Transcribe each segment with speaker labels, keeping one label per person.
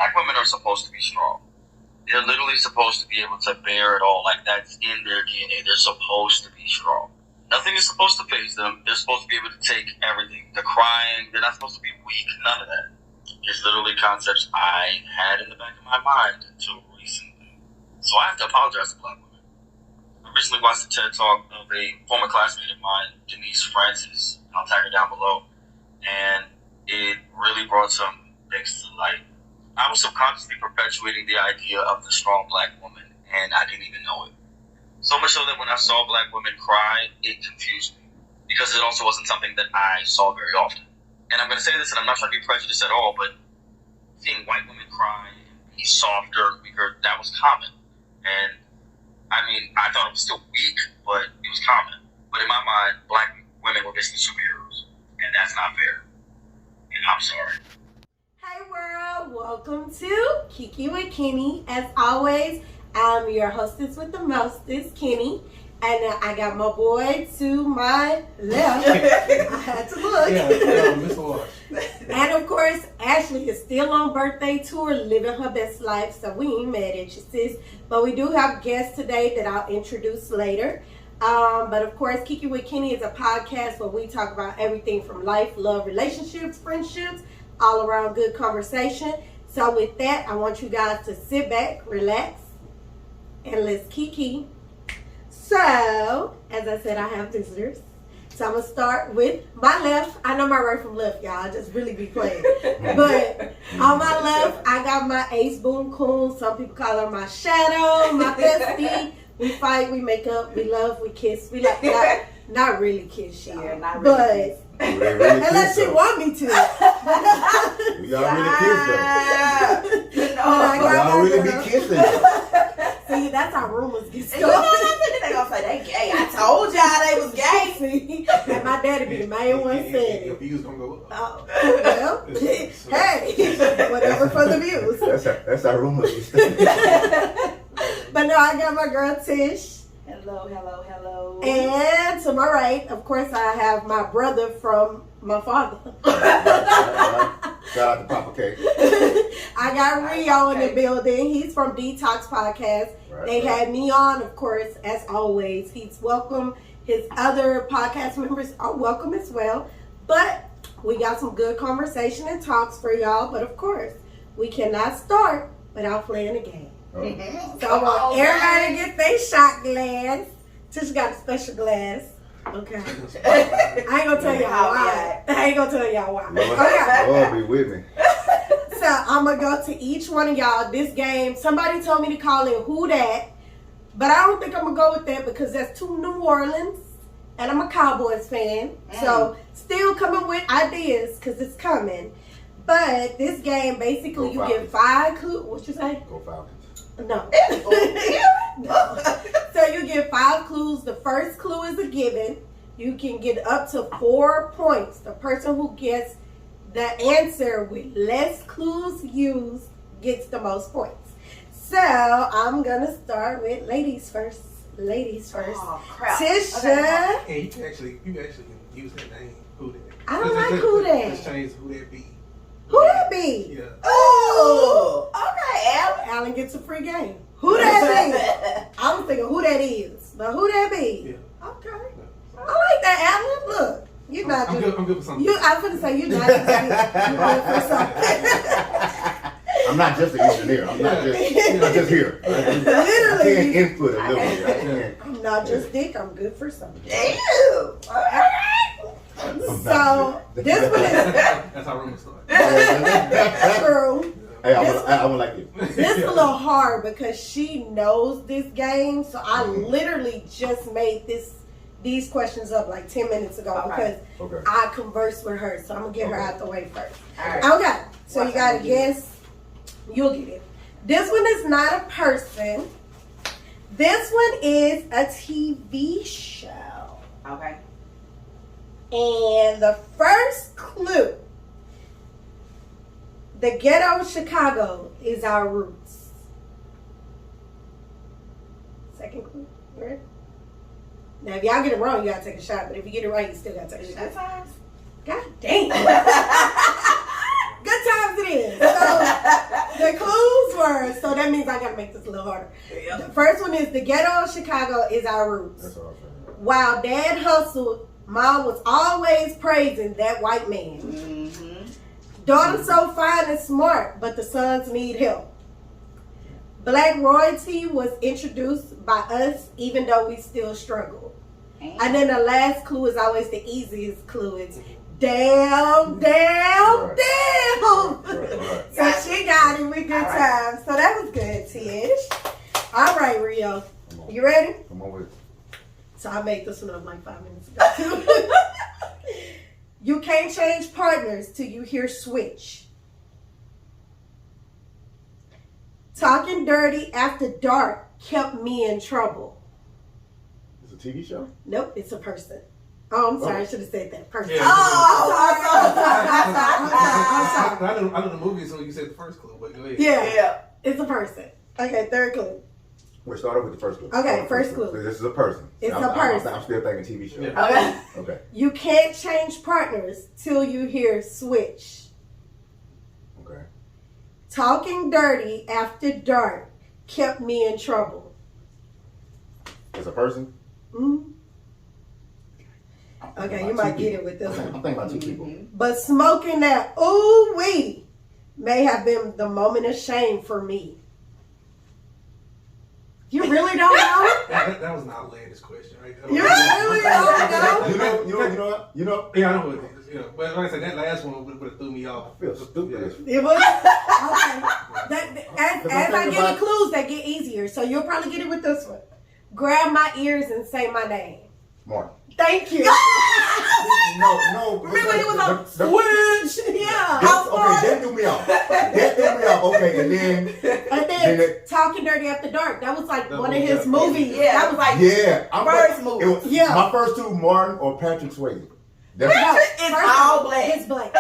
Speaker 1: black women are supposed to be strong. They're literally supposed to be able to bear it all. Like, that's in their DNA. They're supposed to be strong. Nothing is supposed to phase them. They're supposed to be able to take everything. The crying, they're not supposed to be weak. None of that. It's literally concepts I had in the back of my mind until recently. So I have to apologize to black women. I recently watched a TED Talk of a former classmate of mine, Denise Francis. I'll tag her down below. And it really brought some things to light. I was subconsciously perpetuating the idea of the strong black woman, and I didn't even know it. So much so that when I saw black women cry, it confused me, because it also wasn't something that I saw very often. And I'm going to say this, and I'm not trying to be prejudiced at all, but seeing white women cry and be softer, weaker, that was common. And, I mean, I thought it was still weak, but it was common. But in my mind, black women were basically superheroes, and that's not fair. And I'm sorry.
Speaker 2: Hey world, welcome to Kiki with Kenny. As always, I'm your hostess with the mostest, Kenny. And I got my boy to my left. I had to look.
Speaker 3: Yeah, Miss Wash.
Speaker 2: And of course, Ashley is still on birthday tour, living her best life. So we ain't mad at you, sis. But we do have guests today that I'll introduce later. But of course, Kiki with Kenny is a podcast where we talk about everything from life, love, relationships, friendships, all around good conversation. So with that, I want you guys to sit back, relax, and let's kiki. So, as I said, I have visitors. So I'm going to start with my left. I know my right from left, y'all. I just really be playing. But on my left, I got my ace boom coon. Some people call her my shadow, my bestie. We fight, we make up, we love, we kiss. We like not really kiss, y'all.
Speaker 4: Yeah, not really kiss.
Speaker 2: Unless she want me to.
Speaker 3: Y'all really kiss though.
Speaker 2: Y'all
Speaker 3: really be kissing.
Speaker 2: See, that's how rumors get started.
Speaker 4: You know what? They gonna say they gay. I told y'all they was gay.
Speaker 2: See, and my daddy be the main one saying
Speaker 3: Your
Speaker 2: it.
Speaker 3: views gonna go up.
Speaker 2: Well, hey, whatever for the views.
Speaker 3: That's our rumors.
Speaker 2: But no, I got my girl Tish.
Speaker 4: Hello, hello, hello.
Speaker 2: And to my right, of course, I have my brother from my father.
Speaker 3: Shout out to Papa K.
Speaker 2: I got Rio in the building. He's from Detox Podcast. They had me on, of course, as always. He's welcome. His other podcast members are welcome as well. But we got some good conversation and talks for y'all. But of course, we cannot start without playing a game. So I want everybody to get their shot glass. Tish got a special glass. Okay. I ain't gonna tell y'all why. I ain't gonna tell y'all why. Okay.
Speaker 3: Lord be with me.
Speaker 2: So I'm gonna go to each one of y'all. This game, somebody told me to call it Who Dat, but I don't think I'm gonna go with that because that's too New Orleans, and I'm a Cowboys fan. So still coming with ideas because it's coming. But this game, basically, you get 5 clues. What you say?
Speaker 3: Go Falcons.
Speaker 2: No. So you get 5 clues. The first clue is a given. You can get up to 4 points. The person who gets the answer with less clues used gets the most points. So I'm gonna start with ladies first. Ladies first.
Speaker 4: Oh, crap.
Speaker 2: Tisha.
Speaker 4: Okay.
Speaker 3: Hey, you can actually use that name. Who that?
Speaker 2: I don't like Who Dat.
Speaker 3: Let's change Who That Be.
Speaker 2: Who that be?
Speaker 3: Yeah.
Speaker 4: Oh, okay, Alan.
Speaker 2: Alan gets a free game. Who that be? I was thinking who that is, but who that be?
Speaker 3: Yeah.
Speaker 2: Okay. I like that, Alan. Look, you're not
Speaker 3: I'm
Speaker 2: just.
Speaker 3: good for something.
Speaker 2: I was going to say you're not just. You're good for something.
Speaker 5: I'm not just an engineer. I'm not just here.
Speaker 2: Literally.
Speaker 5: I can't input a little bit. I can't.
Speaker 2: I'm not just dick. I'm good for something.
Speaker 4: Ew.
Speaker 2: So this one is
Speaker 3: That's how rumors start.
Speaker 2: true.
Speaker 5: Hey, I would like it.
Speaker 2: This is a little hard because she knows this game, so I literally just made these questions up like 10 minutes ago because I conversed with her, so I'm gonna get her out the way first.
Speaker 4: Right.
Speaker 2: Okay, so you gotta guess. You'll get it. This one is not a person. This one is a TV show.
Speaker 4: Okay.
Speaker 2: And the first clue, the ghetto of Chicago is our roots. Second clue, you ready? Now, if y'all get it wrong, you gotta take a shot. But if you get it right, you still gotta take a shot.
Speaker 4: Good times.
Speaker 2: God damn. Good times it is. So, The clues were, so that means I gotta make this a little harder. The first one is the ghetto of Chicago is our roots.
Speaker 5: That's all I'm saying.
Speaker 2: While dad hustled, mom was always praising that white man.
Speaker 4: Mm-hmm.
Speaker 2: Daughter's so fine and smart, but the sons need help. Black royalty was introduced by us, even though we still struggle. And then the last clue is always the easiest clue. It's damn.
Speaker 5: Right.
Speaker 2: So she got it with good times. So that was good, Tish. All right, Rio. You ready?
Speaker 5: Come on with it.
Speaker 2: So I made this one up like 5 minutes ago, too. You can't change partners till you hear switch. Talking dirty after dark kept me in trouble.
Speaker 5: It's a TV show?
Speaker 2: Nope, it's a person. Oh, I'm sorry. I should have said that. Person.
Speaker 3: Yeah.
Speaker 2: I'm sorry.
Speaker 3: I know the movie, so you said the first clue, but go ahead.
Speaker 2: Yeah, it's a person. Okay, third clue.
Speaker 5: We'll start off with the first clue.
Speaker 2: Okay, first clue.
Speaker 5: So this is a person.
Speaker 2: It's a person.
Speaker 5: I'm still thinking TV show.
Speaker 3: Yeah.
Speaker 2: Okay.
Speaker 5: Okay.
Speaker 2: You can't change partners till you hear switch.
Speaker 5: Okay.
Speaker 2: Talking dirty after dark kept me in trouble.
Speaker 5: It's a person?
Speaker 2: Mm-hmm.
Speaker 5: I'm thinking
Speaker 2: Okay, you
Speaker 5: about
Speaker 2: might
Speaker 5: two
Speaker 2: get
Speaker 5: people.
Speaker 2: it with this
Speaker 5: I'm
Speaker 2: one.
Speaker 5: thinking about two people.
Speaker 2: But smoking that ooh-wee may have been the moment of shame for me. You really don't know?
Speaker 3: That was an outlandish question, right?
Speaker 2: You really don't know?
Speaker 5: You know?
Speaker 3: Yeah, I know what it is. Yeah. But like I said, that last one would have threw me off.
Speaker 5: I feel stupid.
Speaker 3: Yeah.
Speaker 2: It was okay. As I give you clues, they get easier. So you'll probably get it with this one. Grab my ears and say my name.
Speaker 5: Martin.
Speaker 2: Thank you.
Speaker 5: No.
Speaker 2: Remember he was on switch. Yeah.
Speaker 5: Okay, that threw me off. Okay, and then
Speaker 2: Talking Dirty After Dark. That was like
Speaker 3: That
Speaker 2: one
Speaker 3: was-
Speaker 2: of his
Speaker 3: yeah.
Speaker 2: movies.
Speaker 4: Yeah,
Speaker 2: That was like
Speaker 4: first movie.
Speaker 5: It was,
Speaker 2: Yeah.
Speaker 5: My first two, Martin or Patrick Swayze. That's,
Speaker 4: It's all black.
Speaker 2: It's black.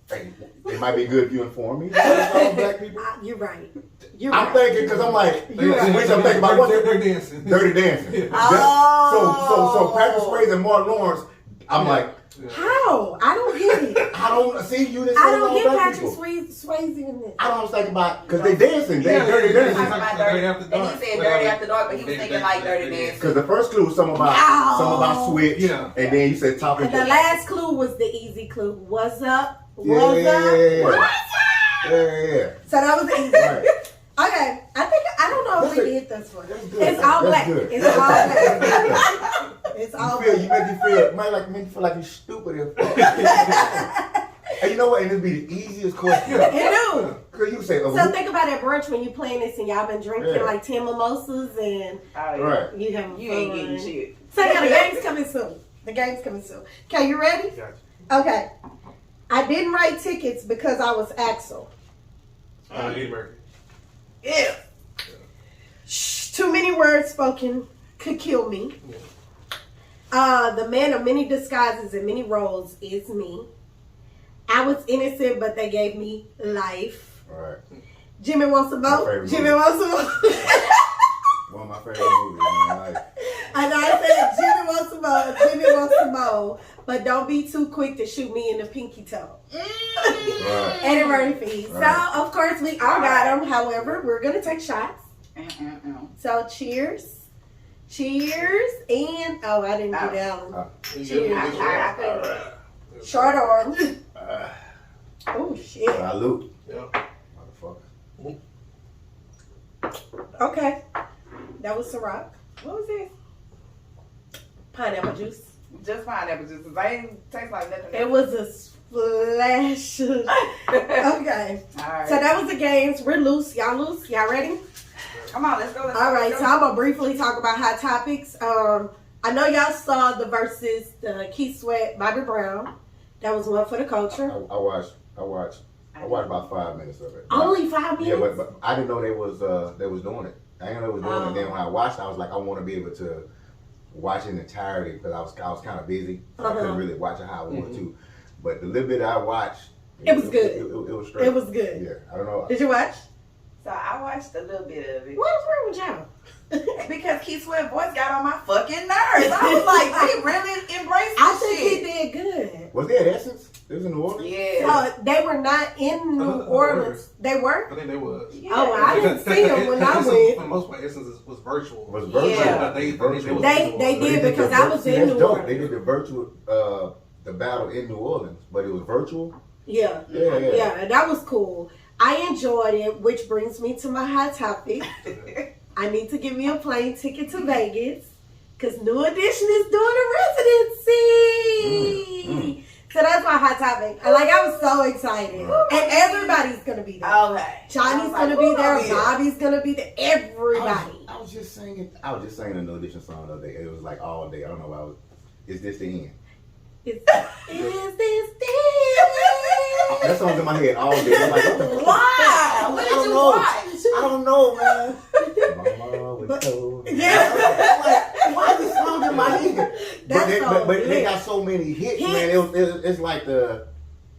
Speaker 5: hey, it might be good if you inform me. It's all black people.
Speaker 2: You're right. You're
Speaker 5: I'm
Speaker 2: right.
Speaker 5: thinking because I'm like,
Speaker 2: You're right.
Speaker 5: which I'm thinking about what's
Speaker 3: They're dancing.
Speaker 5: Dirty Dancing.
Speaker 4: Oh.
Speaker 5: So Patrick Swayze and Martin Lawrence. I'm like,
Speaker 2: How? I don't get it.
Speaker 5: I don't see you. This
Speaker 2: I don't
Speaker 5: all
Speaker 2: get
Speaker 5: black
Speaker 2: Patrick
Speaker 5: people.
Speaker 2: Swayze in this.
Speaker 5: I don't think about because they dancing. They
Speaker 3: Yeah,
Speaker 5: dirty
Speaker 3: yeah,
Speaker 5: dancing.
Speaker 3: yeah.
Speaker 4: Talking about
Speaker 3: Dirty
Speaker 4: dirty.
Speaker 3: After
Speaker 4: And
Speaker 3: Dark.
Speaker 4: he said dirty after dark, but he was thinking like dirty dancing.
Speaker 5: Because the first clue was something about Switch,
Speaker 3: Yeah.
Speaker 5: and then you said talking.
Speaker 2: And the last clue was the easy clue. What's up?
Speaker 5: Yeah.
Speaker 2: So that was the easy.
Speaker 5: Right.
Speaker 2: Okay, I don't know if we did this one.
Speaker 5: That's good.
Speaker 2: It's all
Speaker 5: That's
Speaker 2: black.
Speaker 5: good.
Speaker 2: It's all black. It's all
Speaker 5: You
Speaker 2: black.
Speaker 5: make you feel like you're stupid. And you know what? And it'd be the easiest question.
Speaker 2: It do.
Speaker 5: Cause you say,
Speaker 2: So think about at brunch when you playing this and y'all been drinking like 10 mimosas and
Speaker 5: right.
Speaker 2: you having
Speaker 4: You ain't
Speaker 2: fun.
Speaker 4: getting shit.
Speaker 2: So yeah, the game's coming soon. Okay, you ready?
Speaker 3: Gotcha.
Speaker 2: Okay. I didn't write tickets because I was Axel.
Speaker 3: Eddie Murphy.
Speaker 4: Yeah.
Speaker 2: Shh, too many words spoken could kill me. The man of many disguises and many roles is me. I was innocent, but they gave me life.
Speaker 5: All right.
Speaker 2: Jimmy wants some
Speaker 5: My
Speaker 2: more.
Speaker 5: favorite
Speaker 2: Jimmy
Speaker 5: movie.
Speaker 2: wants some more.
Speaker 5: One of my favorite movies, man. Like,
Speaker 2: And I said, Jimmy wants some more. Jimmy wants some more. But don't be too quick to shoot me in the pinky toe.
Speaker 5: right.
Speaker 2: Eddie Murphy.
Speaker 5: Right.
Speaker 2: So, of course, we all got them. However, we're going to take shots. So, cheers. Cheers. And, oh, I didn't do that one. Cheers.
Speaker 4: I couldn't.
Speaker 2: Short arm. Oh, shit.
Speaker 5: Salute.
Speaker 3: Yeah.
Speaker 5: Motherfucker.
Speaker 2: Okay. That was Ciroc.
Speaker 4: What was this?
Speaker 2: Pineapple juice.
Speaker 4: Just pineapple juice. It ain't taste like nothing.
Speaker 2: It was a splash. Okay.
Speaker 4: Alright.
Speaker 2: So that was the games. We're loose. Y'all loose? Y'all ready?
Speaker 4: Come on, let's go.
Speaker 2: All right. So I'm going to briefly talk about hot topics. I know y'all saw the versus the Keith Sweat, Bobby Brown. That was one for the culture.
Speaker 5: I watched about 5 minutes of it.
Speaker 2: Only 5 minutes?
Speaker 5: Yeah, but I didn't know they was doing it. I didn't know they was doing it. And then when I watched, I was like, I want to be able to watch it in entirety because I was kind of busy. So I couldn't really watch it how I wanted to. But the little bit I watched,
Speaker 2: It was good.
Speaker 5: It was straight.
Speaker 2: It was good.
Speaker 5: Yeah, I don't know.
Speaker 2: Did you watch?
Speaker 4: So I watched a little bit of it.
Speaker 2: What is wrong with y'all?
Speaker 4: Because Keith Sweat's voice got on my fucking nerves. I was like, he really embraced
Speaker 2: I
Speaker 4: this
Speaker 2: think
Speaker 4: shit.
Speaker 2: he did good.
Speaker 5: Was there an Essence? It was in New Orleans?
Speaker 4: Yeah.
Speaker 2: So they were not in New Orleans. They were?
Speaker 3: I think they was.
Speaker 4: Yeah.
Speaker 2: Oh, I didn't see them when I went.
Speaker 3: For the most part, Essence was virtual.
Speaker 5: Was virtual.
Speaker 4: Yeah.
Speaker 3: But they
Speaker 2: They did because I was in New Orleans.
Speaker 5: They did the virtual, the battle in New Orleans, but it was virtual.
Speaker 2: Yeah. Yeah, that was cool. I enjoyed it, which brings me to my hot topic. I need to give me a plane ticket to Vegas because New Edition is doing a residency. So that's my hot topic. Like, I was so excited. And everybody's going to be there.
Speaker 4: Okay.
Speaker 2: Johnny's going to be there. Bobby's going to be there. Everybody.
Speaker 5: I was just singing a New Edition song the other day. It was like all day. I don't know why. Is this the end?
Speaker 2: Is this
Speaker 5: That song's in my head all day. I'm like,
Speaker 4: Why? What did you watch?
Speaker 5: I don't know, man. Mama was told.
Speaker 2: Yeah.
Speaker 5: Like, why is this song in my head? But they
Speaker 2: lit.
Speaker 5: got so many hits, man. It's like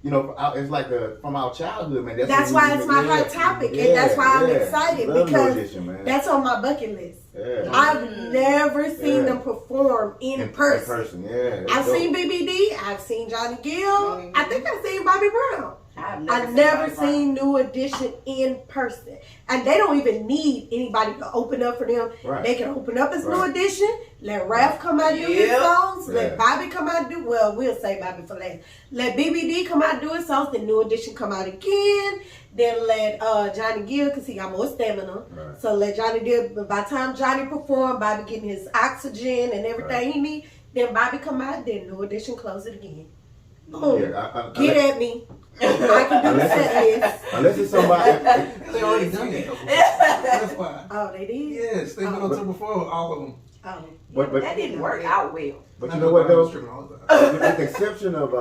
Speaker 5: it's like from our childhood, man.
Speaker 2: That's why it's my hot topic, and that's why I'm excited
Speaker 5: Love
Speaker 2: because
Speaker 5: New Edition, man.
Speaker 2: that's on my bucket list.
Speaker 5: Yeah.
Speaker 2: I've never seen them perform in person.
Speaker 5: Yeah.
Speaker 2: I've seen BBD. I've seen Johnny Gill. I think I've seen Bobby Brown. I've never seen New Edition in person. And they don't even need anybody to open up for them.
Speaker 5: Right.
Speaker 2: They can open up as New Edition, let Raph come out and do his songs, let Bobby come out and do, well, we'll say Bobby for last. Let BBD come out and do his songs, then New Edition come out again. Then let Johnny Gill, because he got more stamina. Right. So let Johnny Gill, by the time Johnny perform, Bobby getting his oxygen and everything he need, then Bobby come out, then New Edition close it again. Get at me. I can do the set list.
Speaker 5: Unless it's somebody.
Speaker 3: They already done that. That's why.
Speaker 2: Oh, they did?
Speaker 3: Yes, they went on tour before, all of them.
Speaker 2: Oh.
Speaker 5: But
Speaker 4: that didn't work out well.
Speaker 5: But you know what though? With the exception of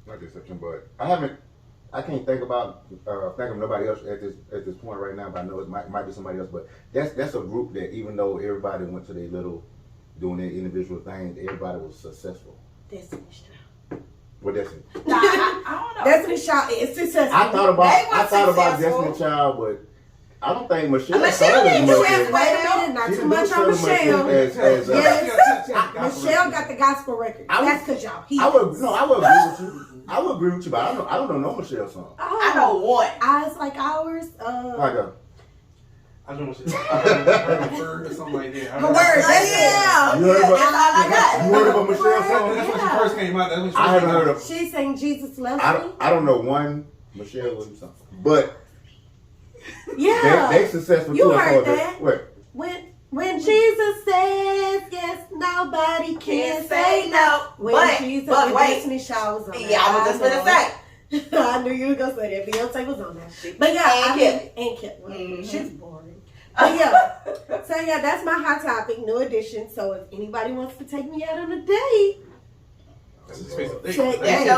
Speaker 5: not the exception, but I can't think of nobody else at this point right now. But I know it might be somebody else. But that's a group that even though everybody went to their little doing their individual things, everybody was successful.
Speaker 2: Destiny's Child.
Speaker 5: What Destiny?
Speaker 4: I don't know.
Speaker 2: Destiny's Child is successful.
Speaker 5: I thought about Destiny's Child, but I don't think Michelle.
Speaker 2: Wait a minute, not too much on Michelle. Michelle got the gospel record. That's because y'all heathens.
Speaker 5: I would agree with you. I would agree with you, but I don't know no Michelle song.
Speaker 4: I know one.
Speaker 2: Eyes Like Ours.
Speaker 5: Like a.
Speaker 3: I don't know what heard a bird or something like that.
Speaker 2: The word, yeah.
Speaker 5: You heard about,
Speaker 4: that's all I got.
Speaker 5: You heard about Michelle song?
Speaker 3: That's when she first came out. That's when she
Speaker 5: I haven't heard of.
Speaker 2: She sang Jesus Loves Me.
Speaker 5: I don't know one Michelle Williams song, but
Speaker 2: yeah,
Speaker 5: they successful
Speaker 2: you
Speaker 5: too.
Speaker 2: heard that.
Speaker 5: What?
Speaker 2: When Jesus says yes, nobody can say no. When Jesus,
Speaker 4: but wait,
Speaker 2: Destiny's Child was on
Speaker 4: yeah, I was just gonna say.
Speaker 2: I knew you were gonna say that. Beyonce was on that. But yeah, and Kip. She's boring. But yeah. So yeah, that's my hot topic, New Edition. So if anybody wants to take me out on a date,
Speaker 3: that's expensive thing.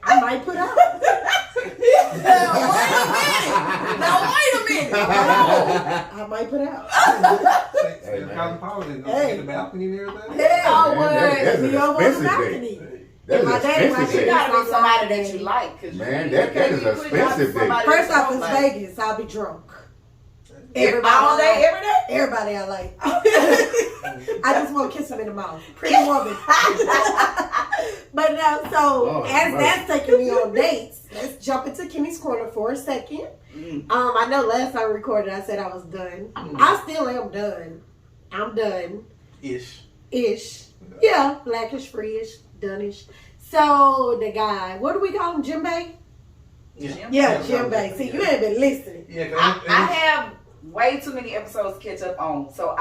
Speaker 2: I might put out.
Speaker 4: Wait a minute.
Speaker 2: I might put out.
Speaker 3: Hey, the balcony and everything.
Speaker 5: That's
Speaker 2: be over on the balcony.
Speaker 5: That is expensive.
Speaker 4: You gotta be somebody that you like.
Speaker 5: Man, that is expensive day.
Speaker 2: First off, it's Vegas. I'll be drunk.
Speaker 4: Everybody all day, every day?
Speaker 2: Everybody I like. I just want to kiss him in the mouth. Pretty woman. But now, that's taking me on dates, let's jump into Kimmy's Corner for a second. I know last time I recorded, I said I was done. I still am done. I'm done. Ish. Yeah, blackish, free-ish, done-ish. So, the guy, what do we call him, Jim Bay? Yeah, Jim Bay. See, you ain't been listening.
Speaker 4: I have way too many episodes to catch up on, so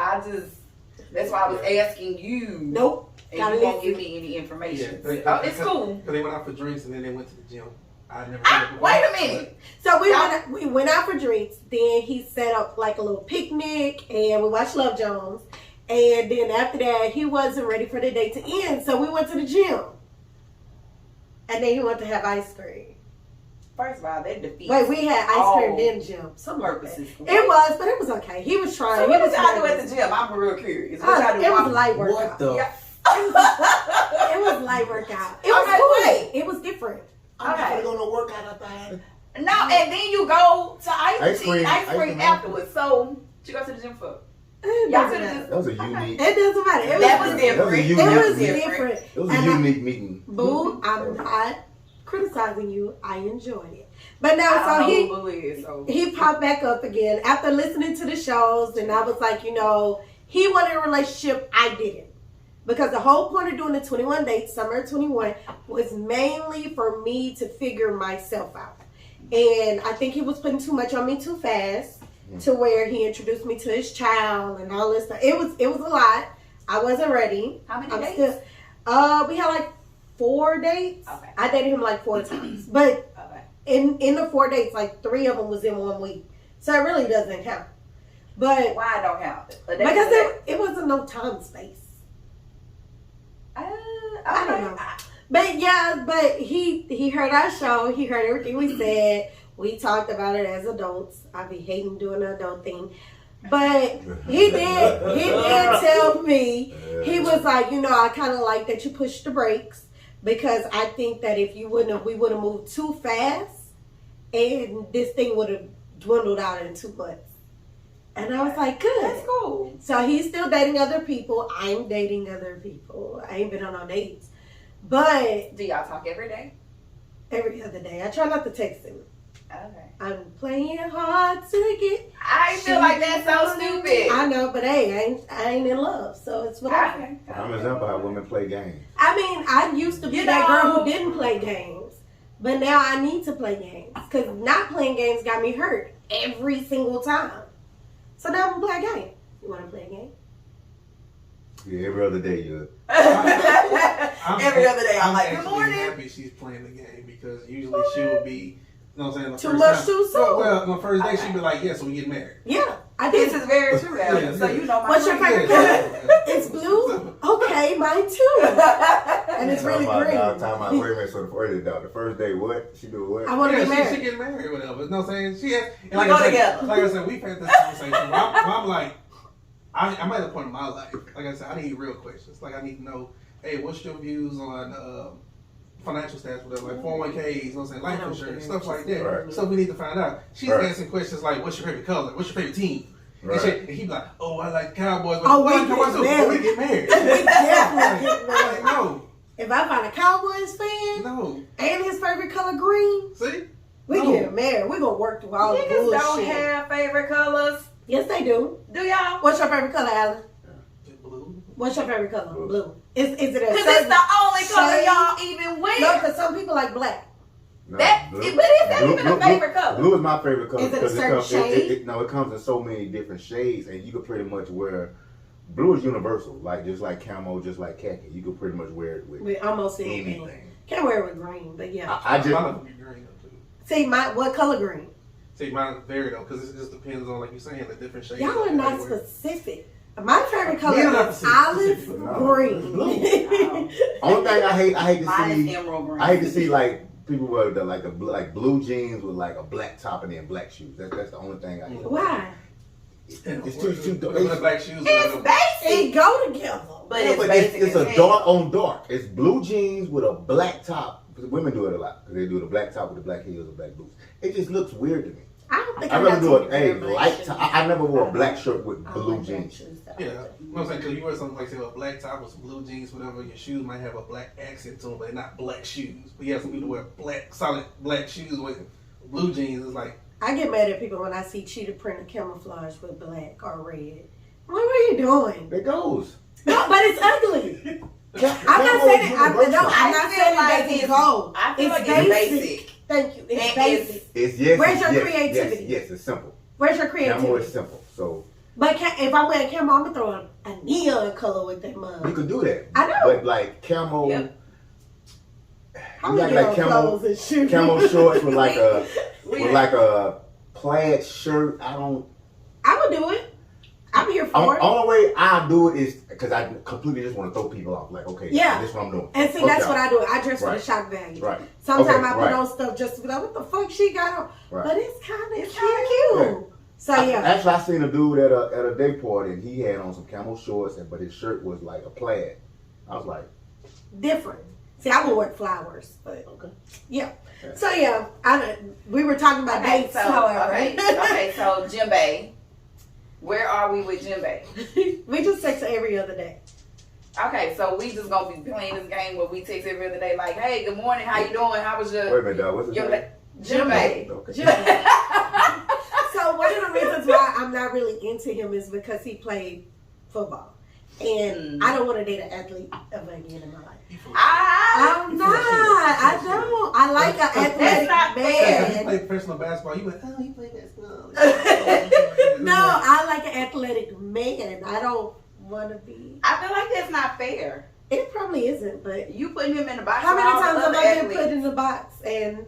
Speaker 4: that's why I was asking you.
Speaker 2: Nope.
Speaker 4: And you won't give me any information. It's cool.
Speaker 3: Because they went out for drinks and then they went to the gym.
Speaker 4: Wait a minute.
Speaker 2: So we went out for drinks. Then he set up like a little picnic, and we watched Love Jones. And then after that, he wasn't ready for the date to end, so we went to the gym. And then he wanted to have ice cream.
Speaker 4: First of all, that defeats.
Speaker 2: Wait, we had ice cream then gym. Some
Speaker 4: purposes.
Speaker 2: It was, but it was okay. He was trying.
Speaker 4: So what did y'all do at the gym? I'm real curious. What y'all do?
Speaker 2: It was light workout.
Speaker 5: What the?
Speaker 2: It was light workout. It was cool. It was different.
Speaker 5: I'm not going to work out after I
Speaker 4: No, and then you go to ice cream afterwards. So, what you go to the gym for?
Speaker 5: That was a unique.
Speaker 2: It doesn't matter.
Speaker 4: That was different.
Speaker 2: It was different.
Speaker 5: It was a unique meeting.
Speaker 2: Boo, I'm not criticizing you. I enjoyed it. But now,
Speaker 4: I
Speaker 2: so
Speaker 4: don't
Speaker 2: he
Speaker 4: know who it is, so.
Speaker 2: he popped back up again after listening to the shows, and I was like, you know, he wanted a relationship. I didn't. Because the whole point of doing the 21 dates, summer of 21, was mainly for me to figure myself out. And I think he was putting too much on me too fast, to where he introduced me to his child and all this stuff. It was a lot. I wasn't ready.
Speaker 4: How many dates?
Speaker 2: We had like 4 dates.
Speaker 4: Okay.
Speaker 2: I dated him like 4 times. But
Speaker 4: Okay.
Speaker 2: in the 4 dates, like 3 of them was in 1 week. So it really doesn't count. But
Speaker 4: Why I don't count?
Speaker 2: because it wasn't no time space. I don't know. But yeah, but he heard our show. He heard everything we said. We talked about it as adults. I be hating doing the adult thing. But he did tell me, he was like, you know, I kind of like that you pushed the brakes, because I think that if we would have moved too fast, and this thing would have dwindled out in 2 months. And I was like, good.
Speaker 4: That's cool.
Speaker 2: So he's still dating other people. I'm dating other people. I ain't been on no dates. But
Speaker 4: Do y'all talk every day?
Speaker 2: every other day, I try not to text him.
Speaker 4: Okay.
Speaker 2: I'm playing hard to get.
Speaker 4: I feel like that's so stupid.
Speaker 2: I know, but hey, I ain't in love, so it's whatever.
Speaker 4: Okay.
Speaker 5: I'm an example how women play games.
Speaker 2: I mean, I used to be
Speaker 4: You
Speaker 2: that
Speaker 4: know-
Speaker 2: girl who didn't play games, but now I need to play games, because not playing games got me hurt every single time. So now I'm gonna play a game. You want to play a game?
Speaker 5: Yeah, every other day you.
Speaker 4: Every other day, I'm like, good
Speaker 3: actually
Speaker 4: morning.
Speaker 3: happy she's playing the game, because usually she would be, you know what I'm saying? the
Speaker 2: Too
Speaker 3: first
Speaker 2: much
Speaker 3: time-
Speaker 2: too soon.
Speaker 3: Well, on the first day she'd be like, yeah, so we get married.
Speaker 2: Yeah, I
Speaker 4: This
Speaker 2: did.
Speaker 4: is very true, Ellen.
Speaker 3: Yeah,
Speaker 4: So
Speaker 3: yeah.
Speaker 4: you know my
Speaker 2: What's your
Speaker 4: friend.
Speaker 2: favorite color? It's blue. Okay, mine too. And it's really green.
Speaker 5: Time out. Wait a minute. So the first day, what? She do what?
Speaker 2: I want to
Speaker 3: Yeah,
Speaker 2: get
Speaker 3: she
Speaker 2: married.
Speaker 3: get married or whatever. You know what I'm saying? She has, and
Speaker 4: We
Speaker 3: like
Speaker 4: go
Speaker 3: I said,
Speaker 4: together.
Speaker 3: Like I said, we've had this conversation. Where I'm like, I'm at a point in my life. Like I said, I need real questions. Like I need to know, hey, what's your views on financial stats, whatever, like 401ks, you know what I'm saying, life
Speaker 2: I don't
Speaker 3: insurance,
Speaker 2: care.
Speaker 3: stuff like that.
Speaker 5: Right.
Speaker 3: Stuff we need to find out. She's
Speaker 5: Right.
Speaker 3: asking questions like, what's your favorite color? What's your favorite team?
Speaker 5: Right.
Speaker 3: And he be like, oh, I like Cowboys. But
Speaker 2: Oh,
Speaker 3: we
Speaker 2: we
Speaker 3: like Cowboys
Speaker 2: get
Speaker 3: too.
Speaker 2: married.
Speaker 3: We get married.
Speaker 2: We definitely get
Speaker 3: Like,
Speaker 2: married.
Speaker 3: no,
Speaker 2: If I find a Cowboys fan
Speaker 3: no.
Speaker 2: and his favorite color green,
Speaker 3: See?
Speaker 2: we
Speaker 3: No.
Speaker 2: get married. We're gonna work through all the
Speaker 4: Niggas
Speaker 2: bullshit.
Speaker 4: don't have favorite colors.
Speaker 2: Yes, they do.
Speaker 4: Do y'all?
Speaker 2: What's your favorite color, Alan?
Speaker 3: Blue.
Speaker 2: What's your favorite color?
Speaker 5: Blue.
Speaker 2: Blue. Is it a
Speaker 4: Because it's
Speaker 2: certain?
Speaker 4: the only color
Speaker 2: shade?
Speaker 4: y'all even wear.
Speaker 2: No, because some people like black.
Speaker 5: No,
Speaker 4: That-
Speaker 5: blue.
Speaker 4: but is that even a favorite color?
Speaker 5: Blue is my favorite color
Speaker 2: Is it a
Speaker 5: because
Speaker 2: certain
Speaker 5: comes.
Speaker 2: shade?
Speaker 5: It comes in so many different shades, and you can pretty much wear. Blue is universal, like just like camo, just like khaki. You can pretty much wear it with
Speaker 2: We almost anything.
Speaker 5: anything.
Speaker 2: Can't wear it with green, but yeah.
Speaker 5: I just.
Speaker 3: Mine would be green though, too.
Speaker 2: See, what color green?
Speaker 3: See, mine vary though, because it just depends on, like you're saying, the different shades.
Speaker 2: Y'all are
Speaker 3: that
Speaker 2: not
Speaker 3: I wear.
Speaker 2: specific. My favorite color
Speaker 3: We're not
Speaker 2: is
Speaker 3: specific.
Speaker 2: olive
Speaker 5: No.
Speaker 2: green.
Speaker 5: Only thing I hate to
Speaker 4: Mine is
Speaker 5: see.
Speaker 4: emerald green.
Speaker 5: I hate to see like people wear like blue jeans with like a black top and then black shoes. That's the only thing I hate.
Speaker 2: Why?
Speaker 5: It's
Speaker 3: With
Speaker 5: too
Speaker 3: the black shoes.
Speaker 4: It's
Speaker 2: They
Speaker 4: basic,
Speaker 2: go together.
Speaker 4: but
Speaker 5: Yeah,
Speaker 4: it's
Speaker 5: but
Speaker 4: basic.
Speaker 5: it's
Speaker 4: as
Speaker 5: a
Speaker 4: hell.
Speaker 5: dark on dark. It's blue jeans with a black top. Women do it a lot because they do the black top with the black heels and black boots. It just looks weird to me.
Speaker 2: I don't think
Speaker 5: I'd
Speaker 2: I
Speaker 5: rather
Speaker 2: got
Speaker 5: do
Speaker 2: too
Speaker 5: a
Speaker 2: many black
Speaker 5: light
Speaker 2: shoes.
Speaker 5: top. I never wore a black shirt with
Speaker 2: I
Speaker 5: blue
Speaker 2: like black
Speaker 5: jeans.
Speaker 2: shoes, though.
Speaker 3: Yeah, you know what I'm saying? Because you wear something like, say, a black top with some blue jeans, whatever, your shoes might have a black accent to them, but they're not black shoes. But yeah, some people wear solid black shoes with blue jeans. It's like,
Speaker 2: I get mad at people when I see cheetah print or camouflage with black or red. I'm like, what are you doing?
Speaker 5: It goes.
Speaker 2: No, but it's ugly. I'm not
Speaker 5: Camo
Speaker 2: saying
Speaker 5: is
Speaker 2: it. I'm
Speaker 5: universal.
Speaker 2: not
Speaker 4: I feel
Speaker 2: saying
Speaker 4: like
Speaker 2: it doesn't
Speaker 4: it's-
Speaker 2: go.
Speaker 4: I feel
Speaker 2: It's
Speaker 4: like it's
Speaker 2: basic.
Speaker 4: basic.
Speaker 2: Thank you. It's
Speaker 4: And
Speaker 2: basic.
Speaker 5: It's yes.
Speaker 2: Where's your
Speaker 5: yes,
Speaker 2: creativity?
Speaker 5: Yes, it's simple.
Speaker 2: Where's your
Speaker 5: Camo
Speaker 2: creativity?
Speaker 5: is simple. So
Speaker 2: But if I'm wearing camo, I'm gonna throw a neon color with that
Speaker 5: you
Speaker 2: mug.
Speaker 5: can do that.
Speaker 2: I know.
Speaker 5: But like camo,
Speaker 4: Yep.
Speaker 2: How
Speaker 5: you
Speaker 2: many
Speaker 5: got like
Speaker 2: clothes and shoes?
Speaker 5: camo shorts with like a
Speaker 4: We
Speaker 5: with like a plaid shirt. I don't.
Speaker 2: I would do it. I'm here for it.
Speaker 5: Only way I do it is because I completely just want to throw people off. Like, okay,
Speaker 2: Yeah.
Speaker 5: this is what I'm doing.
Speaker 2: And see,
Speaker 5: Fuck
Speaker 2: that's
Speaker 5: y'all.
Speaker 2: what I do. I dress for the
Speaker 5: Right.
Speaker 2: shock value.
Speaker 5: Right.
Speaker 2: Sometimes
Speaker 5: Okay,
Speaker 2: I put
Speaker 5: right.
Speaker 2: on stuff just to be like, what the fuck she got on?
Speaker 5: Right.
Speaker 2: But it's kind of
Speaker 4: It's
Speaker 2: cute.
Speaker 4: kinda
Speaker 5: cute.
Speaker 2: So yeah.
Speaker 5: Actually, I seen a dude at a day party and he had on some camo shorts, but his shirt was like a plaid. I was like,
Speaker 2: Different. See, I would wear flowers, but
Speaker 5: okay.
Speaker 2: yeah. So yeah, we were talking about
Speaker 4: Okay,
Speaker 2: dates,
Speaker 4: so
Speaker 2: however.
Speaker 4: okay, so Jimbe, where are we with Jimbe?
Speaker 2: We just sex every other day.
Speaker 4: Okay, so we just gonna be playing this game where we text every other day, like, "Hey, good morning, how you doing? How was your?"
Speaker 5: Wait a minute, dog. What's his name?
Speaker 4: Jimmy.
Speaker 5: Okay.
Speaker 2: So one of the reasons why I'm not really into him is because he played football. And I don't want to date an athlete ever again in my life. I'm not. I don't. I like an athletic man.
Speaker 3: He played professional basketball. You went, oh, he played basketball.
Speaker 2: No, I like an athletic man. I don't want to be.
Speaker 4: I feel like that's not fair.
Speaker 2: It probably isn't, but
Speaker 4: You putting him in the box.
Speaker 2: how many
Speaker 4: with all
Speaker 2: times
Speaker 4: the
Speaker 2: have
Speaker 4: other
Speaker 2: I been
Speaker 4: athletes.
Speaker 2: put in the box? And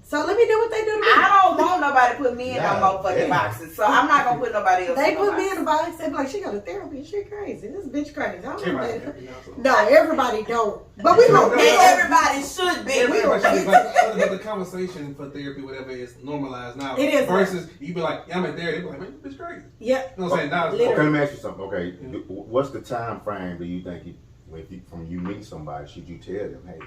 Speaker 2: so let me do what they do to me.
Speaker 4: I don't want nobody to put me in no
Speaker 5: Yeah,
Speaker 4: motherfucking
Speaker 5: yeah.
Speaker 4: boxes, so I'm not gonna put nobody else.
Speaker 2: They
Speaker 4: in
Speaker 2: put
Speaker 4: no
Speaker 2: me in
Speaker 4: box.
Speaker 2: the box. They be like, she got a therapy. She crazy. This bitch crazy. I don't
Speaker 3: Everybody
Speaker 2: know.
Speaker 3: happy now, so.
Speaker 2: No, everybody don't. But we
Speaker 3: No,
Speaker 2: don't.
Speaker 3: no,
Speaker 4: And
Speaker 3: no.
Speaker 4: everybody should be.
Speaker 2: We don't
Speaker 3: Everybody should be
Speaker 2: get
Speaker 3: like, the conversation for therapy, whatever, is normalized now.
Speaker 2: It is.
Speaker 3: Versus you be like, yeah, I'm in therapy. They be like, man, this bitch crazy.
Speaker 2: Yeah.
Speaker 3: You know what I'm saying? Now it's
Speaker 2: Literally.
Speaker 5: Okay, let me ask you something. Okay, what's the time frame do you think from you meet somebody, should you tell them, hey,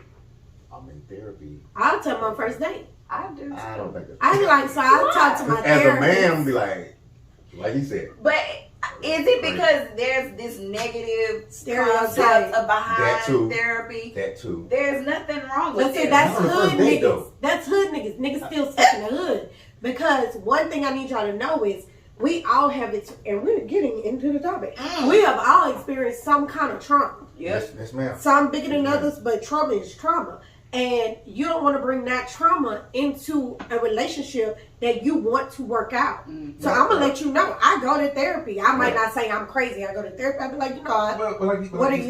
Speaker 5: I'm in therapy?
Speaker 2: I'll tell my first date.
Speaker 4: I do.
Speaker 5: I don't think that's
Speaker 2: I be like, so I'll talk to my
Speaker 5: as a
Speaker 2: therapist.
Speaker 5: man, be like he said,
Speaker 4: But is it because there's this negative
Speaker 2: Stereotype.
Speaker 4: concept behind
Speaker 5: That too.
Speaker 4: therapy?
Speaker 5: that too.
Speaker 4: There's nothing wrong with
Speaker 2: But see,
Speaker 4: it.
Speaker 2: that's
Speaker 5: Not on the
Speaker 2: hood
Speaker 5: first date,
Speaker 2: niggas.
Speaker 5: though.
Speaker 2: That's hood niggas. Niggas still stuck in the hood. Because one thing I need y'all to know is we all have it, and we're getting into the topic. We have all experienced some kind of trauma.
Speaker 4: Yep.
Speaker 5: Yes, ma'am.
Speaker 2: Some bigger than others, but trauma is trauma. And you don't want to bring that trauma into a relationship that you want to work out. So I'm going to let you know, I go to therapy. I might not say I'm crazy. I go to therapy. I'll be like, you know,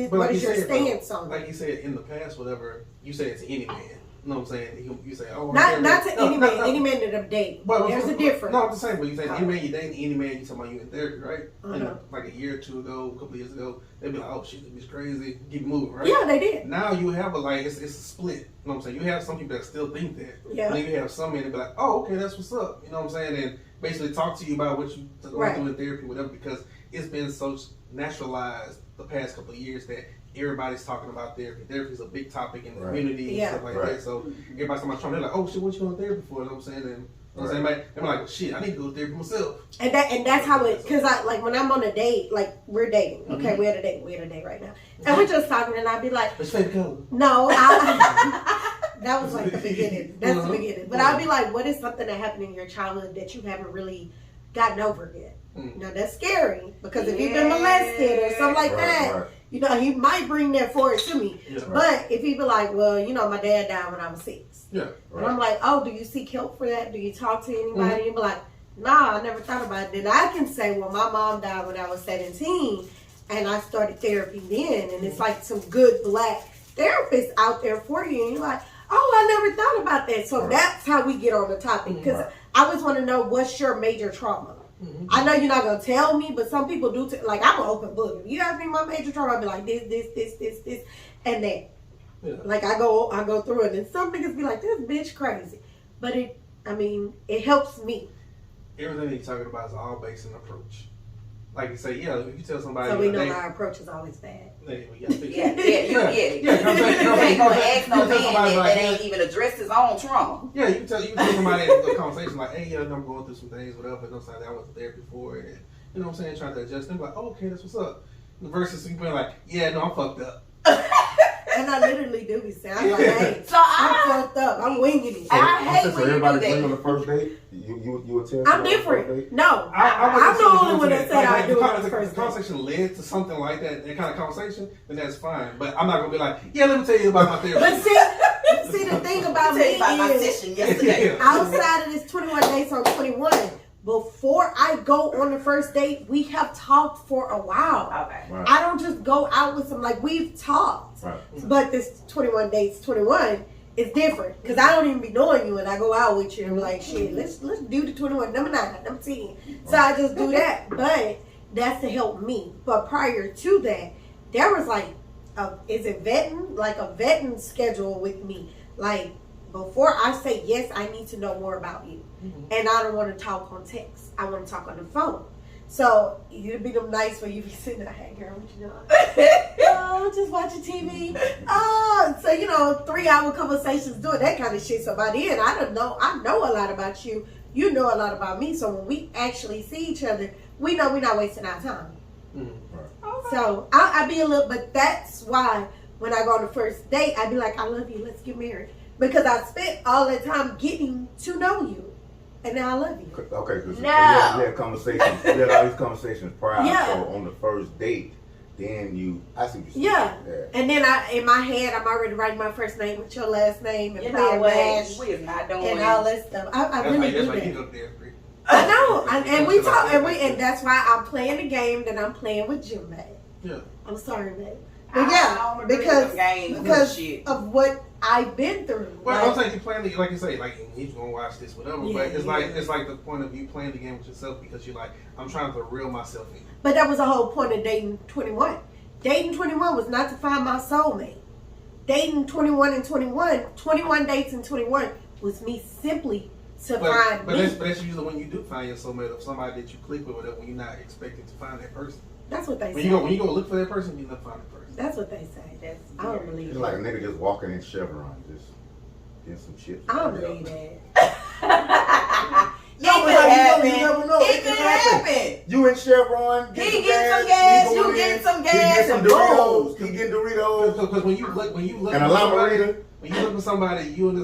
Speaker 2: what is your stance on
Speaker 3: Like you said in the past, whatever, you say it's any man. You know what I'm saying? You say, oh,
Speaker 2: not to any man,
Speaker 3: no.
Speaker 2: any man that I'm dating.
Speaker 3: But
Speaker 2: There's a difference.
Speaker 3: No, I'm just saying, but you say any man you dating, any man you talking about you in therapy, right?
Speaker 2: Uh-huh.
Speaker 3: And like a year or two ago, a couple of years ago, they'd be like, oh shit, this bitch crazy, keep moving, right?
Speaker 2: Yeah, they did.
Speaker 3: Now you have it's a split. You know what I'm saying? You have some people that still think that.
Speaker 2: Yeah.
Speaker 3: And then you have some men that be like, oh, okay, that's what's up. You know what I'm saying? And basically talk to you about what you going through in therapy, whatever, because it's been so naturalized the past couple of years that everybody's talking about therapy. Therapy is a big topic in the community and stuff like that. So everybody's talking about trauma. They're like, oh shit, what you going to therapy for? You know what I'm saying? And you know what I'm saying? They're like, well, shit, I need to go to therapy myself.
Speaker 2: And that's how it, because I, like, when I'm on a date, like, we're dating. Okay, we're at a date right now. And we're just talking, and I'd be like,
Speaker 3: What's your favorite color?
Speaker 2: no, that was like the beginning. That's the beginning. But I'd be like, what is something that happened in your childhood that you haven't really gotten over yet? Now, that's scary, because if you've been molested or something like that, you know, he might bring that forward to me.
Speaker 3: Yeah.
Speaker 2: But if he be like, well, you know, my dad died when I was 6.
Speaker 3: Yeah.
Speaker 2: And I'm like, oh, do you seek help for that? Do you talk to anybody? And be like, nah, I never thought about it. Then I can say, well, my mom died when I was 17, and I started therapy then. And it's like some good black therapists out there for you. And you're like, oh, I never thought about that. So that's how we get on the topic. Because I always want to know, what's your major trauma? I know you're not going to tell me, but some people do. Like, I'm an open book. If you ask me my major trauma, I'll be like, this, and that.
Speaker 3: Yeah.
Speaker 2: Like, I go through it. And some niggas be like, this bitch crazy. But it helps me.
Speaker 3: Everything that you're talking about is all based on approach. Like you say, yeah, if you tell somebody,
Speaker 2: So we know our approach is always bad.
Speaker 4: You ain't gonna ask no man that ain't even addressed his own trauma.
Speaker 3: Yeah, you can tell somebody in a conversation like, hey, I'm going through some things, whatever. And I'm saying I went to therapy for it, and you know what I'm saying, trying to adjust. Them like, oh, okay, that's what's up. Versus you being like, yeah, no, I'm fucked up.
Speaker 2: And I literally do be saying, I'm like, hey,
Speaker 4: So
Speaker 2: I'm fucked up. I'm winging it.
Speaker 4: I hate
Speaker 5: So
Speaker 4: when you
Speaker 5: everybody
Speaker 4: do
Speaker 5: bring
Speaker 4: that.
Speaker 5: on the first date? You would tell
Speaker 2: I'm
Speaker 5: somebody on the first
Speaker 2: different.
Speaker 5: date?
Speaker 2: No,
Speaker 3: I'm
Speaker 2: I'm the only one that said I do it on the
Speaker 3: If
Speaker 2: first
Speaker 3: the
Speaker 2: date.
Speaker 3: conversation led to something like that kind of conversation, then that's fine. But I'm not gonna be like, yeah, let me tell you about my therapy.
Speaker 2: But see, the thing about me
Speaker 4: About my
Speaker 2: is,
Speaker 4: session yesterday.
Speaker 2: outside of this 21 days on 21, before I go on the first date, we have talked for a while.
Speaker 4: Okay.
Speaker 5: Right.
Speaker 2: I don't just go out with some, like, we've talked.
Speaker 5: Right.
Speaker 2: But this 21 dates 21 is different, because I don't even be knowing you and I go out with you and be like, shit, let's do the 21, number 9, number 10. So I just do that. But that's to help me. But prior to that, there was like a vetting schedule with me. Like, before I say yes, I need to know more about you. And I don't want to talk on text. I want to talk on the phone. So it'd be them nights where you be sitting there, hey girl, what you doing? Oh, just watching TV. Oh, so 3-hour conversations doing that kind of shit. So by the end, I know a lot about you. You know a lot about me. So when we actually see each other, we know we're not wasting our time. So I be a little, but that's why when I go on the first date, I be like, I love you, let's get married. Because I spent all that time getting to know you. And now I love you.
Speaker 5: Okay, because
Speaker 4: No.
Speaker 5: we had conversations. We had all these conversations prior.
Speaker 2: Yeah.
Speaker 5: So on the first date, then I see what you're saying.
Speaker 2: Yeah. And then in my head, I'm already writing my first name with your last name and
Speaker 4: You know
Speaker 2: playing
Speaker 4: what?
Speaker 2: MASH
Speaker 4: We is not doing
Speaker 2: and all that stuff. I really do
Speaker 3: That's why you
Speaker 2: that.
Speaker 3: go there.
Speaker 2: I know. And we talk, and that's why I'm playing the game that I'm playing with Jim, babe.
Speaker 3: Yeah.
Speaker 2: I'm sorry, babe.
Speaker 4: I
Speaker 2: But yeah,
Speaker 4: don't agree with them games and
Speaker 2: because
Speaker 4: shit.
Speaker 2: of what I've been through.
Speaker 3: Well, I'm saying you playing the, like you say, like he's gonna watch this, whatever.
Speaker 2: Yeah,
Speaker 3: but it's
Speaker 2: yeah.
Speaker 3: like the point of you playing the game with yourself because you're like, I'm trying to reel myself in.
Speaker 2: But that was the whole point of dating 21. Dating 21 was not to find my soulmate. Dating 21 and 21 dates in 21 was me simply to find
Speaker 3: But
Speaker 2: me.
Speaker 3: that's usually when you do find your soulmate of somebody that you click with, whatever. When you're not expecting to find that person.
Speaker 2: That's what they
Speaker 3: When
Speaker 2: say.
Speaker 3: you go look for that person, you never find that person.
Speaker 2: That's what they say. I don't believe
Speaker 5: It's
Speaker 2: that.
Speaker 5: like a nigga just walking in Chevron, just getting some shit.
Speaker 2: I don't believe that.
Speaker 5: No,
Speaker 4: It
Speaker 5: but
Speaker 4: could happen.
Speaker 5: you never know.
Speaker 4: It could happen.
Speaker 5: You in Chevron,
Speaker 4: He getting some gas, you getting some gas,
Speaker 5: he getting some
Speaker 4: and boom.
Speaker 5: Doritos. He getting Doritos.
Speaker 3: Because when you look
Speaker 5: And a
Speaker 3: for somebody, llama when you look for somebody, you and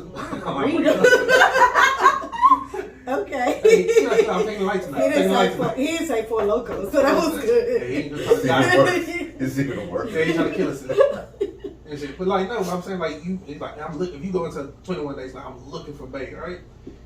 Speaker 2: Okay.
Speaker 3: Hey, I'm taking the light tonight.
Speaker 2: He didn't say four locals, so that was
Speaker 3: Yeah,
Speaker 2: good.
Speaker 3: he ain't just trying to die first.
Speaker 5: It's even worse.
Speaker 3: Yeah, he's trying to kill us. And shit. But like, no, I'm saying like it's like if you go into 21 days, like I'm looking for bait, right?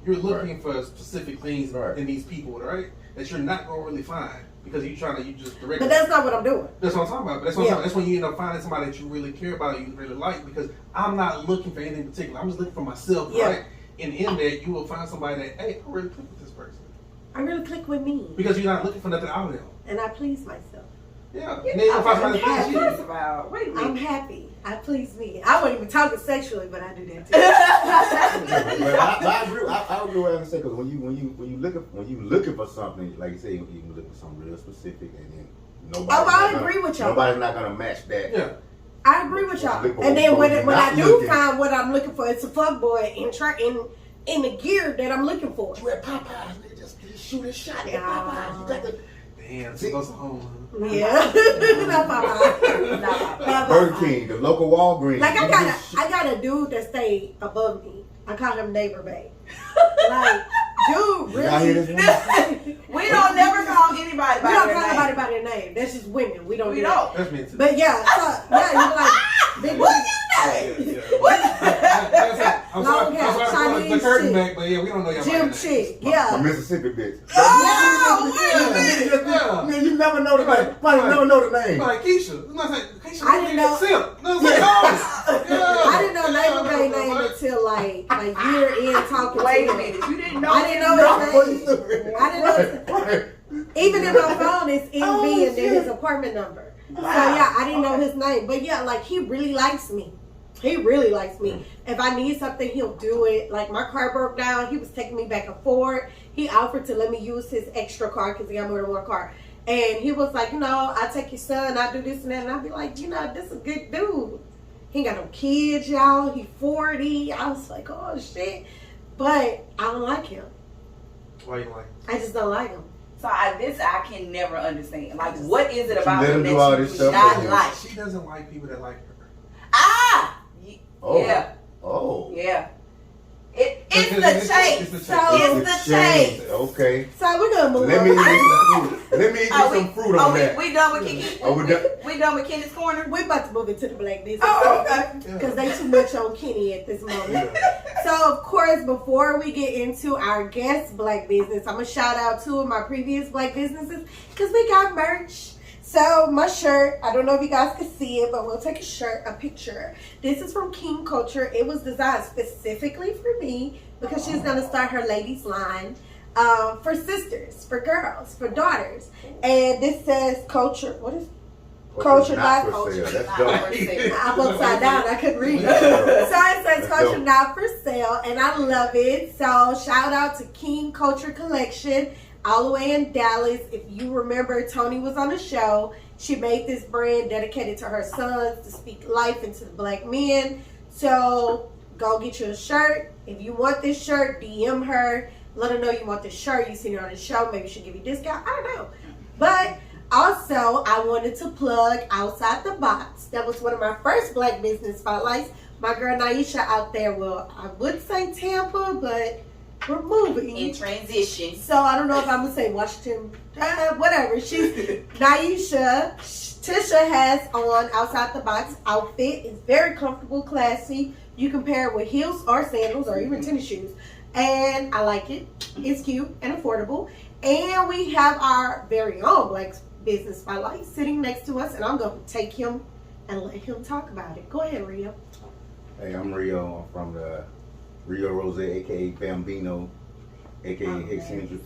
Speaker 3: You're looking for specific things in these people, right? That you're not gonna really find because you just direct.
Speaker 2: But that's not what I'm doing.
Speaker 3: That's what I'm talking about. But that's what I'm talking about. That's when you end up finding somebody that you really care about, you really like. Because I'm not looking for anything in particular. I'm just looking for myself, right? And in that, you will find somebody that, hey, I really click with this person.
Speaker 2: I really click with me.
Speaker 3: Because you're not looking for nothing out of them.
Speaker 2: And I please myself.
Speaker 3: Yeah. And then you find somebody that pleases
Speaker 4: First
Speaker 3: you.
Speaker 4: of all, wait a
Speaker 2: I'm
Speaker 4: minute.
Speaker 2: happy. I please me. I wasn't even talking sexually, but I do that too.
Speaker 5: But I agree. I agree with what I say because when you looking for something, like you say, you can look for something real specific, and then
Speaker 2: I agree with y'all.
Speaker 5: Nobody's not gonna match that.
Speaker 3: Yeah.
Speaker 2: I agree with y'all.
Speaker 5: Look for
Speaker 2: And then
Speaker 5: what
Speaker 2: when
Speaker 5: you're
Speaker 2: I
Speaker 5: not
Speaker 2: do
Speaker 5: looking.
Speaker 2: find what I'm looking for, it's a fuckboy in the gear that I'm looking for.
Speaker 5: You at Popeyes, nigga, just shoot a shot at Popeyes. You got the
Speaker 3: Damn, so goes home.
Speaker 2: Yeah. Not Popeye. Not Popeye.
Speaker 5: Burger King, the local Walgreens.
Speaker 2: Like
Speaker 5: You
Speaker 2: I got a dude that stay above me. I call him neighbor babe. Like, dude,
Speaker 5: Y'all hear
Speaker 2: really.
Speaker 5: this one?
Speaker 4: We don't never call anybody
Speaker 2: We
Speaker 4: by
Speaker 2: don't
Speaker 4: their
Speaker 2: call
Speaker 4: name.
Speaker 2: nobody by their name. That's just women. We don't
Speaker 4: We
Speaker 2: do
Speaker 4: don't.
Speaker 3: That's meant to.
Speaker 2: that. But yeah, so, you're like, big
Speaker 4: What's
Speaker 2: booty.
Speaker 4: your name?
Speaker 3: I'm
Speaker 2: Long hair,
Speaker 3: sorry,
Speaker 2: Chinese
Speaker 3: the curtain
Speaker 2: chick.
Speaker 3: back, but yeah, we don't know y'all.
Speaker 2: Jim
Speaker 3: by
Speaker 2: chick.
Speaker 5: A
Speaker 2: Yeah.
Speaker 5: Mississippi bitch.
Speaker 4: Oh, wait a minute.
Speaker 3: Yeah.
Speaker 5: Man, you never know the name. Probably never know the name.
Speaker 3: Like Keisha. I'm not saying Keisha.
Speaker 2: I didn't know-
Speaker 3: Simp. No, it's like, oh. Yeah.
Speaker 2: I didn't know neighbor babe name until like a year in talking
Speaker 4: Wait
Speaker 2: to
Speaker 4: a
Speaker 2: him.
Speaker 4: minute. You didn't know.
Speaker 2: I didn't know his name. I didn't know his Even in my phone, it's NB and then his apartment number. So yeah, I didn't know his name. But yeah, like he really likes me. He really likes me. If I need something, he'll do it. Like my car broke down, he was taking me back and forth. He offered to let me use his extra car because he got more than one car. And he was like, I take your son, I do this and that. And I'd be like, this is a good dude. He ain't got no kids, y'all. He 40. I was like, oh shit. But I don't like him.
Speaker 3: Why you like?
Speaker 2: I just don't like him.
Speaker 4: So I can never understand. Like, what is it about
Speaker 5: let
Speaker 4: him
Speaker 5: him
Speaker 4: that
Speaker 5: do all
Speaker 4: you
Speaker 5: this
Speaker 4: do
Speaker 5: stuff
Speaker 4: not
Speaker 5: for you.
Speaker 4: like?
Speaker 3: She doesn't like people that like her.
Speaker 4: Ah!
Speaker 5: Oh.
Speaker 4: Yeah.
Speaker 5: Oh.
Speaker 4: Yeah. It's the
Speaker 3: It's
Speaker 4: chase.
Speaker 3: the
Speaker 2: So
Speaker 4: It's the chase.
Speaker 5: Okay.
Speaker 2: So we're gonna move
Speaker 5: Let
Speaker 2: on.
Speaker 5: me eat some fruit. Let me eat you some fruit on that.
Speaker 4: We done with Kiki?
Speaker 5: Oh, we done?
Speaker 4: We done with Kenny's Corner?
Speaker 2: We're about to move into the black business.
Speaker 4: Oh, okay.
Speaker 2: Because they too much on Kenny at this moment. So, of course, before we get into our guest black business, I'm going to shout out two of my previous black businesses because we got merch. So, my shirt, I don't know if you guys can see it, but we'll take a picture. This is from King Culture. It was designed specifically for me because she's going to start her ladies line for sisters, for girls, for daughters. And this says Culture. What is Culture not
Speaker 5: for sale.
Speaker 2: culture.
Speaker 5: That's
Speaker 4: Not
Speaker 5: dope.
Speaker 4: for sale.
Speaker 2: I'm upside down. I couldn't read it. So it says Culture Not for Sale, and I love it. So shout out to King Culture Collection, all the way in Dallas. If you remember, Tony was on the show. She made this brand dedicated to her sons to speak life into the black men. So go get you a shirt. If you want this shirt, DM her. Let her know you want this shirt. You seen her on the show. Maybe she'll give you a discount. I don't know. But Also, I wanted to plug Outside the Box. That was one of my first Black business spotlights. My girl Naisha out there, well, I would say Tampa, but we're moving.
Speaker 4: In transition.
Speaker 2: So I don't know if I'm going to say Washington, whatever. She's Naisha. Tisha has on Outside the Box outfit. It's very comfortable, classy. You can pair it with heels or sandals or even tennis shoes. And I like it. It's cute and affordable. And we have our very own Black business spotlight sitting next to us. And I'm going to take him and let him talk about it. Go ahead, Rio.
Speaker 5: Hey, I'm Rio. I'm from the Rio Rose, a.k.a. Bambino, a.k.a. Eccentric.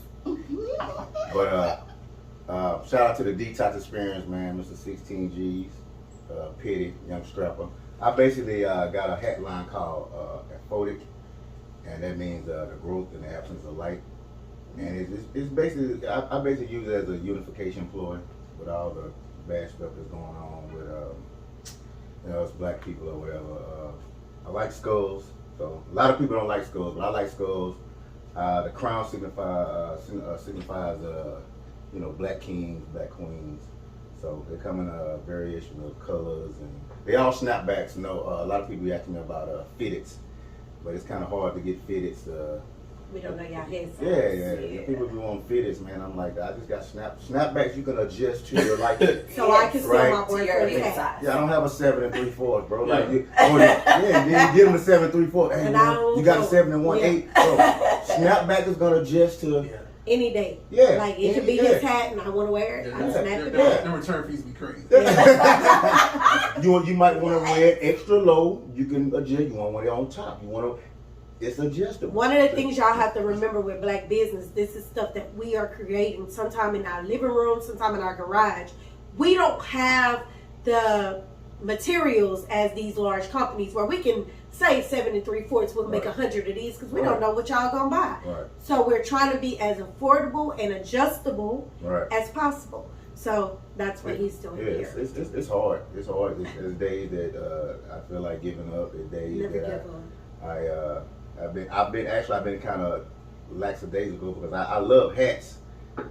Speaker 5: But shout out to the Detox Experience, man. Mr. 16 G's, Petty, Young Strapper. I basically got a hat line called Ep.8, and that means the growth in the absence of light. And it's basically, I basically use it as a unification ploy with all the bad stuff that's going on with us Black people or whatever. I like skulls, so a lot of people don't like skulls, but I like skulls. The crown signifies Black kings, Black queens. So they come in a variation of colors, and they all snapbacks. A lot of people ask me about fitteds, but it's kind of hard to get fitteds.
Speaker 2: We don't know y'all head size.
Speaker 5: Yeah. People be wanting fitteds, man. I'm like, I just got snapbacks. You can adjust to your liking.
Speaker 2: So I can
Speaker 5: right.
Speaker 2: my boyfriend's hat.
Speaker 4: size.
Speaker 5: Yeah, I don't have a 7 3/4, bro. Like, then give him a 7 3/4. Hey, man, you got a 7 1/8. So snapback is gonna adjust to
Speaker 2: any day.
Speaker 5: Yeah.
Speaker 2: Like it could be his hat, and I want to wear it. I snap it back.
Speaker 3: The return fees be crazy.
Speaker 5: You might want to wear it extra low. You can adjust. You want to wear it on top. You want to. It's adjustable.
Speaker 2: One of the things y'all have to remember with Black business, this is stuff that we are creating sometime in our living room, sometime in our garage. We don't have the materials as these large companies where we can say 7 3/4 we'll make 100 of these because we don't know what y'all gonna buy.
Speaker 5: Right.
Speaker 2: So we're trying to be as affordable and adjustable as possible. So that's what he's doing here.
Speaker 5: It's hard. It's hard. There's days that I feel like giving up. There's days
Speaker 2: Never
Speaker 5: that
Speaker 2: give up.
Speaker 5: I've been kind of lackadaisical because I love hats,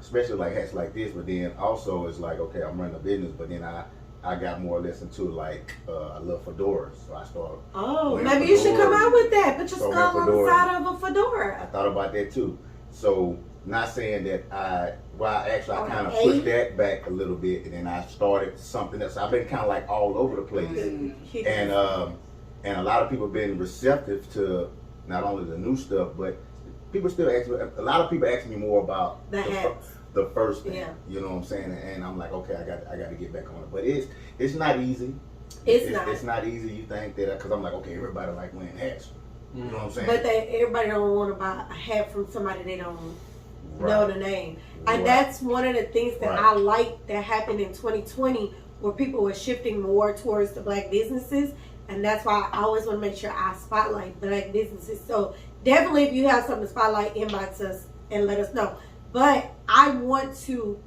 Speaker 5: especially like hats like this. But then also it's like, okay, I'm running a business, but then I got more or less into like I love fedoras, so I started.
Speaker 2: Oh, maybe you should come out with that. Put your skull on the side of a fedora.
Speaker 5: I thought about that too. So not saying that I kind of pushed that back a little bit, and then I started something else. I've been kind of like all over the place, and a lot of people have been receptive to not only the new stuff, but people still ask me. A lot of people ask me more about the first thing. Yeah. You know what I'm saying? And I'm like, okay, I got to get back on it. But it's not easy. It's not easy. You think that because I'm like, okay, everybody like wearing hats. You know what I'm saying?
Speaker 2: But everybody don't want to buy a hat from somebody they don't know the name. And that's one of the things that I like that happened in 2020, where people were shifting more towards the Black businesses. And that's why I always want to make sure I spotlight Black businesses. So definitely if you have something to spotlight, inbox us and let us know. But I want to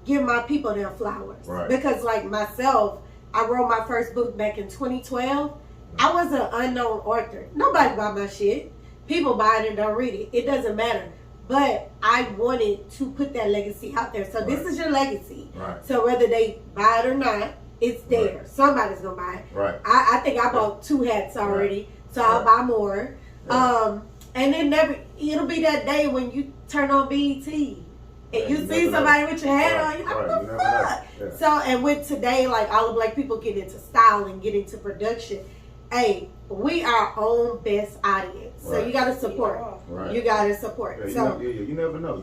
Speaker 2: give my people their flowers.
Speaker 5: Right.
Speaker 2: Because like myself, I wrote my first book back in 2012. I was an unknown author. Nobody buy my shit. People buy it and don't read it. It doesn't matter. But I wanted to put that legacy out there. So this is your legacy.
Speaker 5: Right.
Speaker 2: So whether they buy it or not, it's there. Right. Somebody's gonna buy it.
Speaker 5: Right.
Speaker 2: I think I bought 2 hats already, so I'll buy more.
Speaker 5: Right.
Speaker 2: And then it'll be that day when you turn on BET and you see somebody with your hat on. You're like, what the fuck? Yeah. So, and with today, like all the Black people get into styling, get into production. Hey, we our own best audience, so you gotta support.
Speaker 5: Right.
Speaker 2: You gotta support.
Speaker 5: Yeah, you never know.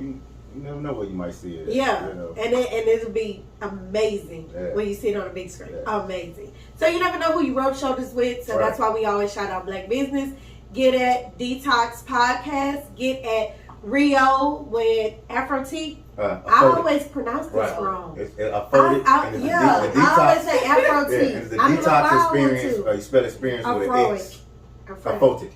Speaker 5: You never know where you might see it.
Speaker 2: Yeah,
Speaker 5: you know.
Speaker 2: and it'll be amazing when you see it on a big screen. Yeah. Amazing. So you never know who you rub shoulders with. So that's why we always shout out Black business. Get at Detox Podcast. Get at Rio with Ep.8. I always pronounce this wrong.
Speaker 5: It's Ep.8.
Speaker 2: I always say Ep.8.
Speaker 5: It's the Detox Experience. You spell experience with an X. Ep.8.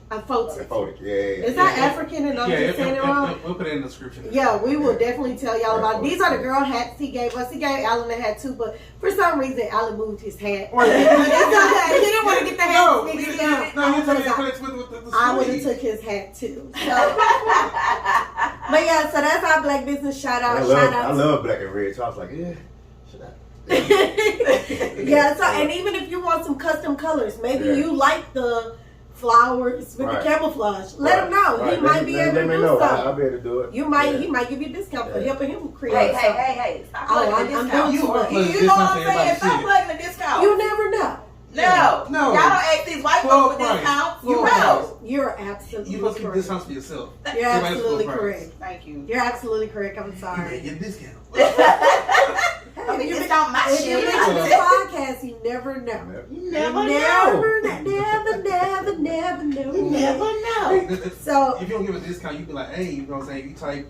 Speaker 5: Yeah.
Speaker 2: Is that African and I'm just saying it wrong?
Speaker 3: We'll put it in the description.
Speaker 2: Yeah, we will definitely tell y'all about it. These are the girl hats he gave us. He gave Alan a hat too, but for some reason Alan moved his hat. He didn't want to get the hat mixed up. I would have took his hat too. So. But yeah, so that's our Black business shout out.
Speaker 5: I love Black and Red. So I was like,
Speaker 2: Yeah, so and even if you want some custom colors, maybe you like the flowers with the camouflage. Let him know. He might be able to do something.
Speaker 5: I'll be able to do it.
Speaker 2: He might give you a discount for helping him create.
Speaker 4: Hey! Stop plugging the discount.
Speaker 2: You
Speaker 4: know what I'm saying? Stop plugging the discount.
Speaker 2: You never know.
Speaker 4: No, y'all don't ask these white folks for discounts.
Speaker 2: You're absolutely
Speaker 3: you must keep
Speaker 2: correct.
Speaker 3: discounts for yourself.
Speaker 2: You're absolutely correct.
Speaker 4: Thank you.
Speaker 2: You're absolutely correct. I'm sorry.
Speaker 3: You get a discount.
Speaker 4: It's on my
Speaker 2: If
Speaker 4: shit.
Speaker 2: you listen to this podcast, you never know.
Speaker 5: You
Speaker 2: Never know. So
Speaker 3: if you don't give a discount, you be like, hey, you know what I'm saying? You type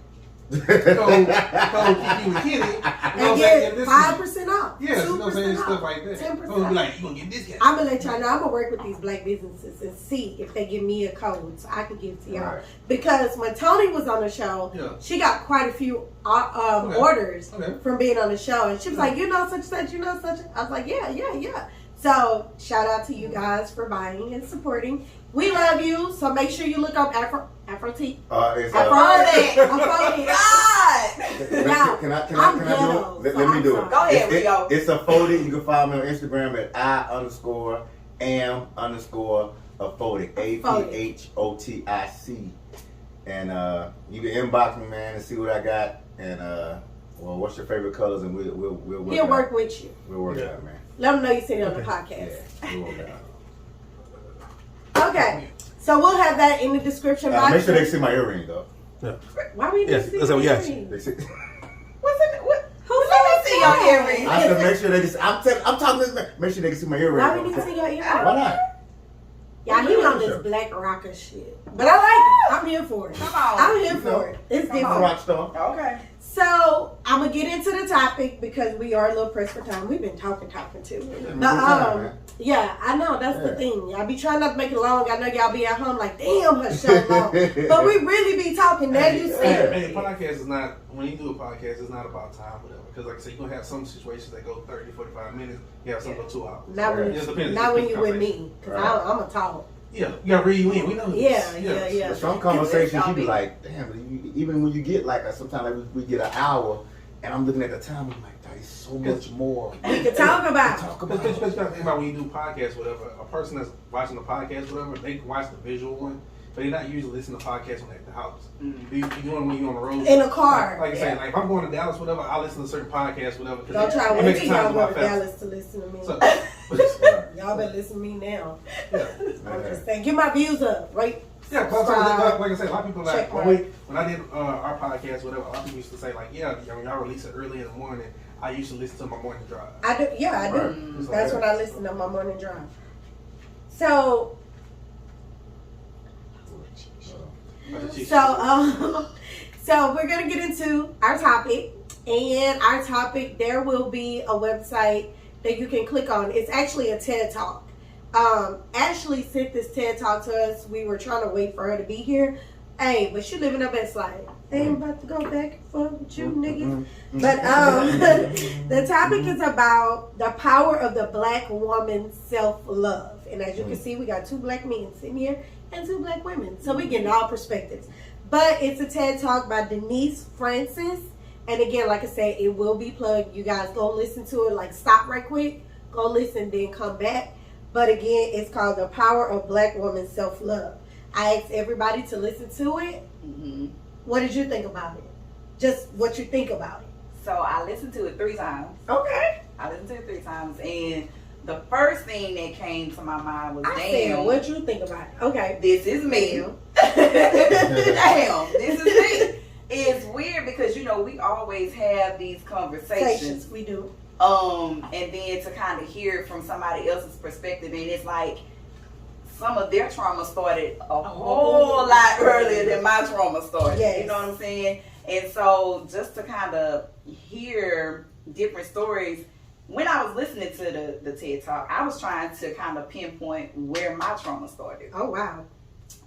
Speaker 3: code Kiki with Kitty,
Speaker 2: and get 5% off.
Speaker 3: Yeah, you know what I'm saying? Stuff like that.
Speaker 2: 10%.
Speaker 3: So be like, you gonna get discount.
Speaker 2: I'm gonna let y'all know. I'm gonna work with these black businesses and see if they give me a code so I can give it to y'all.
Speaker 5: Right.
Speaker 2: Because when Tony was on the show, she got quite a few orders from being on the show, and she was like, you know such and such, you know such. I was like, yeah. So shout out to you guys for buying and supporting. We love you. So make sure you look up Afro Tea.
Speaker 5: It's
Speaker 2: Afrotic.
Speaker 4: God.
Speaker 5: Can I do it? Let me do it.
Speaker 4: Go ahead, Rio.
Speaker 5: It's a Afrotic. You can follow me on Instagram at I_am_Afrotic. APHOTIC. And you can inbox me, man, and see what I got. And what's your favorite colors? And we'll
Speaker 2: He'll work with you.
Speaker 5: We'll work it out, man.
Speaker 2: Let them know you seen it on the podcast.
Speaker 5: Yeah, we'll work it out.
Speaker 2: Okay, so we'll have that in the description box.
Speaker 5: Make sure they see my earring, though.
Speaker 3: Yeah.
Speaker 2: Why we need to see your earring?
Speaker 5: They see.
Speaker 4: What's in it? Who let me see your earring?
Speaker 5: I said make sure they just. I'm talking to this man. Make sure they can see my earring.
Speaker 2: Why we need to see your earring?
Speaker 5: Why not?
Speaker 2: Yeah, he on this black rocker shit. But I like it. I'm here for it.
Speaker 4: Come on.
Speaker 2: I'm here for it. It's different.
Speaker 5: Rock star.
Speaker 4: Okay.
Speaker 2: So I'm gonna get into the topic because we are a little pressed for time. We've been talking too. But yeah, I know that's the thing. I be trying not to make it long. I know y'all be at home like, damn, her show long. But we really be talking. Now you see it.
Speaker 3: Hey, podcast is not. When you do a podcast, it's not about time, whatever. Because like I said, you gonna have some situations that go 30, 45 minutes. You have some go 2 hours.
Speaker 2: Not when you with me, because I'm a talk.
Speaker 3: Yeah, you gotta read you in. We know this.
Speaker 2: Yeah.
Speaker 5: But some conversations, you be like, damn. Even when you get like sometimes we get an hour, and I'm looking at the time, I'm like, there's so much more
Speaker 2: we can talk about.
Speaker 3: Because you gotta think about when you do podcasts, whatever. A person that's watching the podcast, whatever, they can watch the visual one, but they're not usually listening to podcasts when they're at the house. You doing it when you're on the road
Speaker 2: in a car.
Speaker 3: Like I say, like if I'm going to Dallas, whatever, I listen to certain podcasts, whatever.
Speaker 2: Don't try to wait till y'all go to Dallas to listen to me. Y'all better listen to me now. I'm just saying, get my views up, right?
Speaker 3: Yeah, like I said, a lot of people like, when I did our podcast, whatever, a lot of people used to say like, y'all release it early in the morning. I used to listen to my morning drive.
Speaker 2: I do. That's when I listen to my morning drive. So we're gonna get into our topic, and our topic, there will be a website that you can click on. It's actually a TED Talk. Ashley sent this TED Talk to us. We were trying to wait for her to be here. Hey, but she living her best life. I ain't about to go back and forth with you niggas. But the topic is about the power of the black woman's self-love. And as you can see, we got 2 black men sitting here and 2 black women. So we getting all perspectives. But it's a TED Talk by Denise Francis. And again, like I said, it will be plugged. You guys go listen to it. Like, stop right quick. Go listen, then come back. But again, it's called The Power of Black Woman's Self-Love. I asked everybody to listen to it. What did you think about it? Just what you think about it.
Speaker 4: So I listened to it 3 times.
Speaker 2: Okay.
Speaker 4: I listened to it 3 times, and the first thing that came to my mind was,
Speaker 2: damn, what you think about it? Okay.
Speaker 4: This is me. Damn, this is me. It's weird because, we always have these conversations.
Speaker 2: We do.
Speaker 4: And then to kind of hear it from somebody else's perspective, and it's like some of their trauma started a whole lot earlier than my trauma started.
Speaker 2: Yes.
Speaker 4: You know what I'm saying? And so just to kind of hear different stories, when I was listening to the TED Talk, I was trying to kind of pinpoint where my trauma started.
Speaker 2: Oh, wow.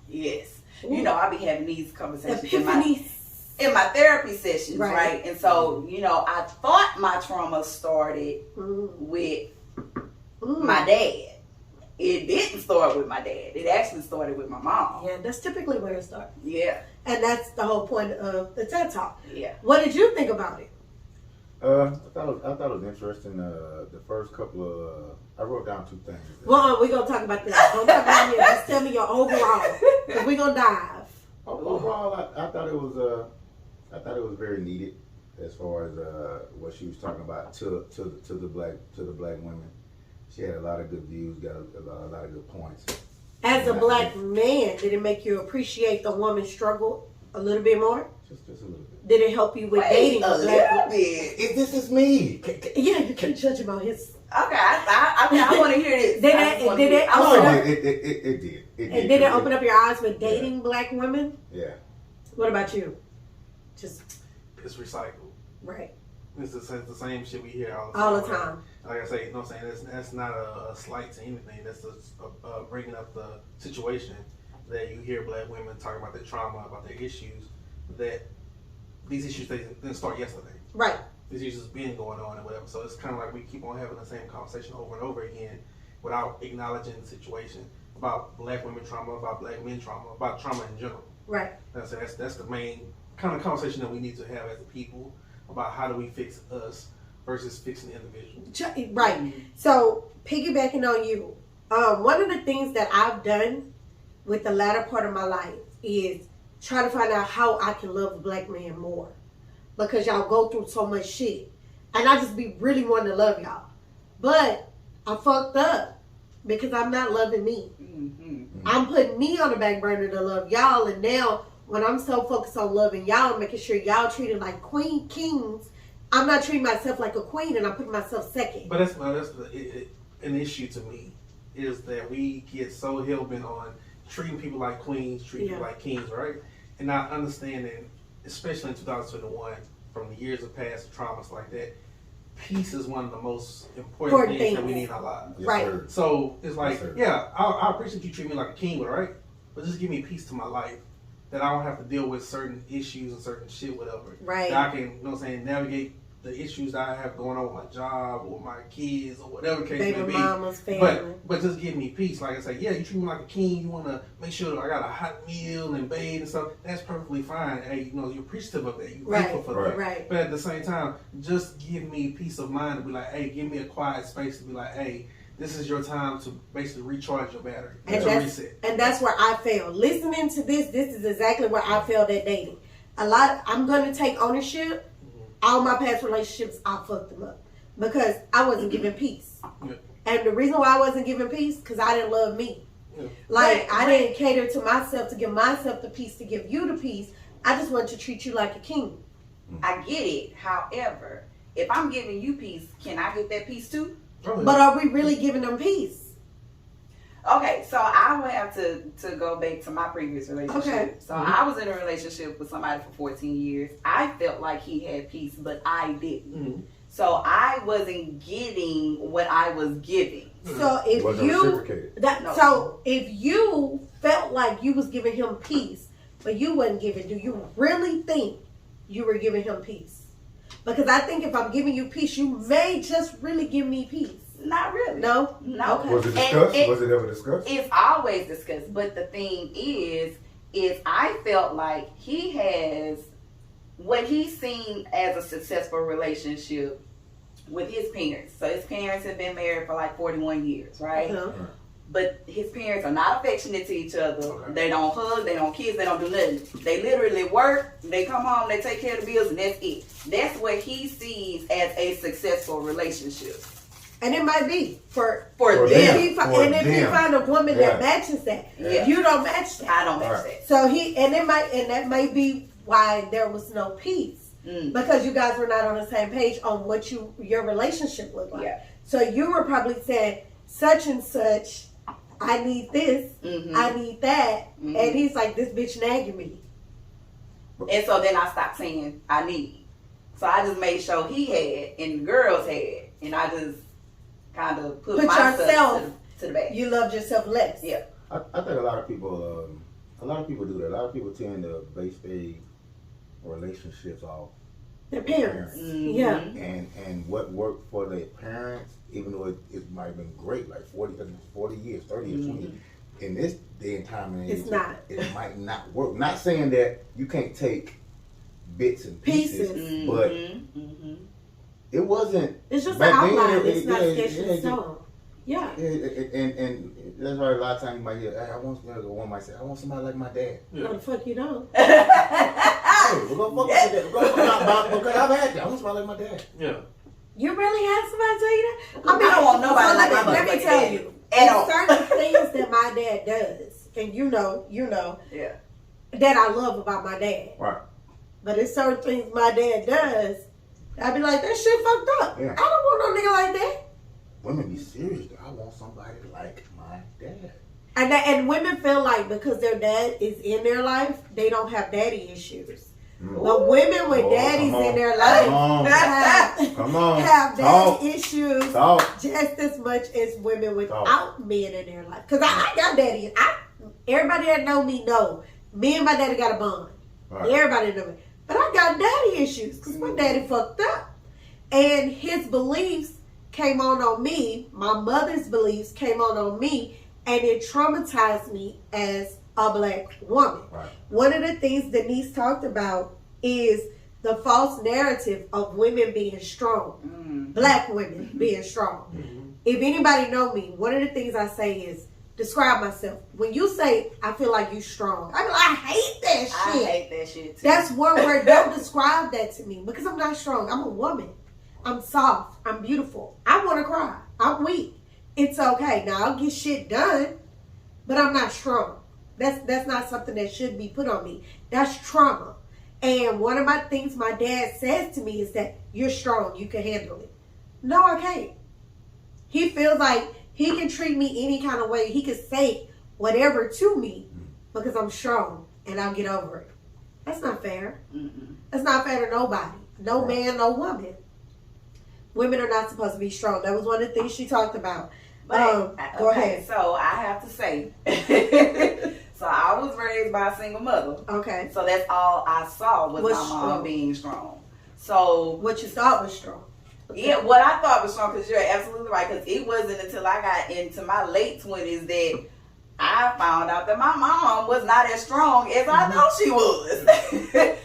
Speaker 4: Yes.
Speaker 2: Ooh.
Speaker 4: I be having these conversations
Speaker 2: Epiphanies.
Speaker 4: in my therapy sessions,
Speaker 2: right?
Speaker 4: And so, I thought my trauma started with my dad. It didn't start with my dad. It actually started with my mom.
Speaker 2: Yeah, that's typically where it starts.
Speaker 4: Yeah.
Speaker 2: And that's the whole point of the TED Talk.
Speaker 4: Yeah.
Speaker 2: What did you think about it?
Speaker 5: I thought it was interesting. The first couple of I wrote down 2 things.
Speaker 2: Well, we're gonna talk about that. Don't talk about me. Just tell me your overall, because we're gonna dive.
Speaker 5: Overall, I thought it was very needed as far as what she was talking about to the black women. She had a lot of good views, got a lot of good points.
Speaker 2: As a black man, did it make you appreciate the woman's struggle a little bit more?
Speaker 5: Just a little bit.
Speaker 2: Did it help you with dating
Speaker 4: a little bit?
Speaker 5: This is me.
Speaker 2: Yeah, you can't judge him on his.
Speaker 4: Okay, I want to hear this.
Speaker 2: Did it open up your eyes with dating black women?
Speaker 5: Yeah.
Speaker 2: What about you? Just
Speaker 3: It's recycled.
Speaker 2: right.
Speaker 3: It's the same shit we hear all the
Speaker 2: All the time.
Speaker 3: Like I say, you know what I'm saying? That's not a slight to anything. That's bringing up the situation that you hear black women talking about their trauma, about their issues, that these issues they didn't start yesterday.
Speaker 2: Right.
Speaker 3: These issues been going on and whatever. So it's kind of like we keep on having the same conversation over and over again without acknowledging the situation about black women trauma, about black men trauma, about trauma in general.
Speaker 2: Right.
Speaker 3: That's the main kind of conversation that we need to have as a people about how do we fix us versus fixing the individual.
Speaker 2: Right. So piggybacking on you, one of the things that I've done with the latter part of my life is try to find out how I can love a black man more, because y'all go through so much shit, and I just be really wanting to love y'all, but I fucked up because I'm not loving me.
Speaker 4: Mm-hmm.
Speaker 2: I'm putting me on the back burner to love y'all, and now when I'm so focused on loving y'all, making sure y'all treated like kings, I'm not treating myself like a queen, and I'm putting myself second.
Speaker 3: But that's an issue to me, is that we get so hell-bent on treating people like queens, treating people like kings, right? And not understanding, especially in 2021, from the years of past traumas like that, peace is one of the most important things that we need in our lives.
Speaker 5: Yes,
Speaker 2: right.
Speaker 5: Sir.
Speaker 3: So it's like,
Speaker 5: Yes,
Speaker 3: I appreciate you treating me like a king, right? But just give me peace to my life, that I don't have to deal with certain issues and certain shit, whatever.
Speaker 2: Right.
Speaker 3: That I can, you know what I'm saying, navigate the issues that I have going on with my job or my kids or whatever case
Speaker 2: Baby
Speaker 3: may be.
Speaker 2: mama's family.
Speaker 3: But just give me peace. Like I say, yeah, you treat me like a king. You want to make sure that I got a hot meal and bathe and stuff. That's perfectly fine. Hey, you know, you're appreciative of that. You're grateful for that.
Speaker 2: Right.
Speaker 3: But at the same time, just give me peace of mind to be like, hey, give me a quiet space to be like, hey, this is your time to basically recharge your battery.
Speaker 2: And that's where I fail. Listening to this is exactly where I failed at dating. I'm going to take ownership. All my past relationships, I fucked them up because I wasn't giving peace.
Speaker 3: Yeah.
Speaker 2: And the reason why I wasn't giving peace, because I didn't love me.
Speaker 3: Yeah.
Speaker 2: Like, I didn't cater to myself to give myself the peace, to give you the peace. I just wanted to treat you like a king.
Speaker 4: I get it. However, if I'm giving you peace, can I get that peace too?
Speaker 3: Oh, yeah.
Speaker 2: But are we really giving them peace?
Speaker 4: Okay, so I would have to go back to my previous relationship.
Speaker 2: Okay.
Speaker 4: So I was in a relationship with somebody for 14 years. I felt like he had peace, but I didn't.
Speaker 3: Mm-hmm.
Speaker 4: So I wasn't getting what I was giving.
Speaker 2: So if if you felt like you was giving him peace, but you wasn't giving, do you really think you were giving him peace? Because I think if I'm giving you peace, you may just really give me peace.
Speaker 4: Not really.
Speaker 2: No?
Speaker 4: Okay.
Speaker 5: Was it discussed? Was it ever discussed?
Speaker 4: It's always discussed. But the thing is I felt like he has what he's seen as a successful relationship with his parents. So his parents have been married for like 41 years, right?
Speaker 2: Uh-huh.
Speaker 4: But his parents are not affectionate to each other.
Speaker 3: Okay.
Speaker 4: They don't hug, they don't kiss, they don't do nothing. They literally work, they come home, they take care of the bills, and that's it. That's what he sees as a successful relationship.
Speaker 2: And it might be for
Speaker 4: them.
Speaker 2: If he find a woman that matches that,
Speaker 4: Yeah.
Speaker 2: You don't match that.
Speaker 4: I don't match that.
Speaker 2: So that may be why there was no peace, because you guys were not on the same page on what your relationship looked like.
Speaker 4: Yeah.
Speaker 2: So you were probably saying such and such, I need this, I need that, and he's like, this bitch nagging me.
Speaker 4: And so then I stopped saying I need. So I just made sure he had and the girls had, and I just kind of put myself
Speaker 2: yourself
Speaker 4: to the back.
Speaker 2: You loved yourself less.
Speaker 4: Yeah.
Speaker 5: I think a lot of people do that. A lot of people tend to base their relationships off
Speaker 2: Their parents.
Speaker 4: Mm-hmm.
Speaker 2: Yeah.
Speaker 5: And what worked for their parents, even though it might have been great, like 40 years, 30 years, 20 years. In this day and time and age,
Speaker 2: It's not.
Speaker 5: It might not work. Not saying that you can't take bits and pieces, but it wasn't.
Speaker 2: It's just an
Speaker 5: back then,
Speaker 2: outline. It's not
Speaker 5: yeah,
Speaker 2: sketched in
Speaker 5: yeah,
Speaker 2: stone. Yeah.
Speaker 5: And that's why a lot of times you might hear, hey, one might say, I want somebody like my dad.
Speaker 2: No, the fuck you don't.
Speaker 5: Hey, we're gonna fuck with that. Because I've had that. I want somebody like my dad.
Speaker 3: Yeah.
Speaker 2: You really had somebody tell you that?
Speaker 4: I don't want nobody like my
Speaker 2: let me tell you.
Speaker 4: At all.
Speaker 2: There's certain things that my dad does, and you know,
Speaker 4: Yeah.
Speaker 2: that I love about my dad.
Speaker 5: Right.
Speaker 2: But it's certain things my dad does, I be like, that shit fucked up.
Speaker 5: Yeah.
Speaker 2: I don't want no nigga like that.
Speaker 5: Women be serious. I want somebody like my dad.
Speaker 2: And women feel like because their dad is in their life, they don't have daddy issues. But women with daddies in their life have daddy issues just as much as women without men in their life. Because I got daddy. Everybody that know me know. Me and my daddy got a bond. Right. Everybody know me. But I got daddy issues because my daddy fucked up. And his beliefs came on me. My mother's beliefs came on me. And it traumatized me as a black woman. Right. One of the things Denise talked about is the false narrative of women being strong. Black women being strong. If anybody know me, one of the things I say is describe myself. When you say, I feel like you strong, I be like, I hate that shit.
Speaker 4: I hate that shit too.
Speaker 2: That's one word. Don't describe that to me because I'm not strong. I'm a woman. I'm soft. I'm beautiful. I want to cry. I'm weak. It's okay. Now I'll get shit done, but I'm not strong. That's not something that should be put on me. That's trauma. And one of my things my dad says to me is that you're strong. You can handle it. No, I can't. He feels like he can treat me any kind of way. He can say whatever to me because I'm strong and I'll get over it. That's not fair. That's not fair to nobody. No man, no woman. Women are not supposed to be strong. That was one of the things she talked about. But go ahead.
Speaker 4: So I have to say, so I was raised by a single mother. Okay. So that's all I saw was my mom being strong. So
Speaker 2: what you thought was strong?
Speaker 4: Okay. Yeah, what I thought was strong, because you're absolutely right, because it wasn't until I got into my late 20s that I found out that my mom was not as strong as I thought she was.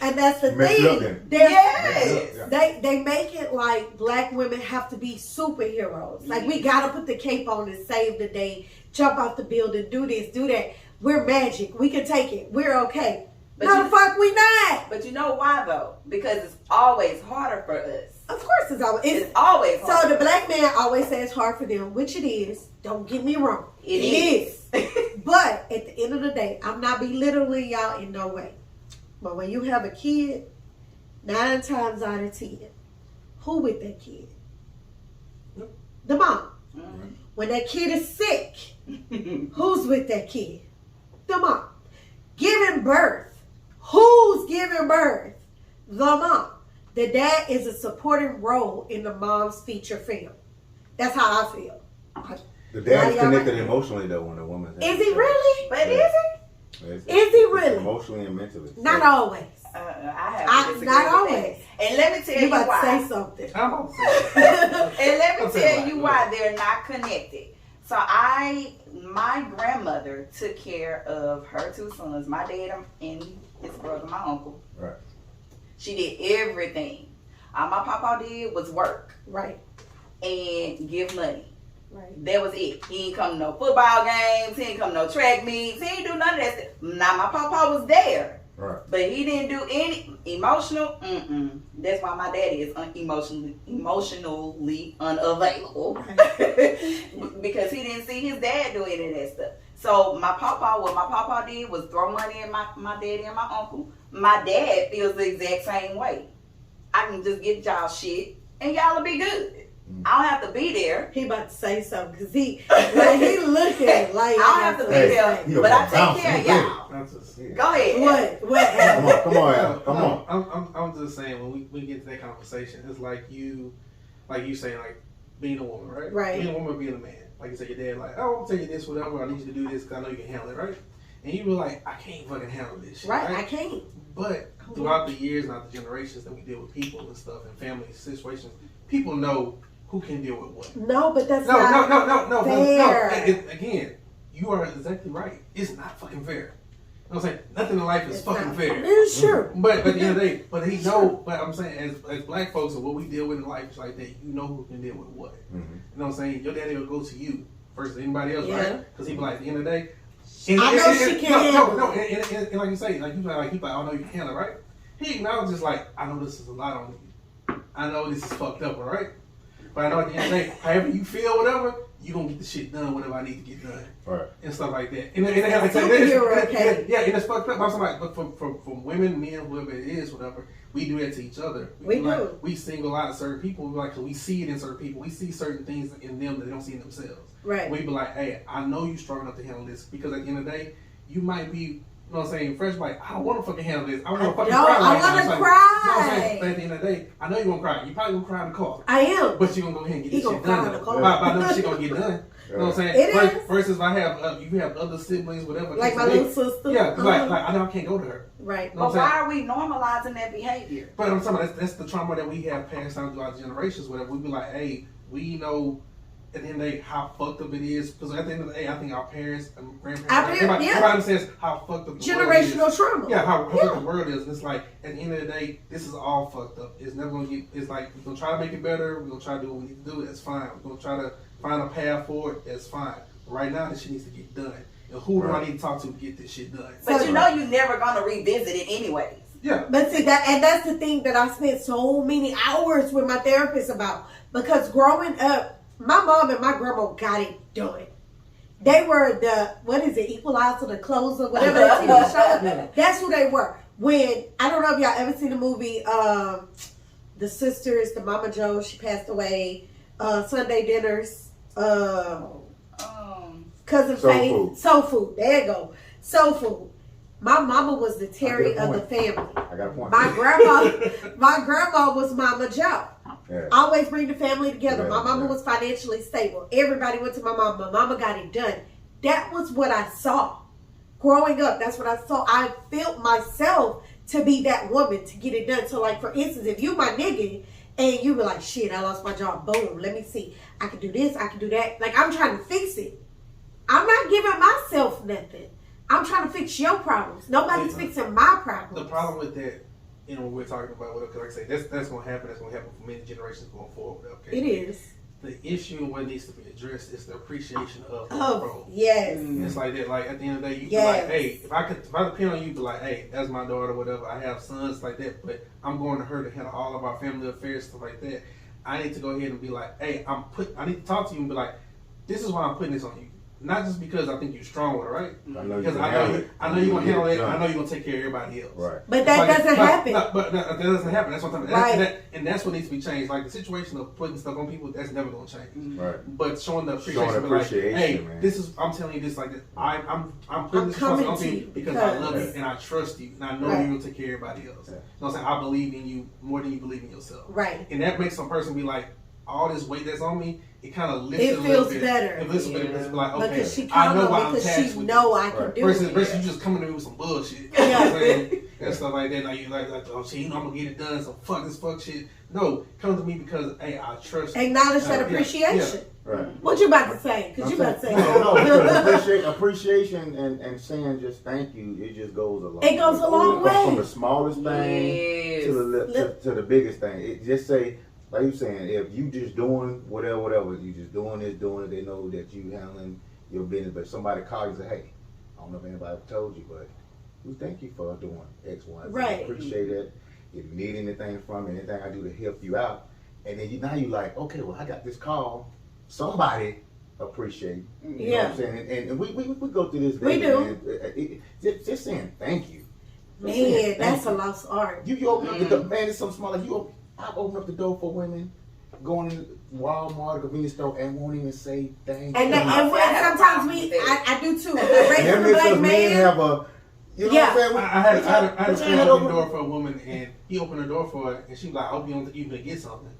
Speaker 2: And that's the thing.
Speaker 4: Yes.
Speaker 2: They make it like black women have to be superheroes. Like we gotta put the cape on and save the day, jump off the building, do this, do that. We're magic. We can take it. We're okay. But no, the fuck we not.
Speaker 4: But you know why though? Because it's always harder for us.
Speaker 2: Of course it's
Speaker 4: always hard.
Speaker 2: So the black man always says it's hard for them, which it is. Don't get me wrong. It is. But at the end of the day, I'm not belittling y'all in no way. But when you have a kid, 9 times out of 10, who with that kid? The mom. Mm-hmm. When that kid is sick, who's with that kid? The mom. Giving birth, who's giving birth? The mom. The dad is a supporting role in the mom's feature film. That's how I feel.
Speaker 5: The dad's connected emotionally though when a woman's.
Speaker 2: Is he really?
Speaker 4: But is he?
Speaker 2: Is he really?
Speaker 5: Emotionally and mentally.
Speaker 2: Not always.
Speaker 4: I have to disagree
Speaker 2: not
Speaker 4: with
Speaker 2: always.
Speaker 4: That. And let me tell you
Speaker 2: about
Speaker 4: why.
Speaker 2: To say something.
Speaker 3: I'm about to say
Speaker 4: and let me tell you why they're not connected. So my grandmother took care of her 2 sons, my dad and his brother, my uncle.
Speaker 5: Right.
Speaker 4: She did everything. All my papa did was work.
Speaker 2: Right.
Speaker 4: And give money.
Speaker 2: Right.
Speaker 4: That was it. He ain't come to no football games. He ain't come to no track meets. He ain't do none of that stuff. Now my papa was there.
Speaker 5: Right.
Speaker 4: But he didn't do any emotional. That's why my daddy is emotionally unavailable. Because he didn't see his dad do any of that stuff. So what my papa did was throw money at my daddy and my uncle. My dad feels the exact same way. I can just get y'all shit and y'all will be good. I don't have to be there.
Speaker 2: He about to say something because he looking like
Speaker 4: I don't have to be there, but I take care of y'all. Go ahead.
Speaker 2: What?
Speaker 5: Come on.
Speaker 3: I'm just saying when we get to that conversation, it's like you saying like being a woman, right?
Speaker 2: Right.
Speaker 3: Being a woman, being a man. Like you said, your dad like, oh, I'll tell you this, whatever. I need you to do this because I know you can handle it, right? And you were like, I can't fucking handle this shit.
Speaker 2: Right? I can't.
Speaker 3: But throughout the years, and the generations that we deal with people and stuff and family situations, people know who can deal with what.
Speaker 2: No, but that's
Speaker 3: no, fair.
Speaker 2: No.
Speaker 3: Again, you are exactly right. It's not fucking fair. what I'm saying? Nothing in life is fucking fair.
Speaker 2: It's true.
Speaker 3: But at the end of the day, but he know. But I'm saying, as black folks, and what we deal with in life is like that. You know who can deal with what.
Speaker 5: Mm-hmm.
Speaker 3: You know what I'm saying? Your daddy will go to you versus anybody else,
Speaker 2: Yeah.
Speaker 3: right? Because he be like, at the end of the day,
Speaker 2: I know she can handle
Speaker 3: no, and like you say, like you like, oh no, you can handle it, right? He acknowledges like, I know this is a lot on you. I know this is fucked up, all right? But I know at the end of the day, however you feel, whatever, you gonna get the shit done, whatever I need to get done,
Speaker 5: Right.
Speaker 3: and stuff like that. And they have to yeah, and it's fucked up. I'm like, but from women, men, whoever it is, whatever, we do that to each other.
Speaker 2: We do.
Speaker 3: Like, we single out certain people, like, cause we see it in certain people. We see certain things in them that they don't see in themselves.
Speaker 2: Right.
Speaker 3: We be like, hey, I know you strong enough to handle this, because at the end of the day, you might be, you know what I'm saying, fresh, like, I don't want to fucking handle this. I want to fucking cry.
Speaker 2: I want to cry.
Speaker 3: You know what I'm saying? But at the end of the day, I know you're going to cry. You probably going to cry in the car.
Speaker 2: I am.
Speaker 3: But you're going to go ahead and get this shit
Speaker 2: cry in
Speaker 3: done.
Speaker 2: the car.
Speaker 3: By knowing shit going to get done. You know what I'm saying?
Speaker 2: It is.
Speaker 3: Versus if I have, you have other siblings, whatever.
Speaker 2: Like my little sister.
Speaker 3: Yeah, like I know I can't go to her.
Speaker 2: Right.
Speaker 3: You know
Speaker 4: But why are we normalizing that behavior?
Speaker 3: But I'm talking about that's the trauma that we have passed down throughout generations. Whatever we be like, hey, we know at the end of the day how fucked up it is. Because at the end of the day, I think our parents and grandparents, everybody understands how fucked up the
Speaker 2: generational
Speaker 3: world is.
Speaker 2: trauma.
Speaker 3: Yeah, how fucked the world is. And it's like at the end of the day, this is all fucked up. It's never gonna get. It's like we're gonna try to make it better. We're gonna try to do what we need to do. That's fine. We're gonna try to find a path for it. That's fine. But right now, this shit needs to get done. And who do I need to talk to get this shit done?
Speaker 4: But you know you're never gonna revisit it anyways.
Speaker 3: Yeah.
Speaker 2: But see that's the thing that I spent so many hours with my therapist about. Because growing up, my mom and my grandma got it done. They were the equalizer, the closer, whatever that TV show. That's who they were. When I don't know if y'all ever seen the movie The Sisters, the Mama Joe, she passed away. Sunday Dinners. Cousin Faith. Soul Food. There you go. Soul Food. My mama was the Terry of the family.
Speaker 5: I got a point.
Speaker 2: My grandma was Mama Joe.
Speaker 5: Yeah.
Speaker 2: Always bring the family together.
Speaker 5: Yeah,
Speaker 2: My mama
Speaker 5: yeah.
Speaker 2: was financially stable. Everybody went to my mama. My mama got it done. That was what I saw. Growing up, that's what I saw. I felt myself to be that woman to get it done. So like, for instance, if you my nigga and you be like, shit, I lost my job. Boom. Let me see. I can do this. I can do that. Like, I'm trying to fix it. I'm not giving myself nothing. I'm trying to fix your problems. Nobody's fixing my problems.
Speaker 3: The problem with that, you know, when we're talking about what, like I say, that's going to happen. That's going to happen for many generations going forward. Okay,
Speaker 2: it is.
Speaker 3: The issue and what needs to be addressed is the appreciation of the role.
Speaker 2: Yes.
Speaker 3: It's like that. Like at the end of the day, you be like, hey, if I depend on you, be like, hey, that's my daughter, whatever. I have sons like that, but I'm going to her to handle all of our family affairs, stuff like that. I need to go ahead and be like, hey, I need to talk to you and be like, this is why I'm putting this on you. Not just because I think you're strong with it, right? Because I know you're going to handle it. I know you're going to take care of everybody else.
Speaker 5: Right.
Speaker 2: But that doesn't happen.
Speaker 3: But that doesn't happen. That's what I'm talking
Speaker 2: about.
Speaker 3: Right. And that's what needs to be changed. Like the situation of putting stuff on people, that's never going to change.
Speaker 5: Right.
Speaker 3: But showing the appreciation, like, hey, man. This is, I'm telling you this like this. I'm putting this trust on you because I love you and I trust you and I know you're going to take care of everybody else. You know what I'm saying? I believe in you more than you believe in yourself.
Speaker 2: Right.
Speaker 3: And that makes some person be like, all this weight that's on me, it kind of lifts
Speaker 2: it
Speaker 3: a little bit.
Speaker 2: Better.
Speaker 3: It lifts a bit. It's like, okay,
Speaker 2: because she
Speaker 3: I know why I'm
Speaker 2: because
Speaker 3: tasked
Speaker 2: she
Speaker 3: with
Speaker 2: know
Speaker 3: this.
Speaker 2: I can do
Speaker 3: versus,
Speaker 2: it.
Speaker 3: Versus you just coming to me with some bullshit. You know what I'm saying? And stuff like that. Like you like oh shit, you know I'm gonna get it done. So fuck this fuck shit. No, come to me because hey, I trust you.
Speaker 2: Acknowledge that appreciation.
Speaker 3: Yeah.
Speaker 5: Right.
Speaker 2: What you about to say? Because you about to say
Speaker 5: no, appreciation and saying just thank you, it just goes a long way.
Speaker 2: It goes a long way.
Speaker 5: From the smallest thing to the biggest thing. It just say, like you saying, if you just doing whatever, you just doing it, they know that you handling your business. But if somebody calls you and say, hey, I don't know if anybody told you, but we thank you for doing X, Y, Z.
Speaker 2: Right.
Speaker 5: I appreciate it. If you need anything from me, anything I do to help you out. And then now you like, okay, well, I got this call. Somebody appreciate. You know what I'm saying? And we go through this.
Speaker 2: We do.
Speaker 5: Just saying thank you.
Speaker 2: Man, that's a lost art.
Speaker 5: You open up the door, man, it's something small. Like I've opened up the door for women going to Walmart, convenience store, and won't even say thank you.
Speaker 2: And sometimes I do too. A regular black man
Speaker 5: have a, you know what I'm saying?
Speaker 3: I had a friend open the door for a woman, and he opened the door for her, and she was like, I hope you don't even get something.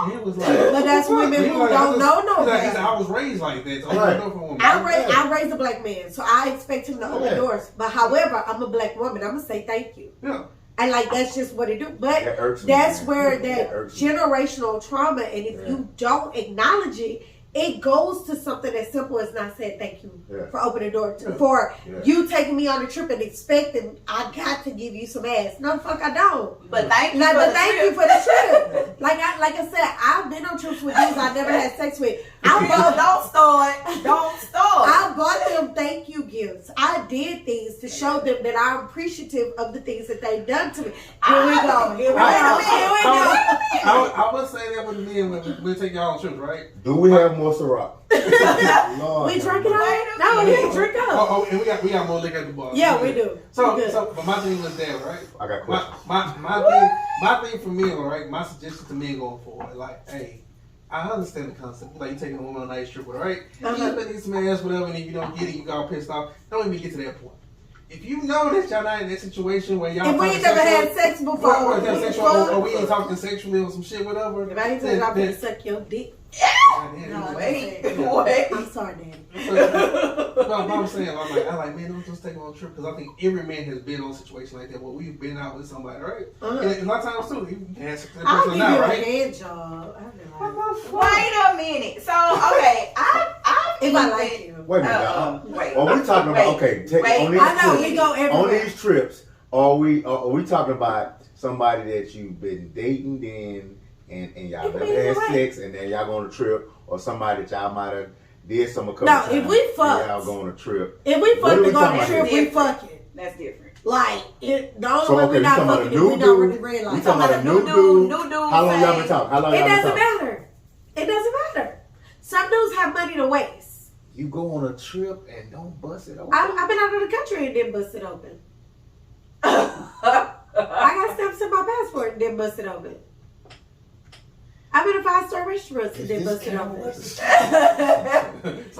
Speaker 3: And it was like,
Speaker 2: but that's women who don't know no better.
Speaker 3: He said, I was raised like that, so open the door for a woman.
Speaker 2: I raised a black man, so I expect him to open doors. But however, I'm a black woman, I'm going to say thank you.
Speaker 3: Yeah.
Speaker 2: And like, that's just what it do. But that's where that generational trauma, and if you don't acknowledge it, it goes to something as simple as not saying thank you
Speaker 5: Yeah.
Speaker 2: for opening the door to,
Speaker 3: Yeah.
Speaker 2: for
Speaker 5: Yeah.
Speaker 2: you taking me on a trip and expecting I got to give you some ass. No, the fuck I don't.
Speaker 4: But thank you
Speaker 2: Like,
Speaker 4: for
Speaker 2: but
Speaker 4: the
Speaker 2: thank
Speaker 4: trip.
Speaker 2: you for the trip. Like I said, I've been on trips with dudes I never had sex with.
Speaker 4: Don't start.
Speaker 2: I bought them thank you gifts. I did things to show them that I'm appreciative of the things that they've done to me. Here we go. Here we go.
Speaker 3: I would say that with the men when we take y'all on trips, right?
Speaker 5: Do we have more Ciroc? Lord,
Speaker 2: We drink it
Speaker 5: have
Speaker 2: all? No, we didn't drink up.
Speaker 3: Oh, and we got more liquor at the bar.
Speaker 2: Yeah, we do.
Speaker 3: So,
Speaker 2: We good.
Speaker 3: but my thing was that, right?
Speaker 5: I got questions.
Speaker 3: My thing for men, right? My suggestion to men going forward, like, hey, I understand the concept. Like, you taking a woman on a nice trip with her, right?
Speaker 2: Uh-huh.
Speaker 3: You need some ass, whatever, and if you don't get it, you got all pissed off. Don't even get to that point. If you know that y'all not in that situation where y'all
Speaker 2: If we ain't never had sex before,
Speaker 3: or we ain't talking sexually or some shit, whatever.
Speaker 2: if I ain't said I'm gonna suck your dick.
Speaker 3: No,
Speaker 4: Wait.
Speaker 2: I'm sorry, Daddy.
Speaker 3: But I'm saying, I like, man, don't just take them on a trip because I think every man has been on a situation like that where we've been out with somebody, right?
Speaker 2: Uh-huh.
Speaker 3: And a lot of times too, you can have sex with that
Speaker 2: I'll
Speaker 3: person
Speaker 2: give
Speaker 3: now,
Speaker 2: you a
Speaker 3: right?
Speaker 2: hand job.
Speaker 4: Wait a minute. So, okay,
Speaker 2: If I like you.
Speaker 5: Wait a minute, now.
Speaker 4: wait.
Speaker 5: Are we talking about okay?
Speaker 4: Wait.
Speaker 5: On these
Speaker 2: I know,
Speaker 5: trips,
Speaker 2: we go
Speaker 5: on
Speaker 2: everywhere.
Speaker 5: these trips, are we talking about somebody that you've been dating then and y'all
Speaker 2: It can
Speaker 5: never
Speaker 2: be
Speaker 5: had
Speaker 2: either way.
Speaker 5: sex and then y'all go on a trip, or somebody that y'all might have did some a couple
Speaker 2: No,
Speaker 5: times
Speaker 2: if we
Speaker 5: and
Speaker 2: fucked.
Speaker 5: y'all go on a trip.
Speaker 2: If we
Speaker 5: What are
Speaker 2: fuck
Speaker 5: we
Speaker 2: to go on
Speaker 5: talking
Speaker 2: a
Speaker 5: about
Speaker 2: trip,
Speaker 4: here?
Speaker 2: we fucking.
Speaker 4: That's different.
Speaker 2: Like, the only
Speaker 5: So
Speaker 2: way
Speaker 5: okay,
Speaker 2: we're
Speaker 5: you
Speaker 2: not
Speaker 5: talking about a
Speaker 2: fucking if
Speaker 5: new
Speaker 2: we don't
Speaker 5: dude?
Speaker 2: really red
Speaker 5: You
Speaker 2: light.
Speaker 5: talking about a new dude? How long y'all been talking? How long
Speaker 2: It
Speaker 5: y'all been
Speaker 2: doesn't
Speaker 5: talking?
Speaker 2: matter. It doesn't matter. Some dudes have money to waste.
Speaker 5: You go on a trip and don't bust it open.
Speaker 2: I've been out of the country and didn't bust it open. I got stamps in my passport and didn't bust it open. I've been to 5-star restaurants and didn't bust it open.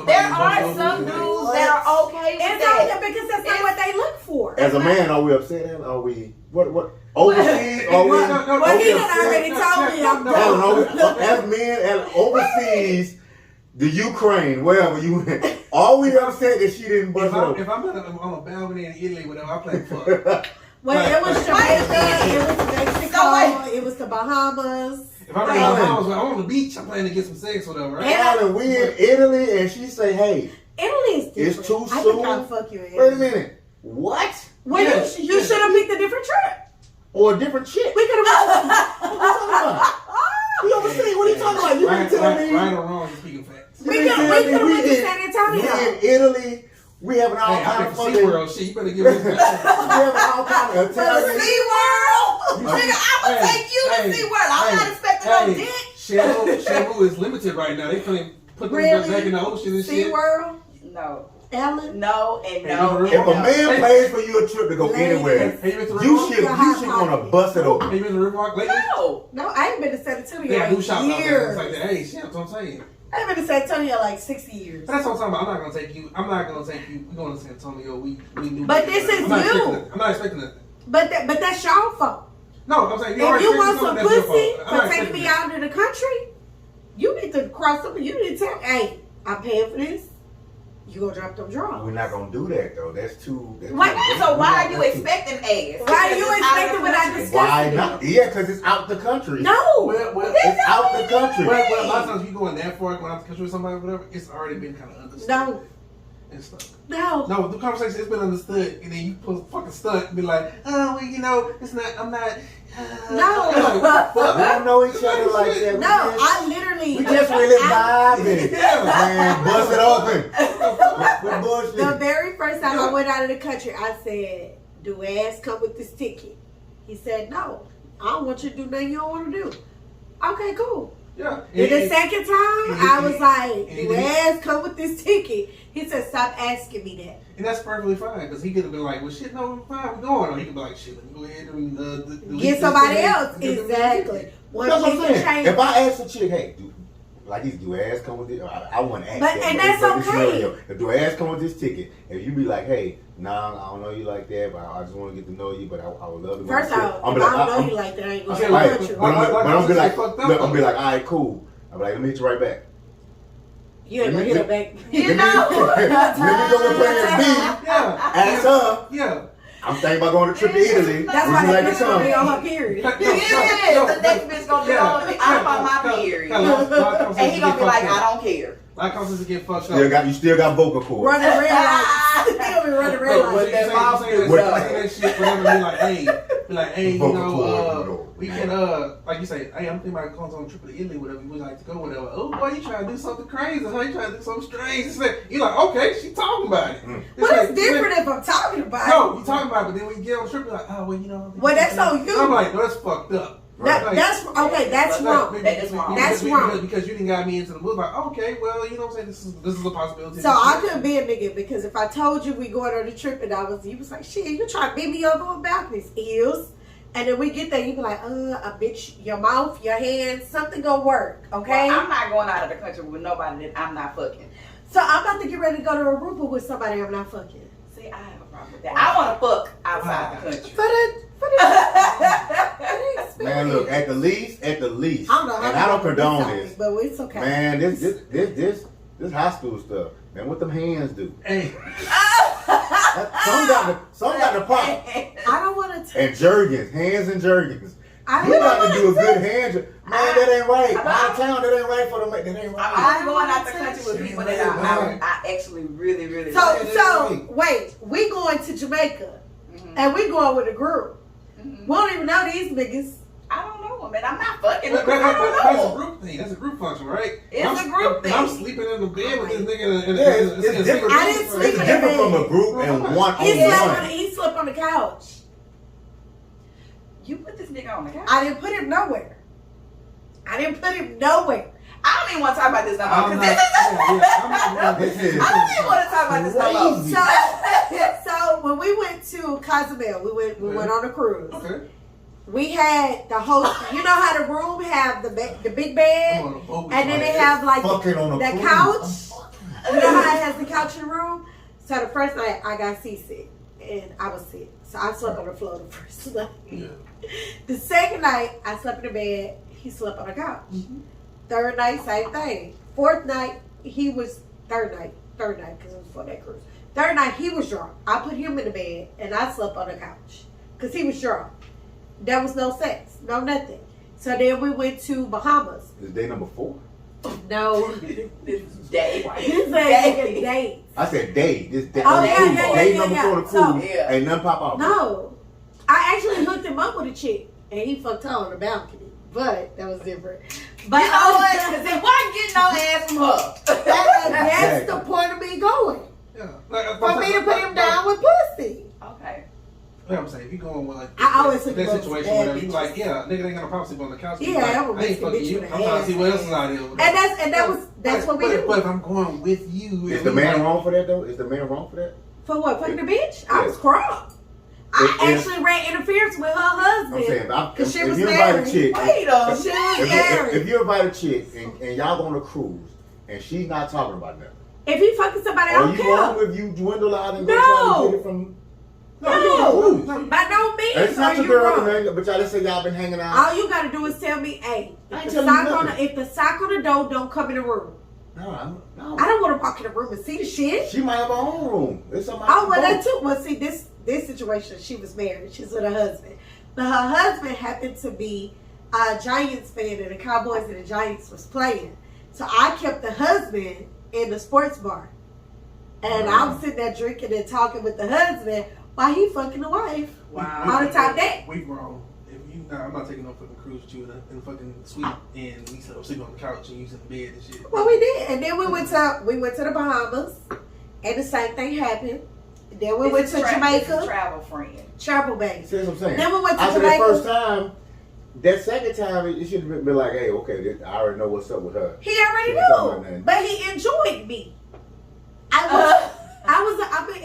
Speaker 4: There are some dudes that are okay with
Speaker 2: It's
Speaker 4: that.
Speaker 2: okay because that's not what they look for.
Speaker 5: As a man, are we upset? Are we what overseas? Are we?
Speaker 2: Well, he done already told me I'm done.
Speaker 5: As men, as overseas, the Ukraine, wherever you went, are we upset that she didn't bust it open?
Speaker 3: If I'm on a balcony in Italy, whatever, I play fuck.
Speaker 2: Well, it was Jamaica, it was Mexico, it was the Bahamas.
Speaker 3: If I'm in the house, I'm on the beach, I'm planning to get some sex, whatever, right?
Speaker 5: Alan, we in Italy, and she say, "Hey,
Speaker 2: Italy is different.
Speaker 5: it's too
Speaker 2: I
Speaker 5: soon."
Speaker 2: think I'll fuck you in.
Speaker 5: Wait a minute, what?
Speaker 2: Well,
Speaker 3: Yes,
Speaker 2: you
Speaker 3: yes.
Speaker 2: should have picked a different trip.
Speaker 5: Or a different chick?
Speaker 2: We could have.
Speaker 5: You overseas? What are you talking about? You ain't telling me.
Speaker 3: Right or wrong, you're speaking facts.
Speaker 2: We could have went to San Antonio.
Speaker 5: We in Italy. We having all
Speaker 3: Hey,
Speaker 5: kind
Speaker 3: I'm
Speaker 5: of
Speaker 3: for
Speaker 5: fun.
Speaker 3: SeaWorld shit, you better give me
Speaker 5: We having all kind of Italian.
Speaker 4: SeaWorld? Nigga, I would take you to SeaWorld. I'm not expecting no dick.
Speaker 3: Shamu is limited right now. They couldn't put them
Speaker 2: Really?
Speaker 3: back in the ocean and shit.
Speaker 2: SeaWorld,
Speaker 4: No.
Speaker 2: Ellen.
Speaker 4: No and
Speaker 3: Hey,
Speaker 4: no.
Speaker 3: you
Speaker 5: If a
Speaker 4: and no.
Speaker 5: man pays for you a trip to go
Speaker 2: Ladies.
Speaker 5: anywhere,
Speaker 3: Have you been to
Speaker 5: you
Speaker 3: Riverwalk?
Speaker 5: should want to bust it open.
Speaker 3: Have you been to Riverwalk lately?
Speaker 4: No.
Speaker 2: No, I ain't been to San Antonio
Speaker 3: They got new
Speaker 2: in
Speaker 3: shops out there. It's
Speaker 2: years.
Speaker 3: like that. Hey, shit, that's what I'm saying.
Speaker 2: I ain't been to San Antonio like 60 years.
Speaker 3: But that's what I'm talking about. I'm not gonna take you. We going to San Antonio. We knew.
Speaker 2: But this is
Speaker 3: I'm not
Speaker 2: you.
Speaker 3: expecting nothing. I'm not expecting nothing.
Speaker 2: But that's your fault.
Speaker 3: No, I'm saying
Speaker 2: If you want some
Speaker 3: that's your
Speaker 2: pussy
Speaker 3: fault. I'm
Speaker 2: for
Speaker 3: not
Speaker 2: taking
Speaker 3: expecting
Speaker 2: me
Speaker 3: that.
Speaker 2: out of the country, you need to cross something. You need to tell, hey, I'm paying for this. You gonna drop them drawers.
Speaker 5: We're not gonna do that though. That's too.
Speaker 4: So why are you expecting ass?
Speaker 2: Why are you
Speaker 4: Because it's out of
Speaker 2: expecting
Speaker 4: the
Speaker 2: what I
Speaker 4: country.
Speaker 2: just
Speaker 5: Why not? Yeah, because it's out the country.
Speaker 2: No.
Speaker 3: Well,
Speaker 5: It's out the country.
Speaker 3: well, a lot of times you going that far, going out the country with somebody, or whatever. It's already been kind of understood.
Speaker 2: No.
Speaker 3: And stuff.
Speaker 2: No.
Speaker 3: No, the conversation it's been understood, and then you put a fucking stunt and be like, oh, well, you know, it's not. I'm not.
Speaker 2: No.
Speaker 5: We don't know each other like that.
Speaker 2: No, I literally.
Speaker 5: We just really vibing.
Speaker 3: Yeah.
Speaker 5: Man, bust it open. We're
Speaker 2: The
Speaker 5: bullshit.
Speaker 2: very first time I went out of the country, I said, do ass come with this ticket? He said, no. I don't want you to do nothing you don't want to do. Okay, cool.
Speaker 3: Yeah.
Speaker 2: And the second time, I was like,
Speaker 3: and
Speaker 2: do ass come with this ticket? He said, stop asking me that.
Speaker 3: And that's perfectly fine, because he could have been like, well, shit, no, fine, we're going. Or he could be like, shit, let me go ahead and delete
Speaker 2: Get
Speaker 3: this
Speaker 2: somebody
Speaker 3: thing.
Speaker 2: else.
Speaker 3: Get them
Speaker 2: Exactly. One
Speaker 5: That's what
Speaker 2: thing
Speaker 5: I'm
Speaker 2: can
Speaker 5: saying.
Speaker 2: change.
Speaker 5: If I ask a chick, hey, do ass come with it? I want to ask
Speaker 2: But-
Speaker 5: that.
Speaker 2: and
Speaker 5: but
Speaker 2: that's
Speaker 5: it's this
Speaker 2: okay.
Speaker 5: scenario. If do ass come with this ticket, if you be like, hey, nah, I don't know you like that, but I just want to get to know you, but I would love to go
Speaker 2: First
Speaker 5: on a
Speaker 2: off,
Speaker 5: trip.
Speaker 2: if I don't know you like that, I ain't gonna
Speaker 3: Okay,
Speaker 2: go
Speaker 3: right.
Speaker 2: with you.
Speaker 5: But I'm be like,
Speaker 3: fucked up,
Speaker 5: look, I'm
Speaker 3: though.
Speaker 5: be like, all right, cool. I'm like, let me hit you right back.
Speaker 2: You ain't gonna hit her back.
Speaker 4: You
Speaker 5: Let
Speaker 4: know.
Speaker 5: me go and plan B.
Speaker 3: Yeah.
Speaker 5: Ask her.
Speaker 3: Yeah.
Speaker 5: I'm thinking about going to trip to Italy.
Speaker 2: That's
Speaker 5: Would
Speaker 2: why
Speaker 5: you
Speaker 2: that
Speaker 5: like to
Speaker 2: bitch gonna be
Speaker 5: come?
Speaker 2: on her period.
Speaker 3: No,
Speaker 4: It is. The next bitch gonna be on. I'm on my period. And he gonna be like, I don't care.
Speaker 3: Like causes to get fucked up.
Speaker 5: You still got vocal cords.
Speaker 2: Running red lights. Still be running red
Speaker 3: But
Speaker 2: lights.
Speaker 3: you say that shit, whatever. Be like, hey, you know, we can, like you say, hey, I'm thinking about going on a trip to Italy, whatever. We like to go, whatever. Oh boy, you trying to do something crazy? Huh? You trying to do something strange? You're like, okay, she talking about it.
Speaker 2: Well, it's different if I'm talking about it.
Speaker 3: No, you talking about it, but then when you get on the trip, you're like, oh, well, you know.
Speaker 2: Well, that's on you.
Speaker 3: I'm like, no, that's fucked up.
Speaker 2: Right. That's okay. That's wrong.
Speaker 4: That is wrong.
Speaker 2: That's wrong.
Speaker 3: Because you didn't got me into the mood. Like, okay, well, you know what I'm saying. This is a possibility.
Speaker 2: So I couldn't be a nigga because if I told you we going on a trip and you was like, shit, you trying to beat me up on balconies, eels, and then we get there, you be like, a bitch, your mouth, your hands, something gonna work, okay?
Speaker 4: Well, I'm not going out of the country with nobody that I'm not fucking.
Speaker 2: So I'm about to get ready to go to Aruba with somebody I'm not fucking.
Speaker 4: See, I have a problem with that. I want to fuck outside the country.
Speaker 5: Man, look, at the least,
Speaker 2: I don't know how
Speaker 5: and I don't condone this,
Speaker 2: but it's okay.
Speaker 5: Man, this high school stuff, man, what them hands do?
Speaker 3: Hey.
Speaker 5: Some got to pop.
Speaker 2: I don't want to.
Speaker 5: And jergens, hands and jergens. You got to do a good hand. Man, that ain't right. Out of town, that ain't right for the. That ain't right.
Speaker 4: I'm going out the country with people that I actually really, really.
Speaker 2: So wait, we going to Jamaica, and we going with a group. We don't even know these niggas.
Speaker 4: I don't know them, man. I'm not fucking.
Speaker 3: That's a group thing. That's a group function, right?
Speaker 4: It's a group thing.
Speaker 3: I'm sleeping in the bed with this nigga.
Speaker 5: It's different.
Speaker 2: I didn't sleep in the bed.
Speaker 5: It's different from a group and one on one.
Speaker 2: He slept on the couch.
Speaker 4: You put this nigga on the couch.
Speaker 2: I didn't put him nowhere. I don't even
Speaker 4: want to talk about this no more. I don't even want to talk about this no more.
Speaker 2: So when we went to Cozumel, we went on a cruise.
Speaker 3: Okay.
Speaker 2: We had the whole, you know how the room have the big bed, and then they have like the couch. You know how it has the couch in the room. So the first night I got seasick and I was sick, so I slept on the floor the first night.
Speaker 3: Yeah.
Speaker 2: The second night I slept in the bed. He slept on the couch. Third night, same thing. Fourth night, third night, because it was for that cruise. Third night, he was drunk. I put him in the bed, and I slept on the couch, because he was drunk. There was no sex, no nothing. So then we went to Bahamas.
Speaker 5: Is day number 4?
Speaker 2: No.
Speaker 4: This is day.
Speaker 2: This ain't a date.
Speaker 5: I said day. This day.
Speaker 2: Oh, yeah.
Speaker 5: Day number 4 of the cruise.
Speaker 4: So,
Speaker 5: ain't nothing pop off.
Speaker 2: No. I actually hooked him up with a chick, and he fucked her on the balcony. But that was different. But
Speaker 4: you know what? Because it wasn't getting no ass from her.
Speaker 2: That's the point of me going.
Speaker 3: Yeah.
Speaker 2: For me to put him down with pussy.
Speaker 4: Okay.
Speaker 3: Like I'm saying, if you going with like
Speaker 2: I always
Speaker 3: that situation, whatever, you like, yeah, nigga ain't gonna pop sleep on the couch.
Speaker 2: Yeah,
Speaker 3: like,
Speaker 2: I'm a
Speaker 3: I ain't fucking you. I'm trying to see what else is out here.
Speaker 2: That's what we do.
Speaker 3: But if I'm going with you,
Speaker 5: is the man wrong for that though? Is the man wrong for that?
Speaker 2: For what? Fucking the bitch? I was crunk. I actually ran interference with her husband.
Speaker 5: I'm saying,
Speaker 2: she was
Speaker 5: if you
Speaker 2: married.
Speaker 5: invite a chick,
Speaker 2: She was married.
Speaker 5: If you invite a chick and y'all go on a cruise and she's not talking about nothing,
Speaker 2: if he fucking somebody, I don't care.
Speaker 5: Are you wrong if you dwindle out and go try to get it from?
Speaker 2: No, by no means.
Speaker 5: It's not your girl, man. But y'all just say y'all been hanging out.
Speaker 2: All you gotta do is tell me, hey, if the sock on the door don't come in the room.
Speaker 5: No.
Speaker 2: I don't want to walk in the room and see the shit.
Speaker 5: She might have her own room.
Speaker 2: That too. Well, see, this situation, she was married. She's with her husband. But her husband happened to be a Giants fan, and the Cowboys and the Giants was playing. So I kept the husband in the sports bar. And I was sitting there drinking and talking with the husband while he fucking the wife.
Speaker 4: Wow.
Speaker 2: On the top deck.
Speaker 3: We grown. I'm not taking no fucking cruise with you in fucking suite, and we sleeping on the couch and you in the bed and shit.
Speaker 2: Well, we did, and then we went to the Bahamas, and the same thing happened. Then we went to Jamaica.
Speaker 4: Travel friend.
Speaker 2: Travel bag.
Speaker 5: See what I'm saying?
Speaker 2: Then we went to
Speaker 5: After
Speaker 2: Jamaica.
Speaker 5: that first time, that second time, it should have been like, hey, okay, I already know what's up with her.
Speaker 2: He already knew, but he enjoyed me.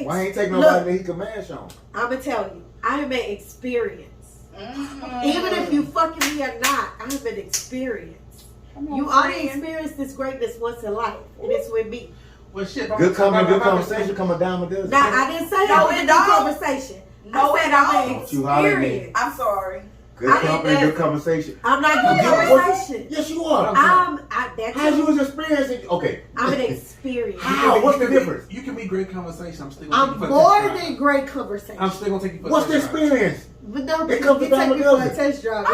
Speaker 5: Why ain't take nobody that he can mash on?
Speaker 2: I'm gonna tell you, I am an experience. Even if you fucking me or not, I'm an experience. You only experience this greatness once in life, and it's with me.
Speaker 3: Well, shit.
Speaker 5: Good conversation come a dime a dozen.
Speaker 2: Now, I didn't say that was a good conversation. I said I'm an experience.
Speaker 4: I'm sorry.
Speaker 5: Good company, good conversation.
Speaker 2: I'm not good conversation.
Speaker 5: Yes, you are.
Speaker 2: How
Speaker 5: you was experiencing? Okay.
Speaker 2: I'm an experience.
Speaker 5: How? What's the difference?
Speaker 3: You can be great conversation.
Speaker 2: I'm more than great conversation.
Speaker 3: I'm still gonna take you for a
Speaker 5: What's the experience?
Speaker 2: But no,
Speaker 5: it comes
Speaker 2: you take me for a test drive.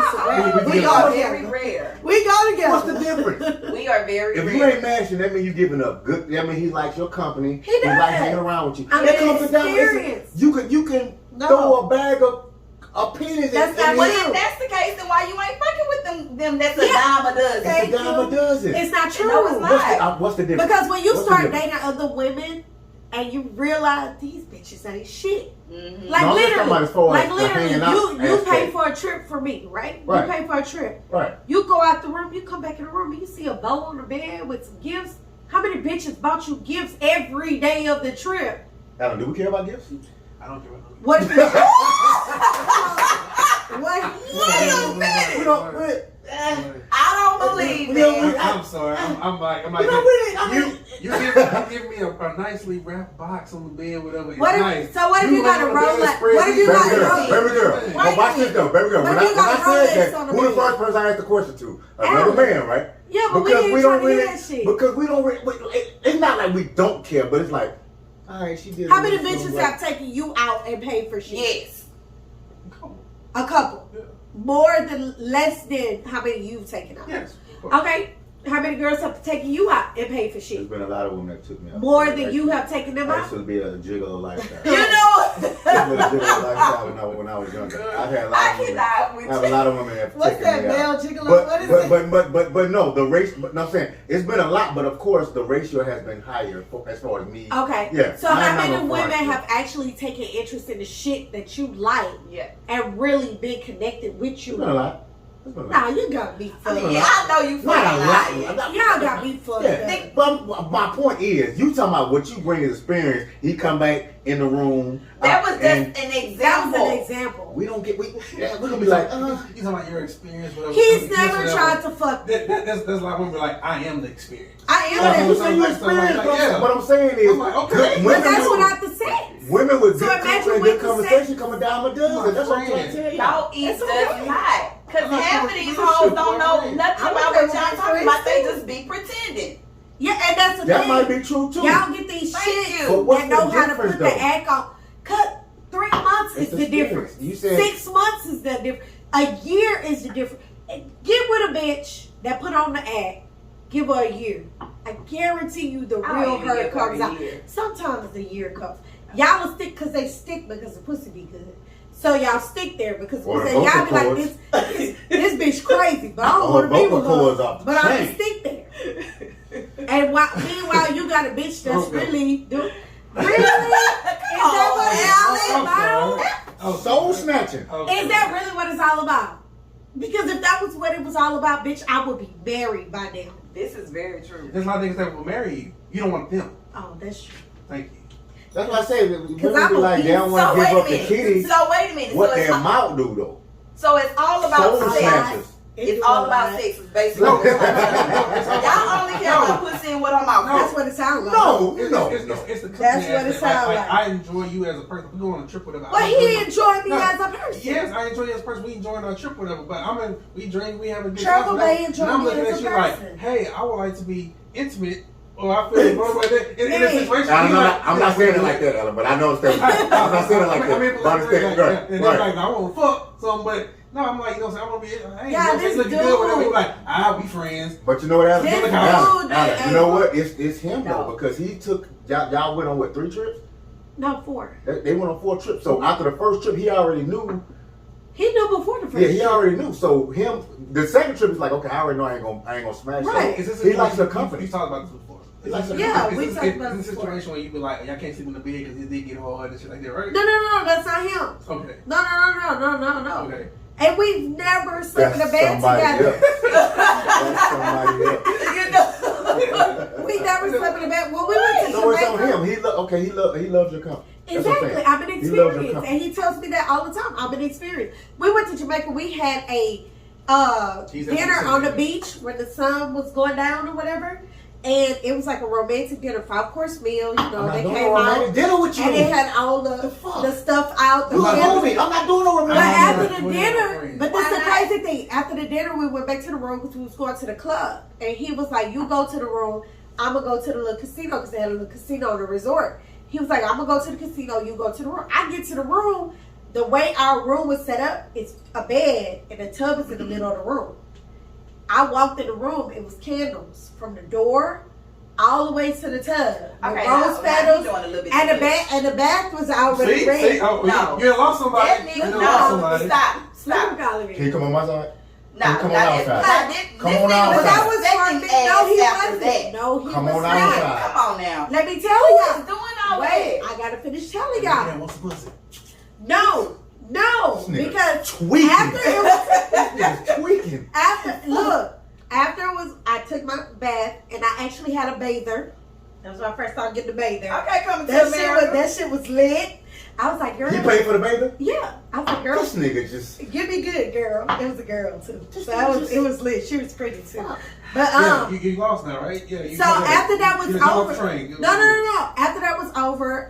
Speaker 4: We go very rare.
Speaker 2: We go together.
Speaker 5: What's the difference?
Speaker 4: We are very
Speaker 5: If
Speaker 4: rare.
Speaker 5: you ain't mashing, that means you giving up good. That means he likes your company.
Speaker 2: He does.
Speaker 5: like hanging around with you.
Speaker 2: I
Speaker 5: That
Speaker 2: mean,
Speaker 5: comes down.
Speaker 2: experience.
Speaker 5: You can
Speaker 2: No.
Speaker 5: throw a bag of pennies.
Speaker 2: That's
Speaker 5: and
Speaker 2: not
Speaker 4: Well,
Speaker 2: true.
Speaker 4: if that's the case, then why you ain't fucking with them that's a
Speaker 2: Yeah.
Speaker 4: dime a dozen?
Speaker 5: It's
Speaker 2: Thank
Speaker 5: a dime
Speaker 2: you.
Speaker 5: a dozen.
Speaker 2: It's not true.
Speaker 4: No, it's not.
Speaker 5: What's the difference?
Speaker 2: Because when you
Speaker 5: What's the
Speaker 2: start
Speaker 5: difference?
Speaker 2: dating other women and you realize these bitches ain't shit.
Speaker 4: Mhm.
Speaker 2: Like
Speaker 5: No, I'm just talking about as far
Speaker 2: literally,
Speaker 5: as
Speaker 2: like
Speaker 5: the
Speaker 2: literally,
Speaker 5: hanging out
Speaker 2: you pay
Speaker 5: aspect.
Speaker 2: for a trip for me, right?
Speaker 5: Right.
Speaker 2: You pay for a trip.
Speaker 5: Right.
Speaker 2: You go out the room, you come back in the room, and you see a bow on the bed with some gifts. How many bitches bought you gifts every day of the trip?
Speaker 5: Adam, do we care about gifts?
Speaker 3: I don't care about
Speaker 2: What? What?
Speaker 4: Wait a minute.
Speaker 5: We don't.
Speaker 4: I don't believe it.
Speaker 3: I'm sorry. I'm like,
Speaker 5: We don't really. I mean,
Speaker 3: you give me a nicely wrapped box on the bed, whatever. It's
Speaker 2: What if,
Speaker 3: nice.
Speaker 2: so what if you got a
Speaker 3: lay on the bed and
Speaker 2: Rolex?
Speaker 3: spread
Speaker 2: What if you
Speaker 3: these-
Speaker 2: got a
Speaker 5: baby girl,
Speaker 2: Rolex?
Speaker 5: baby girl.
Speaker 3: Wait
Speaker 5: But watch this though, baby girl.
Speaker 2: What
Speaker 5: When
Speaker 2: if
Speaker 5: I
Speaker 2: you got
Speaker 5: said
Speaker 2: Rolex on
Speaker 5: that,
Speaker 2: the
Speaker 5: who the
Speaker 2: bed?
Speaker 5: first person I asked the question to?
Speaker 2: Adam.
Speaker 5: Another man, right?
Speaker 2: Yeah, but we ain't trying to hear that shit.
Speaker 5: Because we don't. It's not like we don't care, but it's like, all right, she did.
Speaker 2: How many
Speaker 5: a little
Speaker 2: bitches
Speaker 5: something
Speaker 2: have taken you out and paid for shit?
Speaker 4: Yes.
Speaker 2: A couple.
Speaker 3: Yeah.
Speaker 2: More than, less than how many you've taken out?
Speaker 3: Yes.
Speaker 2: Okay. How many girls have taken you out and paid for
Speaker 5: There's
Speaker 2: shit?
Speaker 5: been a lot of women that took me out.
Speaker 2: More than you have taken them
Speaker 5: I
Speaker 2: out?
Speaker 5: used to be a gigolo lifestyle.
Speaker 4: You know,
Speaker 5: It was a gigolo lifestyle when I was younger. I've had a lot
Speaker 4: I
Speaker 5: of women.
Speaker 4: cannot
Speaker 5: I
Speaker 4: with
Speaker 5: have a lot of women that have
Speaker 2: What's
Speaker 5: taken
Speaker 2: that,
Speaker 5: me
Speaker 2: male
Speaker 5: out.
Speaker 2: gigolo? What is it?
Speaker 5: But no, the race. But no, I'm saying it's been a lot. But of course, the ratio has been higher as far as me.
Speaker 2: Okay.
Speaker 5: Yeah.
Speaker 2: So
Speaker 5: I
Speaker 2: how
Speaker 5: am not
Speaker 2: many
Speaker 5: no
Speaker 2: women
Speaker 5: front.
Speaker 2: have actually taken interest in the shit that you like
Speaker 4: yeah.
Speaker 2: and really been connected with you?
Speaker 5: It's been a lot. It's been a lot.
Speaker 2: Nah, you got me
Speaker 4: I
Speaker 2: fucked
Speaker 4: mean,
Speaker 2: up.
Speaker 4: I know you
Speaker 5: Not a
Speaker 4: fucking lying.
Speaker 5: lot.
Speaker 2: Y'all got me fucked
Speaker 5: Yeah,
Speaker 2: up.
Speaker 5: but my point is, you talking about what you bring as experience. He come back in the room.
Speaker 4: That was just
Speaker 5: and
Speaker 4: an
Speaker 2: That was
Speaker 4: example.
Speaker 2: an example.
Speaker 5: we don't get. We're gonna be like,
Speaker 3: You talking about your experience? Whatever.
Speaker 2: He's
Speaker 3: This,
Speaker 2: never
Speaker 3: whatever.
Speaker 2: tried to fuck me.
Speaker 3: That's like when we're like, I am the experience.
Speaker 2: I am
Speaker 5: Yeah, you
Speaker 2: that.
Speaker 5: say you experience,
Speaker 3: Like,
Speaker 5: but
Speaker 3: yeah.
Speaker 5: what I'm saying is,
Speaker 3: I'm like, okay.
Speaker 5: good
Speaker 2: But that's
Speaker 5: women,
Speaker 2: without the sex.
Speaker 5: women with
Speaker 2: So
Speaker 5: good
Speaker 2: imagine
Speaker 5: company,
Speaker 2: with
Speaker 5: good
Speaker 2: the
Speaker 5: conversation come a dime a dozen.
Speaker 3: My
Speaker 5: That's what I'm trying to
Speaker 3: friend.
Speaker 5: tell you.
Speaker 4: No, it
Speaker 2: It's
Speaker 4: does
Speaker 2: okay.
Speaker 4: not. Because
Speaker 3: I'm not
Speaker 4: half of
Speaker 3: trying to
Speaker 4: these
Speaker 3: do
Speaker 4: hoes
Speaker 3: shit,
Speaker 4: don't know
Speaker 3: boy.
Speaker 4: nothing
Speaker 2: I'm
Speaker 4: about
Speaker 2: okay
Speaker 4: what
Speaker 2: with
Speaker 4: y'all
Speaker 2: my
Speaker 4: talking about. They
Speaker 2: friends,
Speaker 4: just be pretending.
Speaker 2: Yeah, and that's the
Speaker 5: That
Speaker 2: thing.
Speaker 5: might be true too.
Speaker 2: Y'all get these
Speaker 4: Thank
Speaker 2: shit
Speaker 4: you.
Speaker 5: But what's
Speaker 2: that know
Speaker 5: the
Speaker 2: how to
Speaker 5: difference,
Speaker 2: put the
Speaker 5: though?
Speaker 2: act on. Cut 3 months
Speaker 5: It's
Speaker 2: is
Speaker 5: the
Speaker 2: the difference.
Speaker 5: difference. You said-
Speaker 2: 6 months is the difference. A year is the difference. Get with a bitch that put on the act. Give her a year. I guarantee you the
Speaker 4: I
Speaker 2: real
Speaker 4: don't even
Speaker 2: her
Speaker 4: give her
Speaker 2: comes
Speaker 4: a
Speaker 2: out.
Speaker 4: year.
Speaker 2: Sometimes the year comes. Y'all will stick because they stick because the pussy be good. So y'all stick there because
Speaker 5: Or the
Speaker 2: y'all be
Speaker 5: vocal
Speaker 2: like
Speaker 5: cords.
Speaker 2: this bitch crazy, but I don't
Speaker 5: Or
Speaker 2: want to be
Speaker 5: vocal
Speaker 2: with
Speaker 5: cords
Speaker 2: her.
Speaker 5: off the
Speaker 2: But I
Speaker 5: chain.
Speaker 2: can stick there. And meanwhile, you got a bitch that's
Speaker 3: Okay.
Speaker 2: really do. Really? Is that what it's all about?
Speaker 3: Oh,
Speaker 5: Soul snatching.
Speaker 2: Is that really what it's all about? Because if that was what it was all about, bitch, I would be married by now.
Speaker 4: This is very true.
Speaker 3: There's a lot of niggas that will marry you. You don't want them.
Speaker 2: Oh, that's true.
Speaker 3: Thank you.
Speaker 5: That's what I say. Women be
Speaker 2: I'm a
Speaker 5: like, they don't want
Speaker 4: So
Speaker 5: to give
Speaker 4: wait
Speaker 5: up
Speaker 4: a
Speaker 5: the
Speaker 4: minute.
Speaker 5: kitty.
Speaker 4: So wait a minute.
Speaker 5: What
Speaker 4: so,
Speaker 5: their
Speaker 4: it's,
Speaker 5: mouth do though?
Speaker 4: so it's all about
Speaker 5: Soul
Speaker 4: sex.
Speaker 5: snatchers.
Speaker 4: It's all about sex. Is basically
Speaker 3: No.
Speaker 4: what it's about. Y'all only care about pussy and what her mouth.
Speaker 2: That's what it sounds like.
Speaker 5: No,
Speaker 3: It's,
Speaker 5: no,
Speaker 3: it's,
Speaker 5: no.
Speaker 3: it's the company
Speaker 2: That's what it
Speaker 3: aspect.
Speaker 2: sound
Speaker 3: like.
Speaker 2: like.
Speaker 3: I enjoy you as a person. We go on a trip, whatever.
Speaker 2: Well,
Speaker 3: I
Speaker 2: he
Speaker 3: enjoy
Speaker 2: enjoyed me
Speaker 3: No.
Speaker 2: as a person.
Speaker 3: Yes, I enjoy you as a person. We enjoying our trip, whatever. But we drink, we have a good
Speaker 2: Trouble
Speaker 3: time.
Speaker 2: may enjoy
Speaker 3: And I'm
Speaker 2: me
Speaker 3: looking
Speaker 2: as
Speaker 3: at
Speaker 2: a
Speaker 3: you
Speaker 2: person.
Speaker 3: like, hey, I would like to be intimate. Or I feel like that. In a situation,
Speaker 5: I'm not saying it like that, Ellen, but I know it's that. I'm not saying it like that. But I understand, right?
Speaker 3: And
Speaker 5: Right.
Speaker 3: like, I want to fuck something, but no, I'm like, you know what I'm saying? I want to be, hey,
Speaker 2: Yeah,
Speaker 3: you know,
Speaker 2: this
Speaker 3: it's looking
Speaker 2: dude.
Speaker 3: good, whatever. We're like, we friends.
Speaker 5: But you know what else?
Speaker 2: This dude
Speaker 5: Alex,
Speaker 2: that
Speaker 5: you know
Speaker 2: ain't-
Speaker 5: what? It's him
Speaker 4: No.
Speaker 5: though, because he took y'all went on what 3 trips?
Speaker 2: No, 4.
Speaker 5: They went on 4 trips. So after the first trip, he already knew.
Speaker 2: He knew before the first.
Speaker 5: Yeah, he
Speaker 2: trip.
Speaker 5: already knew. So the second trip is like, okay, I already know I ain't gonna smash.
Speaker 2: Right.
Speaker 5: So
Speaker 3: Is this
Speaker 5: he likes the
Speaker 3: you
Speaker 5: company.
Speaker 3: talked about this before.
Speaker 5: He likes the
Speaker 2: Yeah,
Speaker 5: company.
Speaker 2: we
Speaker 3: It's
Speaker 2: talked about
Speaker 3: this
Speaker 2: this before.
Speaker 3: situation where you be like, y'all can't sleep in the bed because his dick get hard and shit like that, right?
Speaker 2: No, that's not him.
Speaker 3: Okay.
Speaker 2: No.
Speaker 3: Okay.
Speaker 2: And we've never slept in a
Speaker 5: That's
Speaker 2: bed
Speaker 5: somebody
Speaker 2: together.
Speaker 5: else. That's somebody else.
Speaker 4: You know.
Speaker 2: We never slept in a bed. When we went to
Speaker 5: So it's on
Speaker 2: Jamaica,
Speaker 5: him. He loves your company. That's what I'm
Speaker 2: exactly.
Speaker 5: saying.
Speaker 2: I'm an
Speaker 5: He loves your
Speaker 2: experience,
Speaker 5: company.
Speaker 2: and he tells me that all the time. I'm an experience. We went to Jamaica. We had a
Speaker 3: He's
Speaker 2: dinner
Speaker 3: at the
Speaker 2: on the
Speaker 3: same
Speaker 2: beach where the sun was going down or whatever, and it was like a romantic dinner, 5-course meal. You know,
Speaker 5: I'm not
Speaker 2: they
Speaker 5: doing
Speaker 2: came
Speaker 5: no
Speaker 2: out
Speaker 5: romantic dinner with you.
Speaker 2: and they had all
Speaker 5: The
Speaker 2: the
Speaker 5: fuck?
Speaker 2: stuff out. The
Speaker 5: You a
Speaker 2: candles.
Speaker 5: movie. I'm not doing no
Speaker 2: But
Speaker 5: romantic
Speaker 3: I'm
Speaker 2: after
Speaker 3: not
Speaker 2: the
Speaker 3: doing that
Speaker 2: dinner,
Speaker 3: with
Speaker 2: but this is the
Speaker 4: Why not?
Speaker 2: crazy thing. After the dinner, we went back to the room because we was going to the club, and he was like, "You go to the room. I'm gonna go to the little casino because they had a little casino on the resort." He was like, "I'm gonna go to the casino. You go to the room." I get to the room. The way our room was set up, it's a bed and a tub is in the middle of the room. I walked in the room, it was candles from the door all the way to the tub.
Speaker 4: Okay,
Speaker 2: rose petals, and the bath was already ready.
Speaker 3: See? Oh, you lost somebody.
Speaker 4: Stop.
Speaker 5: Can you come on my side?
Speaker 4: No,
Speaker 5: come on outside. Come on
Speaker 2: But
Speaker 5: outside.
Speaker 2: that was for me. No, he wasn't.
Speaker 4: That.
Speaker 2: No, he
Speaker 5: Come
Speaker 2: was
Speaker 5: on
Speaker 2: not.
Speaker 5: outside.
Speaker 4: Come on now.
Speaker 2: Let me tell
Speaker 4: Who
Speaker 2: y'all.
Speaker 4: is doing all
Speaker 2: Wait,
Speaker 4: that?
Speaker 2: I gotta finish telling
Speaker 3: Yeah,
Speaker 2: y'all.
Speaker 3: what's the pussy?
Speaker 2: No,
Speaker 5: This nigga
Speaker 2: because
Speaker 5: tweaking.
Speaker 2: after it was,
Speaker 5: This nigga's tweaking.
Speaker 2: after it was, I took my bath and I actually had a bather. That was when I first started getting the bather.
Speaker 4: Okay, coming to America.
Speaker 2: That shit was lit. I was like, girl.
Speaker 5: You paid for the bather?
Speaker 2: Yeah. I was like, girl.
Speaker 5: This nigga just.
Speaker 2: Give me good, girl. It was a girl too. It was lit. She was pretty too. But
Speaker 3: Yeah, you lost now, right? Yeah.
Speaker 2: So after that was over.
Speaker 3: Train.
Speaker 2: No. After that was over,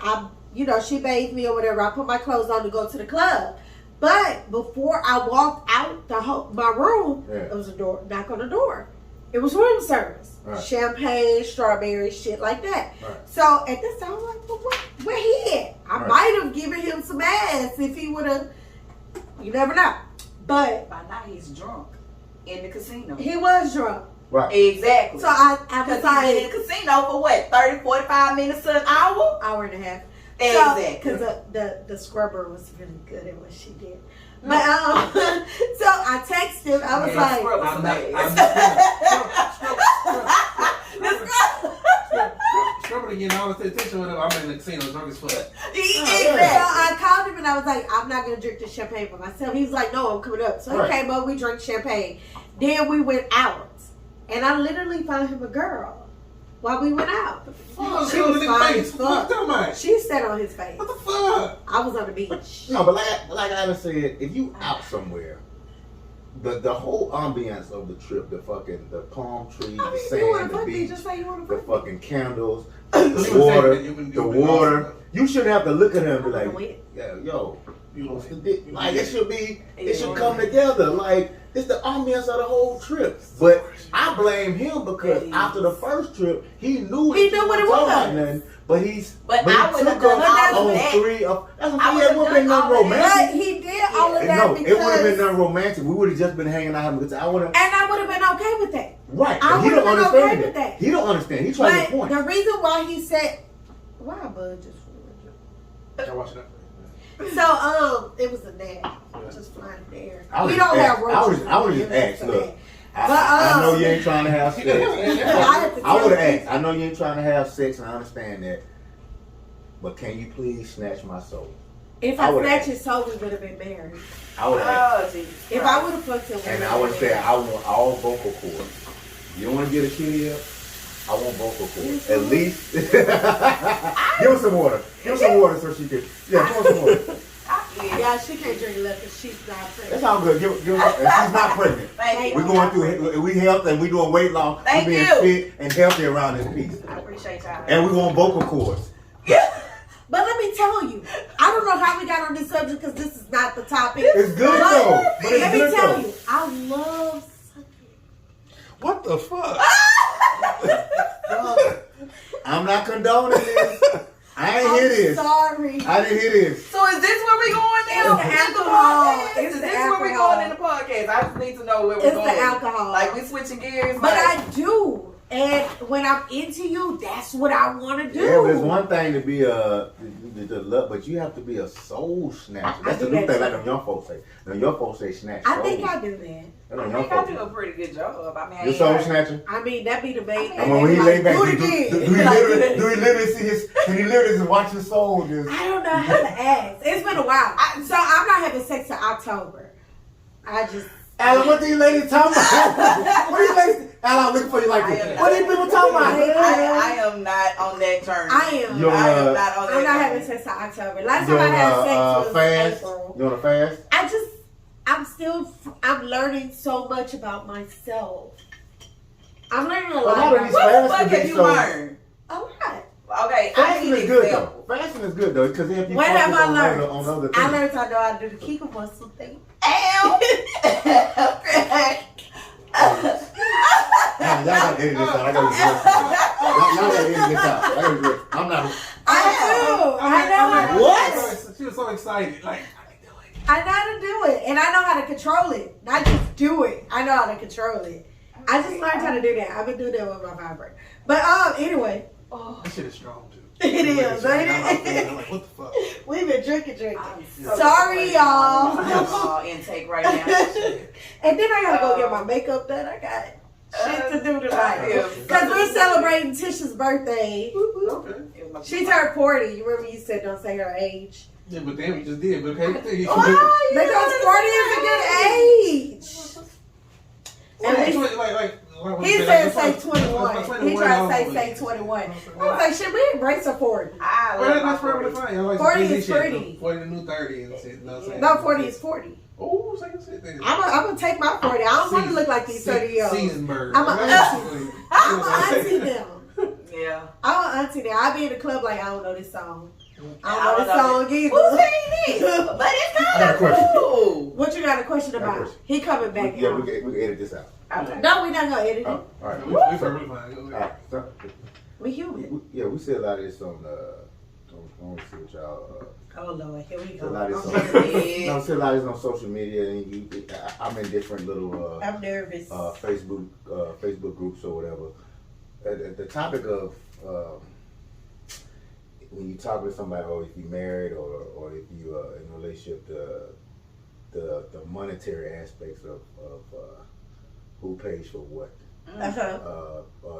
Speaker 2: she bathed me or whatever. I put my clothes on to go to the club. But before I walked out my room, there was a knock on the door. It was room service.
Speaker 5: Right.
Speaker 2: Champagne, strawberry, shit like that.
Speaker 5: Right.
Speaker 2: So at this time, I'm like, well, where he at? I might have given him some ass if he would have. You never know. But
Speaker 4: by now he's drunk in the casino.
Speaker 2: he was drunk.
Speaker 5: Right.
Speaker 4: Exactly.
Speaker 2: So I
Speaker 4: Because
Speaker 2: was
Speaker 4: he's in the casino for what, 30, 45 minutes to an hour?
Speaker 2: hour and a half.
Speaker 4: Exactly.
Speaker 2: Because the scrubber was really good at what she did. But so I texted him. I was like,
Speaker 3: Scrubber getting all the attention whenever I'm in the casino drunk as fuck.
Speaker 2: So I called him and I was like, I'm not gonna drink this champagne by myself. He was like, no, I'm coming up. So he came up, we drank champagne. Then we went out, and I literally found him a girl while we went out.
Speaker 3: She was fine as fuck.
Speaker 2: She sat on his face.
Speaker 3: What the fuck?
Speaker 2: I was on the beach.
Speaker 5: No, but like I said, if you out somewhere, the whole ambiance of the trip, the palm trees, the sand, the beach, the fucking candles, the water. You shouldn't have to look at her and be like, yo, like it should come together. Like it's the ambiance of the whole trip. But I blame him because after the first trip, he knew what it was. But he took us on 3 of. That's what he had. Would have been nothing romantic.
Speaker 2: But he did all of that
Speaker 5: No,
Speaker 2: because
Speaker 5: it would have been nothing romantic. We would have just been hanging out having a good time.
Speaker 2: And I would have been okay with that.
Speaker 5: Right.
Speaker 2: I
Speaker 5: He
Speaker 2: would
Speaker 5: don't
Speaker 2: have been
Speaker 5: understand
Speaker 2: okay with that.
Speaker 5: He don't understand. He's trying to point.
Speaker 2: The reason why he said, why Bud just.
Speaker 3: I watch that.
Speaker 2: So it was a gnat just flying in the air.
Speaker 5: We don't
Speaker 2: have roaches.
Speaker 5: I would just ask. Look, I know you ain't trying to have sex. I would have asked. I know you ain't trying to have sex, and I understand that. But can you please snatch my soul?
Speaker 2: If I snatched his soul, we would have been married.
Speaker 5: I would have.
Speaker 2: If I would have fucked him,
Speaker 5: and I would say I want all vocal cords. You don't want to get a kitty up? I want vocal cords. At least. Give her some water. Give her some water so she can. Yeah, give her some water.
Speaker 2: Yeah, she can't drink left because she's not pregnant.
Speaker 5: That's all good. Give her, and she's not pregnant.
Speaker 4: Thank
Speaker 5: We're
Speaker 4: you.
Speaker 5: going through. We health and we doing weight loss.
Speaker 4: Thank
Speaker 5: we being
Speaker 4: you.
Speaker 5: fit and healthy around this piece.
Speaker 4: I appreciate y'all.
Speaker 5: And we want vocal cords.
Speaker 2: But let me tell you, I don't know how we got on this subject because this is not the topic.
Speaker 5: It's good though. But
Speaker 2: let me tell
Speaker 5: though.
Speaker 2: you, I love sucking.
Speaker 3: What the fuck?
Speaker 5: I'm not condoning this. I ain't hear this.
Speaker 2: Sorry.
Speaker 5: I didn't hear this.
Speaker 4: So is this where we going now?
Speaker 2: It's the alcohol.
Speaker 4: Is
Speaker 2: It's the
Speaker 4: this where we
Speaker 2: alcohol.
Speaker 4: going in the podcast? I just need to know where we're
Speaker 2: It's
Speaker 4: going.
Speaker 2: the alcohol.
Speaker 4: Like we switching gears.
Speaker 2: But
Speaker 4: like,
Speaker 2: I do. And when I'm into you, that's what I want to do.
Speaker 5: Yeah, but it's one thing to be the love, but you have to be a soul snatcher. That's the new thing, like them young folks say. Them young folks say snatch.
Speaker 2: I think I do that.
Speaker 4: I think I do a pretty good job. I mean,
Speaker 5: You soul snatcher?
Speaker 2: I mean, that'd be the main.
Speaker 5: I mean, when he lay back,
Speaker 2: do
Speaker 5: do
Speaker 2: it again.
Speaker 5: he literally see his? Can he literally just watch his soul just?
Speaker 2: I don't know how to ask. It's been a while. So I'm not having sex till October. I just.
Speaker 5: Alan, what these ladies talking about? What these ladies? Alan, I'm looking for you like this. What these people talking about?
Speaker 4: I am not on that term.
Speaker 2: I am.
Speaker 4: I am not on that
Speaker 2: I'm not
Speaker 4: term.
Speaker 2: having sex till October. Last time I had sex was
Speaker 5: fast?
Speaker 2: April.
Speaker 5: You on a fast?
Speaker 2: I'm learning so much about myself. I'm learning a
Speaker 5: A
Speaker 2: lot
Speaker 5: lot of
Speaker 2: about
Speaker 5: these
Speaker 4: What the
Speaker 5: fasts
Speaker 4: fuck
Speaker 5: can be
Speaker 4: have you
Speaker 5: so-
Speaker 4: learned?
Speaker 2: a lot.
Speaker 4: Okay, I
Speaker 5: Fasting
Speaker 4: need
Speaker 5: is good
Speaker 4: example.
Speaker 5: though. Fasting is good though because if you
Speaker 2: What
Speaker 5: focus
Speaker 2: have I
Speaker 5: on
Speaker 2: learned?
Speaker 5: other things.
Speaker 2: I learned I know how to do the Kegel muscle thing.
Speaker 4: Ow!
Speaker 5: Y'all gotta edit this out. I gotta edit this out. I'm not.
Speaker 2: I know.
Speaker 5: What?
Speaker 3: She was so excited. Like,
Speaker 2: I know how to do it, and I know how to control it. Not just do it. I know how to control it. I just learned how to do that. I've been doing that with my vibrator. But anyway.
Speaker 3: That shit is strong too.
Speaker 2: It is, ain't it?
Speaker 3: I'm like, what the fuck?
Speaker 2: We've been drinking.
Speaker 4: So
Speaker 2: Sorry, y'all.
Speaker 4: Alcohol intake right now.
Speaker 2: And then I gotta go get my makeup done. I got shit to do tonight. Because we're celebrating Tisha's birthday.
Speaker 3: Okay.
Speaker 2: She turned 40. You remember you said don't say her age.
Speaker 3: Yeah, but damn, you just did. But okay,
Speaker 2: Because 40 is a good age. And he said say 21. He tried to say 21. I was like, shit, we embrace a 40.
Speaker 3: That's perfectly fine.
Speaker 2: 40 is pretty.
Speaker 3: 40 the new 30. And shit,
Speaker 2: No, 40 is 40.
Speaker 3: Oh, second shit then.
Speaker 2: I'm gonna take my 40. I don't want to look like these 30-year-olds.
Speaker 3: Season bird.
Speaker 2: I'm an auntie them.
Speaker 4: Yeah.
Speaker 2: I'm an auntie them. I be in the club like, I don't know this song. I don't know this song either.
Speaker 4: Who sang this? But it's kind of cool.
Speaker 2: What you got a question about? He coming back.
Speaker 5: Yeah, we can edit this out.
Speaker 4: Okay.
Speaker 2: No, we not gonna edit it.
Speaker 5: Oh, all right.
Speaker 3: We perfectly fine. Go ahead.
Speaker 5: So,
Speaker 2: We human.
Speaker 5: we said a lot of this on I want to see what y'all.
Speaker 2: Oh Lord, here we
Speaker 5: Said a lot
Speaker 2: go.
Speaker 5: of this
Speaker 2: I'm
Speaker 5: on,
Speaker 2: nervous.
Speaker 5: no, said a lot of this on social media, and I'm in different little
Speaker 2: I'm nervous.
Speaker 5: Facebook groups or whatever. The topic of when you talk to somebody, or if you're married, or if you in a relationship, the monetary aspects of who pays for what.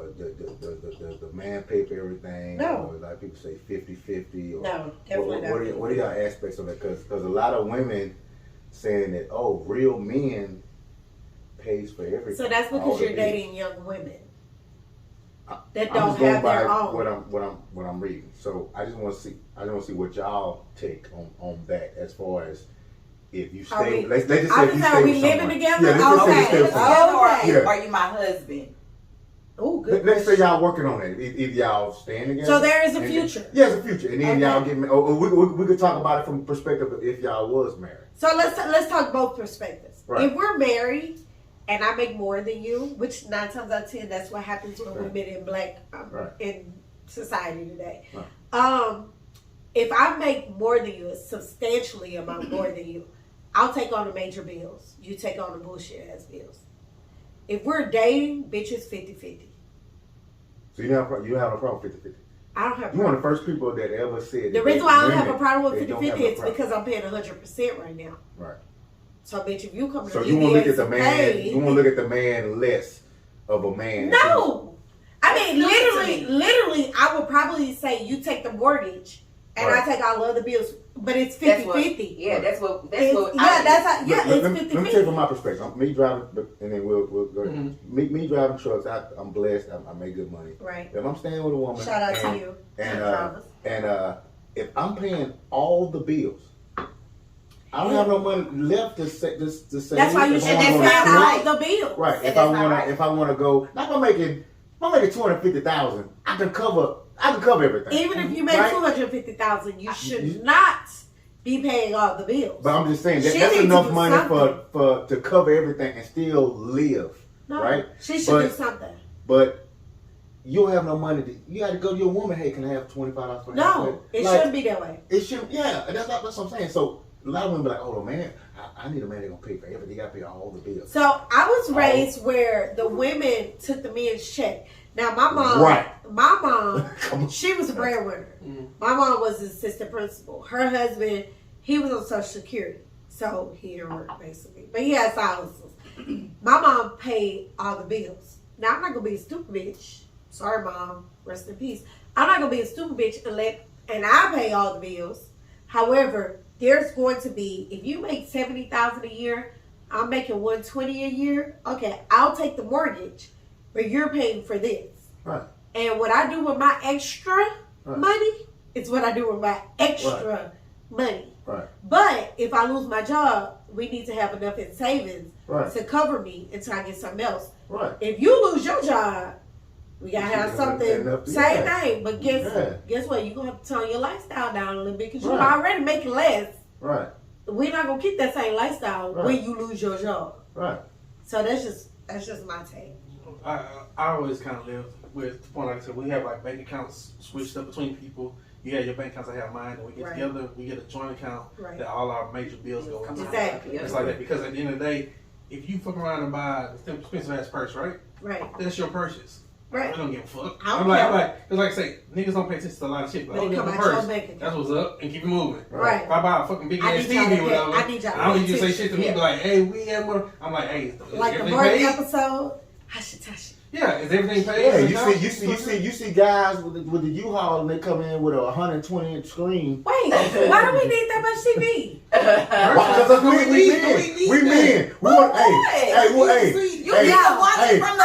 Speaker 5: The man pay for everything.
Speaker 2: No.
Speaker 5: Or a lot of people say 50-50. Or
Speaker 2: No, definitely not.
Speaker 5: What are y'all aspects of that? Because a lot of women saying that, oh, real men pays for everything.
Speaker 2: So that's
Speaker 5: all
Speaker 2: because
Speaker 5: the
Speaker 2: you're
Speaker 5: bills.
Speaker 2: dating young women that
Speaker 5: I'm
Speaker 2: don't
Speaker 5: just going
Speaker 2: have
Speaker 5: by
Speaker 2: their own.
Speaker 5: what I'm reading. So I just want to see what y'all take on that as far as if you
Speaker 2: Are
Speaker 5: stay.
Speaker 2: we-
Speaker 5: Let's just say
Speaker 2: I
Speaker 5: if
Speaker 2: was
Speaker 5: you
Speaker 2: saying,
Speaker 5: stay
Speaker 2: are we
Speaker 5: with
Speaker 2: living
Speaker 5: someone.
Speaker 2: together?
Speaker 5: Yeah, let's just say you
Speaker 2: Okay.
Speaker 5: stay with someone.
Speaker 2: Okay.
Speaker 4: Or are you my husband?
Speaker 2: Oh, good.
Speaker 5: Let's say
Speaker 2: question.
Speaker 5: y'all working on it. If y'all staying together.
Speaker 2: So there is a
Speaker 5: and-
Speaker 2: future.
Speaker 5: Yeah, it's a future, and then
Speaker 2: Okay.
Speaker 5: y'all get. Or we could talk about it from the perspective of if y'all was married.
Speaker 2: So let's talk both perspectives.
Speaker 5: Right.
Speaker 2: If we're married and I make more than you, which 9 times out of 10 that's what happens with
Speaker 5: Right.
Speaker 2: women in black
Speaker 5: Right.
Speaker 2: in society today.
Speaker 5: Right.
Speaker 2: If I make more than you, a substantially amount more than you, I'll take on the major bills. You take on the bullshit ass bills. If we're dating, bitches 50-50.
Speaker 5: So you don't have a problem 50-50.
Speaker 2: I don't have.
Speaker 5: You one of the first people that ever said.
Speaker 2: The
Speaker 5: that
Speaker 2: reason why I don't have a
Speaker 5: women,
Speaker 2: problem with
Speaker 5: they don't
Speaker 2: 50-50
Speaker 5: have a
Speaker 2: is
Speaker 5: problem.
Speaker 2: because I'm paying 100% right now.
Speaker 5: Right.
Speaker 2: So bitch, if you come to
Speaker 5: So
Speaker 2: me,
Speaker 5: you won't look at the
Speaker 2: to
Speaker 5: man.
Speaker 2: pay-
Speaker 5: You won't look at the man less of a man.
Speaker 2: No. I mean,
Speaker 4: Explain to
Speaker 2: literally, I would probably say you take the mortgage and
Speaker 5: Right.
Speaker 2: I take all the other bills, but it's
Speaker 4: That's what-
Speaker 2: 50-50.
Speaker 4: Yeah,
Speaker 5: Right.
Speaker 4: that's what.
Speaker 2: It's,
Speaker 4: I
Speaker 2: that's how, yeah,
Speaker 5: Let
Speaker 2: it's
Speaker 5: me tell you
Speaker 2: 50-50.
Speaker 5: from my perspective. Me driving, and then we'll go.
Speaker 3: Mm-hmm.
Speaker 5: Me driving trucks. I'm blessed. I make good money.
Speaker 2: Right.
Speaker 5: If I'm staying with a woman,
Speaker 2: Shout out
Speaker 5: and,
Speaker 2: to you.
Speaker 5: and if I'm paying all the bills, I don't have no money left to say.
Speaker 2: That's why you
Speaker 5: if
Speaker 2: should
Speaker 5: I
Speaker 2: just
Speaker 5: wanna
Speaker 2: pay
Speaker 5: go on a
Speaker 2: all the bills.
Speaker 5: Right.
Speaker 4: And
Speaker 5: If
Speaker 4: that's not right.
Speaker 5: I wanna go, like I'm making 250,000. I can cover everything.
Speaker 2: Even if you make
Speaker 5: Right?
Speaker 2: 250,000, you should not be paying all the bills.
Speaker 5: But I'm just saying
Speaker 2: She
Speaker 5: that's
Speaker 2: needs to
Speaker 5: enough
Speaker 2: do
Speaker 5: money
Speaker 2: something.
Speaker 5: to cover everything and still live.
Speaker 2: No,
Speaker 5: right?
Speaker 2: she should
Speaker 5: But-
Speaker 2: do something.
Speaker 5: But you don't have no money. You got to go to your woman. Hey, can I have $25 for
Speaker 2: No, it
Speaker 5: Like,
Speaker 2: shouldn't be that way.
Speaker 5: It should. Yeah, that's what I'm saying. So a lot of women be like, oh man, I need a man that's gonna pay for everything. He got to pay all the bills.
Speaker 2: So I was raised where the women took the men's check. Now my mom,
Speaker 5: Right.
Speaker 2: my mom, she was a breadwinner.
Speaker 3: Mm.
Speaker 2: My mom was the assistant principal. Her husband, he was on Social Security, so he didn't work basically, but he had silences. My mom paid all the bills. Now I'm not gonna be a stupid bitch. Sorry, mom. Rest in peace. I'm not gonna be a stupid bitch and I pay all the bills. However, there's going to be, if you make $70,000 a year, I'm making $120 a year. Okay, I'll take the mortgage, but you're paying for this.
Speaker 5: Right.
Speaker 2: And what I do with my extra
Speaker 5: Right.
Speaker 2: money is what I do with my extra money.
Speaker 5: Right.
Speaker 2: But if I lose my job, we need to have enough in savings
Speaker 5: Right.
Speaker 2: to cover me until I get something else.
Speaker 5: Right.
Speaker 2: If you lose your job, we gotta have something.
Speaker 5: Enough to-
Speaker 2: Same
Speaker 5: yeah.
Speaker 2: thing, but guess
Speaker 5: Yeah.
Speaker 2: what? You're gonna have to tone your lifestyle down a little bit because you're
Speaker 5: Right.
Speaker 2: already making less.
Speaker 5: Right.
Speaker 2: We're not gonna keep that same lifestyle
Speaker 5: Right.
Speaker 2: when you lose your job.
Speaker 5: Right.
Speaker 2: So that's just my take.
Speaker 3: I always kind of live with the point, like I said, we have like bank accounts switched up between people. You have your bank accounts, I have mine, and we get
Speaker 2: Right.
Speaker 3: together, we get a joint account
Speaker 2: Right.
Speaker 3: that all our major bills go into.
Speaker 2: Exactly.
Speaker 3: It's like that because at the end of the day, if you fuck around and buy an expensive ass purse, right?
Speaker 2: Right.
Speaker 3: That's your purchase.
Speaker 2: Right.
Speaker 3: I don't give a fuck.
Speaker 2: I don't
Speaker 3: I'm like,
Speaker 2: care.
Speaker 3: it's like I say, niggas don't pay attention to a lot of shit. But
Speaker 2: They
Speaker 3: oh,
Speaker 2: come
Speaker 3: the
Speaker 2: out
Speaker 3: purse.
Speaker 2: your bank account.
Speaker 3: That's what's up, and keep it moving.
Speaker 2: Right.
Speaker 3: If I buy a fucking big
Speaker 2: I
Speaker 3: ass
Speaker 2: need y'all
Speaker 3: TV
Speaker 2: to
Speaker 3: or whatever,
Speaker 2: I need y'all to
Speaker 3: I don't
Speaker 2: pay
Speaker 3: need you to say
Speaker 2: attention.
Speaker 3: shit to me,
Speaker 2: Yeah.
Speaker 3: but like, hey, we have more. I'm like, hey, is
Speaker 2: Like the
Speaker 3: everything
Speaker 2: birth
Speaker 3: paid?
Speaker 2: episode. Hush it, hush it.
Speaker 3: Yeah, is everything paid?
Speaker 5: Yeah,
Speaker 3: Is
Speaker 5: you see guys with the U-Haul and they come in with a 120-inch screen.
Speaker 2: Wait, why do we need that much TV?
Speaker 5: Because that's what we men. We men. We want, hey,
Speaker 4: You gotta watch it from the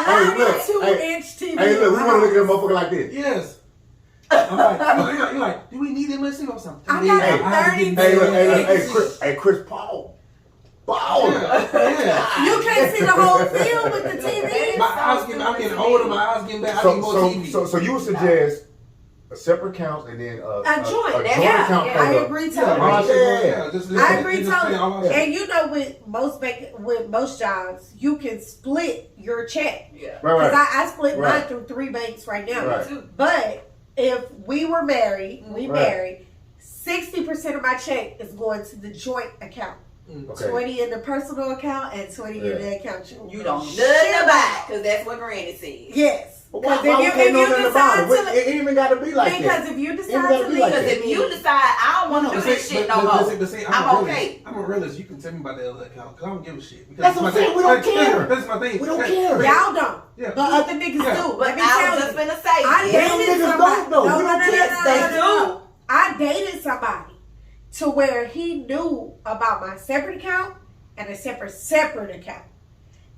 Speaker 5: hey, look,
Speaker 2: 2-inch TV.
Speaker 5: Hey, look, we want to look at that motherfucker like this.
Speaker 3: Yes. I'm like, you're like, do we need that much TV or something?
Speaker 2: I got a 30.
Speaker 5: Hey, Chris Paul.
Speaker 3: Yeah.
Speaker 2: You can't see the whole film with the TV.
Speaker 3: I'm getting older, my eyes getting better. I need more TV.
Speaker 5: So you would suggest a separate account and then a
Speaker 2: joint.
Speaker 5: joint account.
Speaker 2: I agree totally. I agree totally.
Speaker 3: Yeah.
Speaker 2: And you know, with most jobs, you can split your check.
Speaker 4: Yeah.
Speaker 2: Because
Speaker 5: Right.
Speaker 2: I split mine
Speaker 5: Right.
Speaker 2: through 3 banks right now.
Speaker 5: Right.
Speaker 2: But if we were married,
Speaker 5: Right.
Speaker 2: 60% of my check is going to the joint account.
Speaker 5: Okay.
Speaker 2: 20 in the personal account and 20 in the account.
Speaker 4: You don't nothing about it, because that's what Granny said.
Speaker 2: Yes.
Speaker 5: But why
Speaker 2: Because
Speaker 5: if you know about it? It ain't even got to be like that.
Speaker 2: because if you
Speaker 5: It
Speaker 2: decide
Speaker 5: gotta
Speaker 2: to
Speaker 5: be
Speaker 2: leave,
Speaker 5: like
Speaker 4: Because
Speaker 5: that.
Speaker 4: if you decide I don't want to do this shit no more, I'm okay.
Speaker 3: I'm a realist. You can tell me about the other account because I don't give a shit. Because
Speaker 5: That's what I'm saying. We don't care.
Speaker 3: That's my thing.
Speaker 5: We don't care.
Speaker 2: y'all don't.
Speaker 3: Yeah.
Speaker 2: But other niggas do.
Speaker 4: But
Speaker 2: Let me
Speaker 4: I
Speaker 2: tell
Speaker 4: was
Speaker 2: you.
Speaker 4: just finna say,
Speaker 2: I
Speaker 4: yeah,
Speaker 5: Them
Speaker 2: dated
Speaker 5: niggas
Speaker 2: somebody.
Speaker 5: don't know. We don't care.
Speaker 4: They do.
Speaker 2: I dated somebody to where he knew about my separate account and a separate account.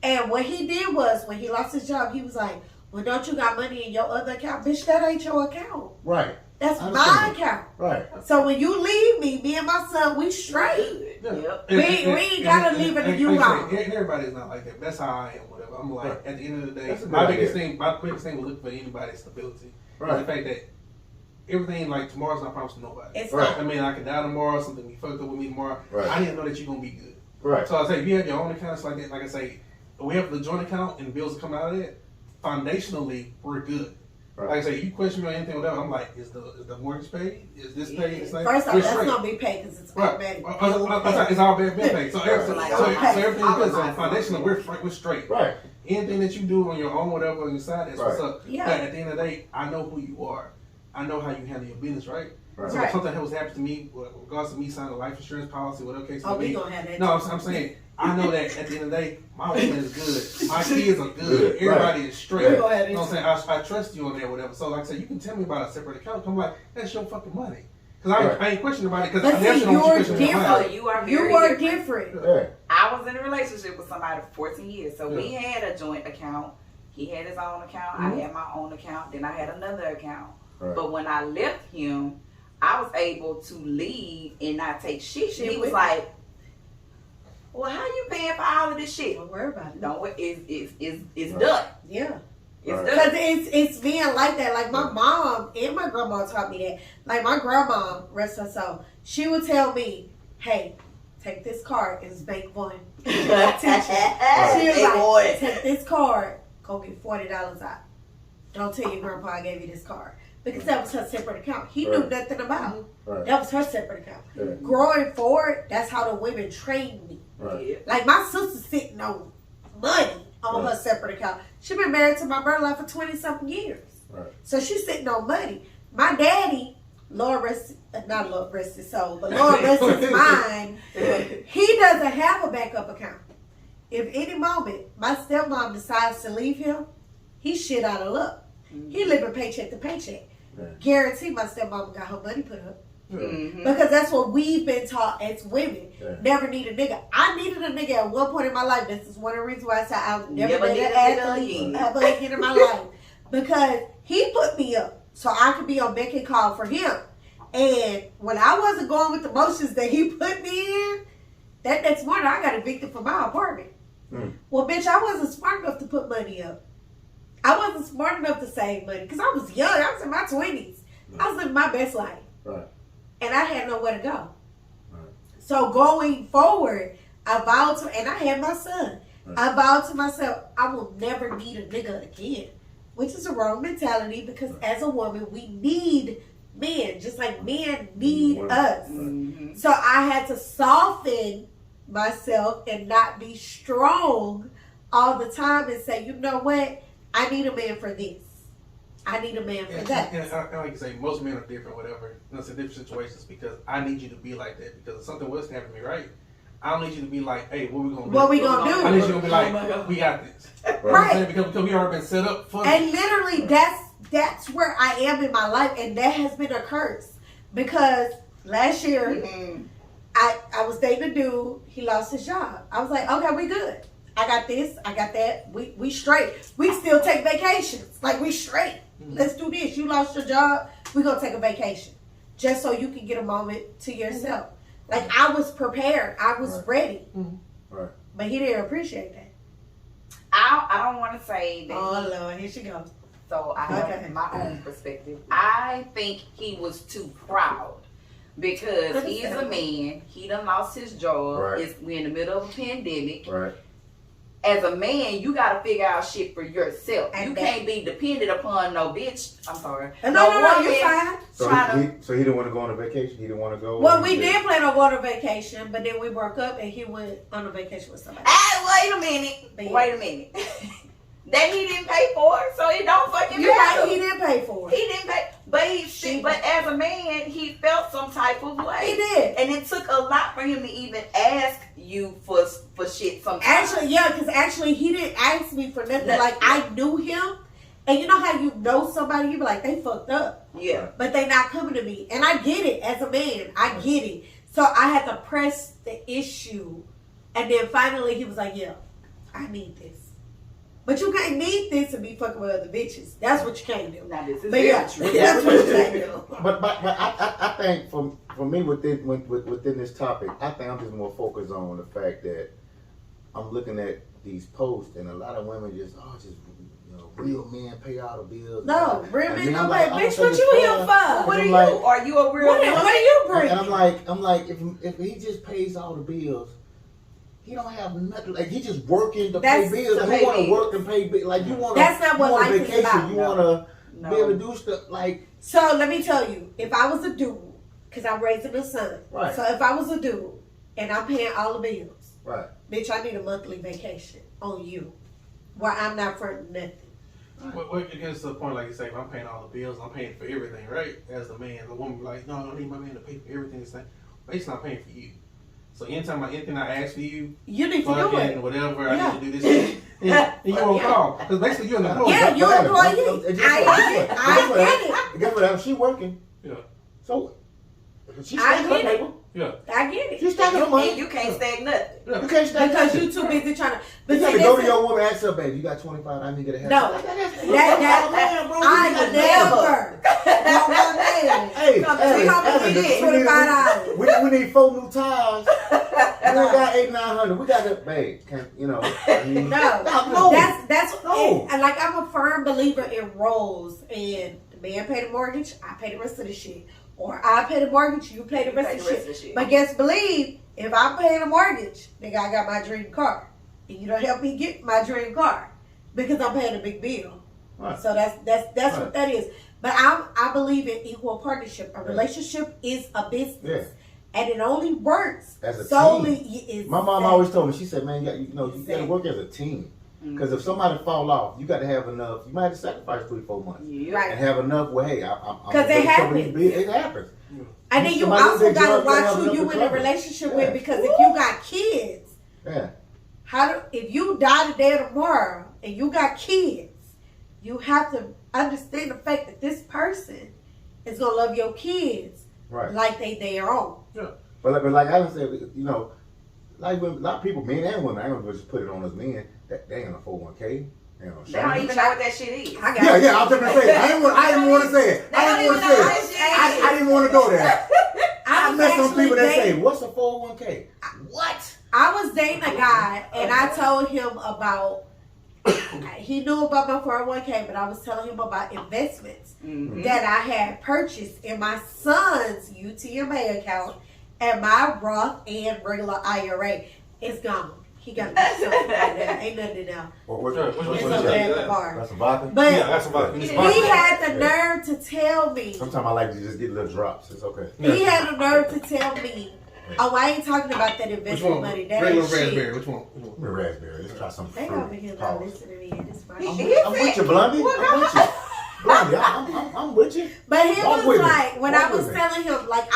Speaker 2: And what he did was, when he lost his job, he was like, well, don't you got money in your other account? Bitch, that ain't your account.
Speaker 5: Right.
Speaker 2: That's
Speaker 5: I
Speaker 2: my
Speaker 5: understand.
Speaker 2: account.
Speaker 5: Right.
Speaker 2: So when you leave me and my son, we straight.
Speaker 4: Good. Yep.
Speaker 2: We ain't gotta leave it to you long.
Speaker 3: Everybody's not like that. That's how I am. Whatever. I'm like, at the end of the day,
Speaker 5: That's a good
Speaker 3: my
Speaker 5: idea.
Speaker 3: biggest thing will look for anybody's stability.
Speaker 5: Right.
Speaker 3: The fact that everything, like, tomorrow's not promised to nobody.
Speaker 2: It's
Speaker 5: Right.
Speaker 2: not.
Speaker 3: I mean, I can die tomorrow. Something be fucked up with me tomorrow.
Speaker 5: Right.
Speaker 3: I need to know that you're gonna be good.
Speaker 5: Right.
Speaker 3: So I say, if you have your own accounts like that, like I say, we have the joint account and bills come out of it. Foundationally, we're good.
Speaker 5: Right.
Speaker 3: Like I say, you question me on anything whatever, I'm like, is the mortgage paid? Is this paid? It's like,
Speaker 2: First off,
Speaker 3: we're
Speaker 2: that's
Speaker 3: straight.
Speaker 2: gonna be paid because it's
Speaker 3: Right.
Speaker 2: automatic.
Speaker 3: It's all been paid. So everything,
Speaker 4: Right.
Speaker 3: so everything's good. So
Speaker 4: Right.
Speaker 3: foundationally, we're straight.
Speaker 5: Right.
Speaker 3: Anything that you do on your own, whatever on your side, that's what's
Speaker 5: Right.
Speaker 3: up.
Speaker 2: Yeah.
Speaker 3: But at the end of the day, I know who you are. I know how you handle your business, right?
Speaker 5: Right.
Speaker 3: So
Speaker 2: Right.
Speaker 3: if something was happened to me, with regards to me signing a life insurance policy, whatever case
Speaker 2: Oh,
Speaker 3: may
Speaker 2: we
Speaker 3: be.
Speaker 2: gonna have that.
Speaker 3: No,
Speaker 2: too.
Speaker 3: I'm saying, I know that at the end of the day, my woman is good. My kids are good.
Speaker 5: Good,
Speaker 3: Everybody is
Speaker 2: We
Speaker 3: straight.
Speaker 2: gonna have
Speaker 3: You know
Speaker 2: that
Speaker 3: what I'm saying? I trust you on that, whatever. So, like I said, you can tell me about a separate account. I'm like, that's your fucking money. Because I ain't questioning about it. Because
Speaker 2: But
Speaker 3: I never
Speaker 2: see,
Speaker 3: know what
Speaker 2: you're
Speaker 3: you question
Speaker 2: different.
Speaker 3: about.
Speaker 4: So you are
Speaker 2: You
Speaker 4: very
Speaker 2: are
Speaker 4: different.
Speaker 2: different.
Speaker 5: Yeah.
Speaker 4: I was in a relationship with somebody for 14 years. So we had a joint account. He had his own account. I had my own account. Then I had another account.
Speaker 5: Right.
Speaker 4: But when I left him, I was able to leave and not take shit.
Speaker 2: Shit
Speaker 4: He was
Speaker 2: with
Speaker 4: like, well, how you paying for all of this shit?
Speaker 2: Don't worry about it.
Speaker 4: Don't worry. It's
Speaker 5: Right.
Speaker 4: done.
Speaker 2: Yeah.
Speaker 4: It's
Speaker 5: Right.
Speaker 2: Because
Speaker 4: done.
Speaker 2: it's being like that. Like my mom and my grandma taught me that. Like my grandma, rest her soul, she would tell me, hey, take this card, it's bank one. She was
Speaker 4: Hey,
Speaker 2: like,
Speaker 4: boy.
Speaker 2: take this card, go get $40 out. Don't tell your grandpa I gave you this card. Because that was her separate account. He knew
Speaker 5: Right.
Speaker 2: nothing about it.
Speaker 5: Right.
Speaker 2: That was her separate account.
Speaker 5: Yeah.
Speaker 2: Growing forward, that's how the women trained me.
Speaker 5: Right.
Speaker 4: Yeah.
Speaker 2: Like my sister's sitting on money on
Speaker 5: Right.
Speaker 2: her separate account. She been married to my brother for 20-something years.
Speaker 5: Right.
Speaker 2: So she's sitting on money. My daddy, Lord rest, not Lord rest his soul, but Lord rest his mind, he doesn't have a backup account. If any moment my stepmom decides to leave him, he's shit out of luck. He living paycheck to paycheck.
Speaker 5: Yeah.
Speaker 2: Guarantee my stepmom got her money put up.
Speaker 4: Mhm.
Speaker 2: Because that's what we've been taught as women.
Speaker 5: Yeah.
Speaker 2: Never need a nigga. I needed a nigga at one point in my life. This is one of the reasons why I said I'll never
Speaker 4: Never
Speaker 2: date
Speaker 4: need
Speaker 2: an
Speaker 4: a nigga
Speaker 2: athlete
Speaker 4: again.
Speaker 2: ever again in my life. Because he put me up so I could be on beck and call for him. And when I wasn't going with the motions that he put me in, that next morning I got evicted from my apartment.
Speaker 5: Mm.
Speaker 2: Well, bitch, I wasn't smart enough to put money up. I wasn't smart enough to save money because I was young. I was in my 20s. I was living my best life.
Speaker 5: Right.
Speaker 2: And I had nowhere to go.
Speaker 5: Right.
Speaker 2: So going forward, I vowed to, and I had my son.
Speaker 5: Right.
Speaker 2: I vowed to myself, I will never need a nigga again. Which is a wrong mentality because as a woman, we need men, just like men need
Speaker 5: Right.
Speaker 2: us.
Speaker 4: Mhm.
Speaker 2: So I had to soften myself and not be strong all the time and say, you know what? I need a man for this. I need a man for that.
Speaker 3: And I like to say, most men are different, whatever. It's in different situations because I need you to be like that. Because if something was to happen to me, right? I don't need you to be like, hey, what we gonna do?
Speaker 2: What we gonna do?
Speaker 3: I need you to be like, we got this.
Speaker 2: Right.
Speaker 3: Because we already been set up for
Speaker 2: And literally, that's where I am in my life, and that has been a curse. Because last year, I was dating a dude. He lost his job. I was like, okay, we good. I got this. I got that. We straight. We still take vacations. Like, we straight. Let's do this. You lost your job. We gonna take a vacation, just so you can get a moment to yourself. Like, I was prepared. I was ready.
Speaker 5: Right.
Speaker 2: But he didn't appreciate that.
Speaker 4: I don't want to say that.
Speaker 2: Oh, Lord. Here she goes.
Speaker 4: So I have my own perspective. I think he was too proud because he's a man. He done lost his job.
Speaker 5: Right.
Speaker 4: We're in the middle of a pandemic.
Speaker 5: Right.
Speaker 4: As a man, you got to figure out shit for yourself.
Speaker 2: And
Speaker 4: you
Speaker 2: that-
Speaker 4: can't be dependent upon no bitch. I'm sorry.
Speaker 2: No, you're fine.
Speaker 5: So he didn't want to go on a vacation. He didn't want to go.
Speaker 2: Well, we did plan on going on vacation, but then we broke up and he went on a vacation with somebody.
Speaker 4: Wait a minute. That he didn't pay for, so it don't fucking
Speaker 2: You're
Speaker 4: matter.
Speaker 2: right, he didn't pay for
Speaker 4: He
Speaker 2: it.
Speaker 4: didn't pay, but as a man, he felt some type of way.
Speaker 2: He did.
Speaker 4: And it took a lot for him to even ask you for shit sometimes.
Speaker 2: Actually, yeah, because actually he didn't ask me for nothing. Like, I knew him. And you know how you know somebody, you be like, they fucked up.
Speaker 4: Yeah.
Speaker 2: But they not coming to me. And I get it as a man. I get it. So I had to press the issue. And then finally he was like, yeah, I need this. But you can't need this and be fucking with other bitches. That's what you can't do.
Speaker 4: Now this is
Speaker 2: But yeah,
Speaker 4: true.
Speaker 2: that's what you can't do.
Speaker 5: But I think for me within this topic, I think I'm just more focused on the fact that I'm looking at these posts and a lot of women just real men pay all the bills.
Speaker 2: No, real
Speaker 5: And
Speaker 2: men
Speaker 5: then
Speaker 2: don't
Speaker 5: I'm
Speaker 2: pay.
Speaker 5: like,
Speaker 2: Bitch,
Speaker 5: I don't
Speaker 2: what you here
Speaker 5: understand.
Speaker 2: for?
Speaker 4: What are
Speaker 5: I'm
Speaker 4: you?
Speaker 5: like-
Speaker 4: Are you a real
Speaker 2: What
Speaker 4: man?
Speaker 2: are you bringing?
Speaker 5: And I'm like, if he just pays all the bills, he don't have nothing. Like, he just working to
Speaker 2: That's
Speaker 5: pay bills.
Speaker 4: to
Speaker 5: And
Speaker 4: pay
Speaker 5: he want to
Speaker 4: bills.
Speaker 5: work and pay bills. Like, you want
Speaker 2: That's not what
Speaker 5: you want
Speaker 2: life is
Speaker 5: vacation.
Speaker 2: about,
Speaker 5: You
Speaker 2: no.
Speaker 5: want to
Speaker 4: No.
Speaker 5: be able to do stuff like
Speaker 2: So let me tell you, if I was a dude, because I'm raising a son.
Speaker 5: Right.
Speaker 2: So if I was a dude and I'm paying all the bills,
Speaker 5: right.
Speaker 2: bitch, I need a monthly vacation on you, where I'm not fronting nothing.
Speaker 3: Well, it gets to the point, like you say, if I'm paying all the bills, I'm paying for everything, right? As the man, the woman be like, no, I don't need my man to pay for everything. It's like, basically, not paying for you. So anything I ask for you,
Speaker 2: You need to do
Speaker 3: fucking
Speaker 2: it.
Speaker 3: whatever,
Speaker 2: Yeah.
Speaker 3: I need to do this, and you won't call. Because basically, you're an employee.
Speaker 2: Yeah, you're an employee.
Speaker 5: Guess
Speaker 2: I
Speaker 5: what?
Speaker 2: get it.
Speaker 5: Guess what? She working.
Speaker 3: Yeah.
Speaker 5: So she's
Speaker 2: I
Speaker 5: stacking
Speaker 2: get
Speaker 5: her
Speaker 2: it.
Speaker 5: paper.
Speaker 3: Yeah.
Speaker 2: I get it.
Speaker 5: She's stacking her money.
Speaker 4: And you can't stack nothing.
Speaker 5: You can't stack
Speaker 2: Because
Speaker 5: nothing.
Speaker 2: you too busy trying to.
Speaker 5: You
Speaker 2: But
Speaker 5: gotta
Speaker 2: see,
Speaker 5: go to
Speaker 2: this-
Speaker 5: your woman and ask her, baby, you got 25, I need to get a haircut.
Speaker 2: No. I never. No, my man.
Speaker 5: Hey,
Speaker 2: Come
Speaker 5: hey,
Speaker 2: come and
Speaker 5: Evan,
Speaker 2: get it. $25.
Speaker 5: we need 4 new tires. We only got 800-900. We got to, babe, I mean,
Speaker 2: No, that's
Speaker 5: No.
Speaker 2: and like I'm a firm believer in roles, and the man pay the mortgage, I pay the rest of the shit, or I pay the mortgage, you pay the rest of the shit. But believe, if I'm paying the mortgage, nigga, I got my dream car, and you don't help me get my dream car because I'm paying a big bill.
Speaker 5: Right.
Speaker 2: So that's
Speaker 5: Right.
Speaker 2: what that is. But I believe in equal partnership. A relationship is a business. And it only works
Speaker 5: As a
Speaker 2: solely.
Speaker 5: team. My mom always told me, she said, man, you got to work as a team. Because if somebody fall off, you got to have enough. You might have to sacrifice 3-4 months.
Speaker 2: Right.
Speaker 5: And have enough where, hey, I'm
Speaker 2: 'Cause it happens.
Speaker 5: It happens.
Speaker 2: And then you
Speaker 5: Somebody
Speaker 2: also
Speaker 5: big
Speaker 2: got to
Speaker 5: job, gotta
Speaker 2: watch
Speaker 5: have
Speaker 2: who
Speaker 5: enough
Speaker 2: you
Speaker 5: to
Speaker 2: in a
Speaker 5: cover.
Speaker 2: relationship
Speaker 5: Yeah.
Speaker 2: with, because if you got kids,
Speaker 5: Yeah.
Speaker 2: if you die today or tomorrow and you got kids, you have to understand the fact that this person is gonna love your kids
Speaker 5: Right.
Speaker 2: like they their own.
Speaker 3: Yeah.
Speaker 5: But like I said, like when, a lot of people, men and women, I ain't gonna just put it on us men, that they ain't on a 401k. They ain't on
Speaker 4: They don't even know what that shit is.
Speaker 2: I got
Speaker 5: Yeah, I was just gonna say it. I didn't want to say it. I didn't want to go there. I met some people that say, "What's a 401k?" What?
Speaker 2: I was dating a guy and I told him about. He knew about my 401k, but I was telling him about investments that I had purchased in my son's UTMA account and my Roth and regular IRA. It's gone. He got something like that. Ain't nothing now.
Speaker 5: What's
Speaker 2: It's up there at the bar.
Speaker 5: That's a vodka.
Speaker 2: But
Speaker 3: Yeah, that's about
Speaker 2: he had the nerve to tell me.
Speaker 5: Sometimes I like to just get little drops. It's okay.
Speaker 2: He had the nerve to tell me Oh, I ain't talking about that investment money. That
Speaker 3: Regular
Speaker 2: ain't
Speaker 3: raspberry.
Speaker 2: shit.
Speaker 3: Which one?
Speaker 5: The raspberry. Let's try some
Speaker 2: They
Speaker 5: fruit.
Speaker 2: over here not listening to me. It's fine.
Speaker 5: I'm with you, Blondie. I'm with you. Blondie, I'm with you.
Speaker 2: But he
Speaker 5: Walk
Speaker 2: was
Speaker 5: with me.
Speaker 2: like, when
Speaker 5: Walk
Speaker 2: I was
Speaker 5: with me.
Speaker 2: telling him, like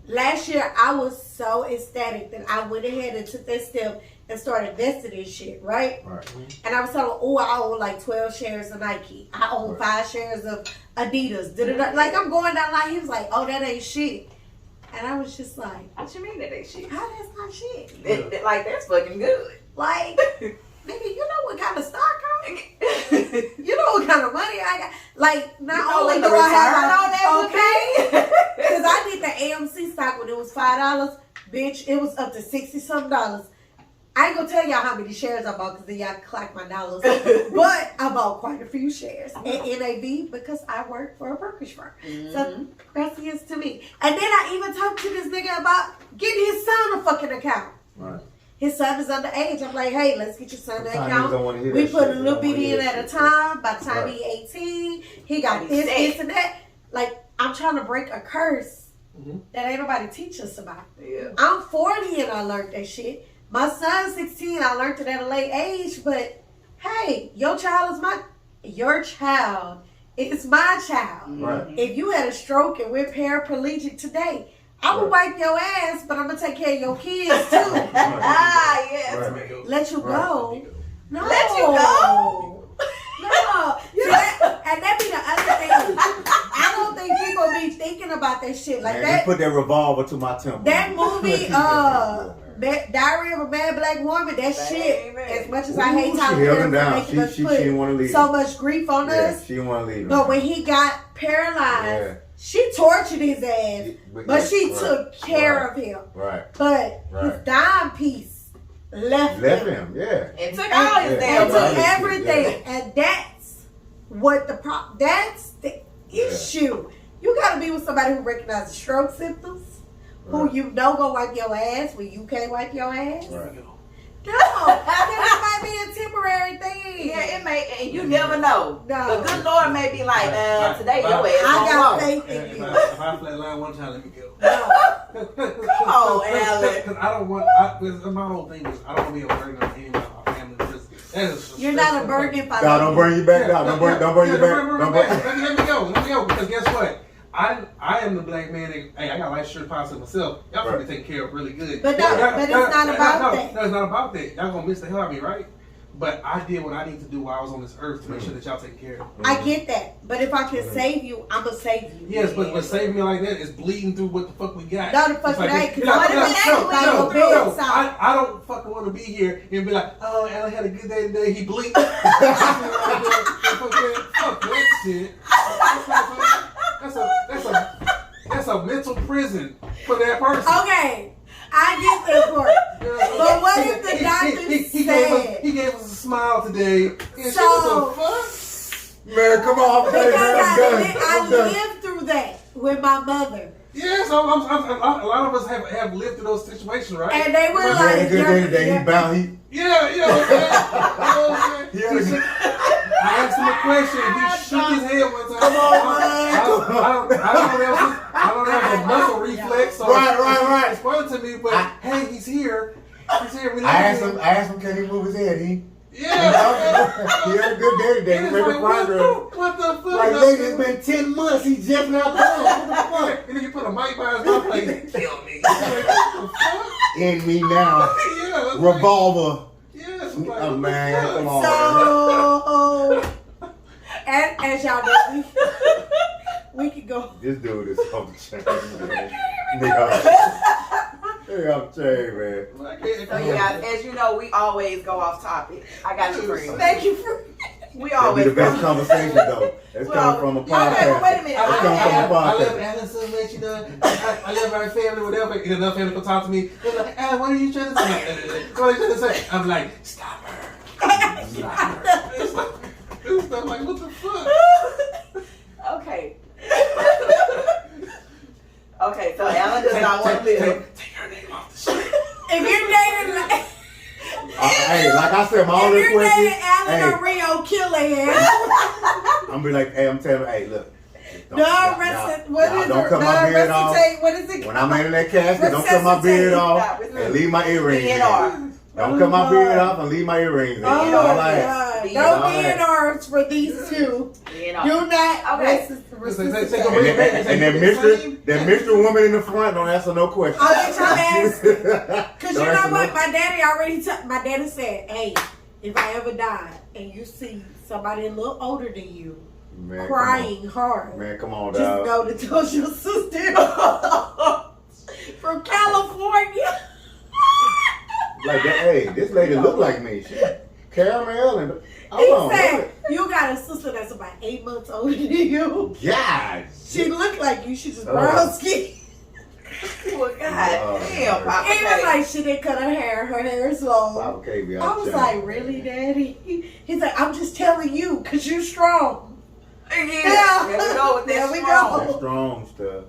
Speaker 2: last year, I was so ecstatic that I went ahead and took that step and started investing in shit, right?
Speaker 5: Right.
Speaker 2: And I was telling him, oh, I own like 12 shares of Nike. I own 5 shares of Adidas. Da-da-da. Like, I'm going down like, he was like, oh, that ain't shit. And I was just like,
Speaker 4: What you mean that ain't shit?
Speaker 2: how that's not shit?
Speaker 4: Like, that's fucking good.
Speaker 2: Like, nigga, you know what kind of stock I own? You know what kind of money I got? Like, not only do I have okay, because I did the AMC stock when it was $5. Bitch, it was up to $60-something. I ain't gonna tell y'all how many shares I bought because then y'all clock my dollars. But I bought quite a few shares at NAV because I work for a brokerage firm. So gracias to me. And then I even talked to this nigga about getting his son a fucking account.
Speaker 5: Right.
Speaker 2: His son is underage. I'm like, hey, let's get your son an
Speaker 5: Sometimes
Speaker 2: account.
Speaker 5: niggas don't wanna hear
Speaker 2: We
Speaker 5: that
Speaker 2: put
Speaker 5: shit.
Speaker 2: a
Speaker 5: They
Speaker 2: little
Speaker 5: don't
Speaker 2: bit
Speaker 5: wanna hear
Speaker 2: in
Speaker 5: that
Speaker 2: at a
Speaker 5: shit.
Speaker 2: time. By the time
Speaker 5: Right.
Speaker 2: he 18, he got
Speaker 4: He's
Speaker 2: this,
Speaker 4: safe.
Speaker 2: this, and that. Like, I'm trying to break a curse that ain't nobody teach us about.
Speaker 4: Yeah.
Speaker 2: I'm 40 and I learned that shit. My son's 16. I learned it at a late age. But hey, your child is my child. It's my child.
Speaker 5: Right.
Speaker 2: If you had a stroke and went paraplegic today, I would wipe your ass, but I'm gonna take care of your kids too.
Speaker 4: Ah, yes.
Speaker 5: Right.
Speaker 2: Let you go. No.
Speaker 4: Let you go?
Speaker 2: No. See, and that be the other thing. I don't think people be thinking about that shit like
Speaker 5: Man,
Speaker 2: that.
Speaker 5: just put that revolver to my temple.
Speaker 2: That movie, Diary of a Mad Black Woman, that shit,
Speaker 4: Amen.
Speaker 2: as much as I hate
Speaker 5: Ooh,
Speaker 2: Tyler
Speaker 5: she held
Speaker 2: Perry
Speaker 5: him
Speaker 2: for
Speaker 5: down.
Speaker 2: making us
Speaker 5: She didn't wanna
Speaker 2: put
Speaker 5: leave
Speaker 2: so
Speaker 5: him.
Speaker 2: much grief on us,
Speaker 5: She didn't want to leave him.
Speaker 2: but when he got paralyzed,
Speaker 5: Yeah.
Speaker 2: she tortured his ass, but she took care of him.
Speaker 5: Right.
Speaker 2: But his dime piece left
Speaker 5: him. Yeah.
Speaker 4: It took all his
Speaker 2: and
Speaker 4: damn
Speaker 2: took
Speaker 4: money.
Speaker 2: everything, and that's what that's the issue. You gotta be with somebody who recognizes stroke symptoms, who you know gonna wipe your ass when you can't wipe your ass.
Speaker 5: Right.
Speaker 2: No, that might be a temporary thing.
Speaker 4: Yeah, it may, and you never know.
Speaker 2: No.
Speaker 4: The good Lord may be like, today your ass
Speaker 2: I
Speaker 4: gonna
Speaker 2: got
Speaker 4: walk.
Speaker 2: faith in
Speaker 3: If
Speaker 2: you.
Speaker 3: I flatline one time, let me go.
Speaker 2: No.
Speaker 4: on, Alan.
Speaker 3: Because I don't want. My whole thing is I don't want to be a burden on any of my family. That is
Speaker 2: You're not a burden if I
Speaker 5: God, don't bring you back down. Don't bring you back.
Speaker 3: Don't let me go. Because guess what? I am the black man that, hey, I got life insurance policy myself. Y'all finna take care of really good.
Speaker 2: But it's not about that.
Speaker 3: No, it's not about that. Y'all gonna miss the hell out of me, right? But I did what I need to do while I was on this earth to make sure that y'all take care of.
Speaker 2: I get that. But if I can save you, I'm going to save you.
Speaker 3: Yes, but saving me like that is bleeding through what the fuck we got.
Speaker 2: No, the fuck it ain't. Because
Speaker 3: No,
Speaker 2: what if it ain't by your bedside?
Speaker 3: I don't fucking want to be here and be like, oh, Alan had a good day today. He blinked. Fuck that shit. That's a mental prison for that person.
Speaker 2: Okay. I get that part. But what if the doctor said?
Speaker 3: He gave us a smile today. And
Speaker 2: So-
Speaker 3: what the fuck?
Speaker 5: Man, come on.
Speaker 2: Because
Speaker 5: I'm
Speaker 2: I
Speaker 5: done.
Speaker 2: lived through that with my mother.
Speaker 3: Yes, a lot of us have lived through those situations, right?
Speaker 2: And they were
Speaker 5: He had
Speaker 2: like,
Speaker 5: a good day today. He bound.
Speaker 3: Yeah, you know what I'm saying?
Speaker 5: He had a good.
Speaker 3: I asked him a question. He shook his head one time.
Speaker 5: Come on, man.
Speaker 3: I don't have a muscle reflex. So
Speaker 5: Right.
Speaker 3: Explain to me, but hey, he's here. He's here. We
Speaker 5: I
Speaker 3: love him.
Speaker 5: asked him, can he move his head? He
Speaker 3: Yeah.
Speaker 5: had a good day today. He
Speaker 3: It's
Speaker 5: made
Speaker 3: like,
Speaker 5: a progress.
Speaker 3: what the fuck?
Speaker 5: Like, lady, it's been 10 months. He just now done. What the fuck?
Speaker 3: And then you put a mic by his mouth like, kill me. Like, what the fuck?
Speaker 5: In me now.
Speaker 3: Yeah. it's
Speaker 5: Revolver.
Speaker 3: Like, yeah. It's like,
Speaker 5: Oh,
Speaker 3: what
Speaker 5: man.
Speaker 3: the fuck?
Speaker 5: Come on.
Speaker 2: So, and as y'all know, we could go.
Speaker 5: This dude is off the chain, man. Nigga off the chain, man.
Speaker 4: So you guys, as you know, we always go off topic. I got you free.
Speaker 2: Thank you for.
Speaker 4: We
Speaker 5: That'd be
Speaker 4: always
Speaker 5: the best
Speaker 4: go.
Speaker 5: conversation, though. That's coming from a podcast.
Speaker 4: Okay, but wait a minute.
Speaker 5: That's coming from a
Speaker 3: I love
Speaker 5: podcast.
Speaker 3: Alan so much, you know. I love our family, whatever. And another family will talk to me. They're like, Alan, what are you trying to say? What are you trying to say? I'm like, stop her. Stop her. It's like, what the fuck?
Speaker 4: Okay. Okay, so Alan does not want to live.
Speaker 3: Take her name off the shit.
Speaker 2: If you're dating, like,
Speaker 5: Hey, like I said, my
Speaker 2: if
Speaker 5: only
Speaker 2: you're
Speaker 5: question.
Speaker 2: dating Alan
Speaker 5: Hey,
Speaker 2: or Rio, kill their ass.
Speaker 5: I'm be like, hey, I'm telling you, hey, look, Don't cut my beard off.
Speaker 2: What is it?
Speaker 5: When I'm in that casket, don't cut my beard off and leave my earrings in. Don't cut my beard off and leave my earrings in.
Speaker 2: Oh,
Speaker 5: All
Speaker 2: my
Speaker 5: that.
Speaker 2: God. No DNRs for these two. Do not.
Speaker 4: Okay.
Speaker 5: And that mystery woman in the front, don't answer no questions.
Speaker 2: I'll get your ass. Because you know what? My daddy said, hey, if I ever die and you see somebody a little older than you
Speaker 5: Man,
Speaker 2: crying hard,
Speaker 5: man, come on,
Speaker 2: just
Speaker 5: dog.
Speaker 2: know that those your sister from California.
Speaker 5: Like that, hey, this lady look like me. She caramel and
Speaker 2: He said, you got a sister that's about 8 months older than you.
Speaker 5: God.
Speaker 2: She look like you. She just brown skin.
Speaker 4: Well, God damn, Papa
Speaker 2: He was like, she didn't cut her hair. Her hair is long.
Speaker 5: Okay,
Speaker 2: I was like, really, Daddy? He's like, I'm just telling you, because you're strong.
Speaker 4: Yeah. There we go with that.
Speaker 2: There we
Speaker 4: strong.
Speaker 5: That strong stuff.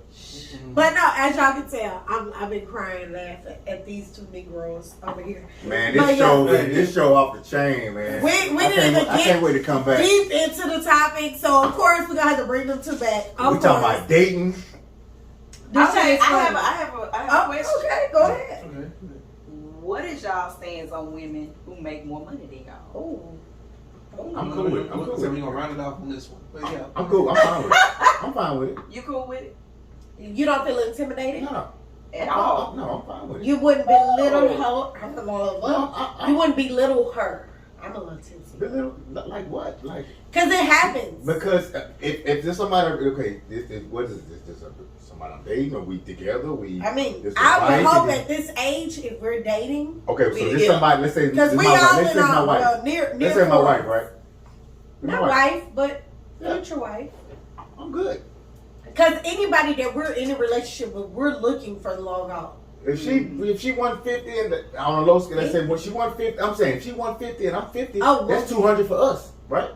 Speaker 2: But no, as y'all can tell, I've been crying and laughing at these two Negroes over here.
Speaker 5: Man,
Speaker 2: But
Speaker 5: this show off the chain, man.
Speaker 2: We didn't even
Speaker 5: I can't wait to come back.
Speaker 2: deep into the topic, so of course we're gonna have to bring them to back.
Speaker 5: We talking about dating.
Speaker 4: Okay, I have a question.
Speaker 2: Okay, go ahead.
Speaker 3: Okay.
Speaker 4: What is y'all stance on women who make more money than y'all?
Speaker 2: Oh.
Speaker 5: I'm cool with it. I'm cool with
Speaker 3: So
Speaker 5: it.
Speaker 3: we're gonna round it off on this one. But yeah.
Speaker 5: I'm cool. I'm fine with it. I'm fine with it.
Speaker 4: You cool with it?
Speaker 2: You don't feel intimidated?
Speaker 5: No.
Speaker 4: At all?
Speaker 5: No, I'm fine with it.
Speaker 2: You wouldn't belittle her.
Speaker 5: No,
Speaker 2: You wouldn't belittle her. I'm a little tipsy.
Speaker 5: belittle, like what? Like
Speaker 2: Because it happens.
Speaker 5: because if there's somebody, okay, this what is this? This somebody I'm dating, or we together?
Speaker 2: I mean,
Speaker 5: this
Speaker 2: I would
Speaker 5: wife,
Speaker 2: hope
Speaker 5: this-
Speaker 2: at this age, if we're dating,
Speaker 5: Okay, so
Speaker 4: We-
Speaker 5: this
Speaker 4: yeah.
Speaker 5: somebody. Let's say this
Speaker 2: because
Speaker 5: is
Speaker 2: we
Speaker 5: my wife.
Speaker 2: all
Speaker 5: Let's
Speaker 2: in
Speaker 5: say my
Speaker 2: our
Speaker 5: wife.
Speaker 2: near
Speaker 5: Let's say my
Speaker 2: forties.
Speaker 5: wife, right? My
Speaker 2: Not wife, but future wife.
Speaker 5: I'm good.
Speaker 2: Because anybody that we're in a relationship with, we're looking for the long haul.
Speaker 5: If she 150 and on a low scale, let's say when she 150, I'm saying if she 150 and I'm 50,
Speaker 2: Oh,
Speaker 5: that's 200 for us, right?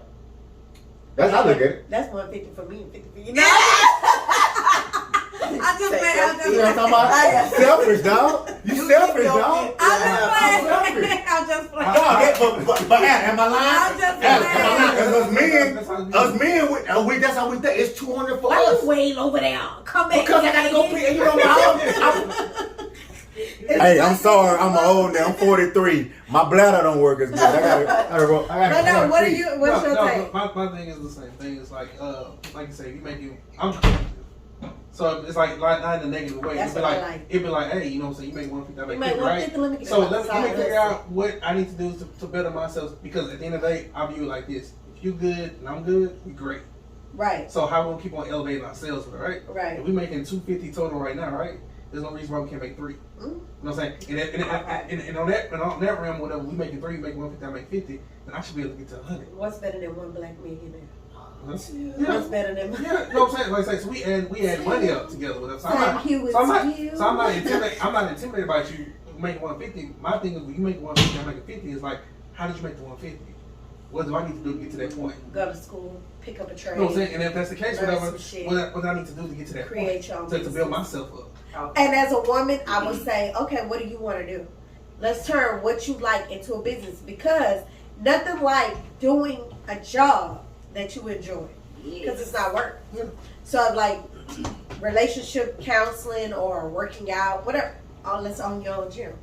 Speaker 5: That's how I look at it.
Speaker 2: That's 150 for me and 50 for you. No. I just
Speaker 5: You know what I'm talking about? Selfish, dog. You selfish, dog.
Speaker 2: I'm just playing.
Speaker 5: But am I lying?
Speaker 2: I'm just
Speaker 5: Am I
Speaker 2: playing.
Speaker 5: lying? Because us men, that's how we think. It's 200 for
Speaker 2: Why
Speaker 5: us.
Speaker 2: you way over there? Come back.
Speaker 5: Because I gotta go pee. You know, hey, I'm sorry. I'm old now. I'm 43. My bladder don't work as good. I gotta go.
Speaker 2: No, what are you? What's your take?
Speaker 3: My thing is the same thing. It's like you say, you make you. I'm. So it's like not in a negative way.
Speaker 2: That's
Speaker 3: It'd be
Speaker 2: what I
Speaker 3: like,
Speaker 2: like.
Speaker 3: it'd be like, hey, you know what I'm saying? You make 150, I
Speaker 2: You
Speaker 3: make
Speaker 2: make
Speaker 3: 50, right?
Speaker 2: 150, let me get
Speaker 3: So
Speaker 2: that
Speaker 3: let me
Speaker 2: side
Speaker 3: figure
Speaker 2: hustle.
Speaker 3: out what I need to do to better myself, because at the end of the day, I view it like this: if you good and I'm good, we great.
Speaker 2: Right.
Speaker 3: So how we gonna keep on elevating ourselves, right?
Speaker 2: Right.
Speaker 3: If we making 250 total right now, right? There's no reason why we can't make 3. You know what I'm saying? And on that realm, whatever, we making 3, you make 150, I make 50, then I should be able to get to 100.
Speaker 2: What's better than one black millionaire? What's
Speaker 3: Yeah.
Speaker 2: better than?
Speaker 3: Yeah, you know what I'm saying? Like I say, so we add money up together with us. So I'm not intimidated by you making 150. My thing is, when you make 150, I make 50. It's like, how did you make the 150? What do I need to do to get to that point?
Speaker 2: Go to school, pick up a trade.
Speaker 3: You know what I'm saying? And if that's the case,
Speaker 2: Learn
Speaker 3: whatever,
Speaker 2: some shit.
Speaker 3: what I need to do to get to that
Speaker 2: Create your own
Speaker 3: point, to
Speaker 2: business.
Speaker 3: build myself up.
Speaker 2: And as a woman, I would say, okay, what do you want to do? Let's turn what you like into a business, because nothing like doing a job that you enjoy, because it's not work. So like relationship counseling or working out, whatever. Oh, let's own your own gym.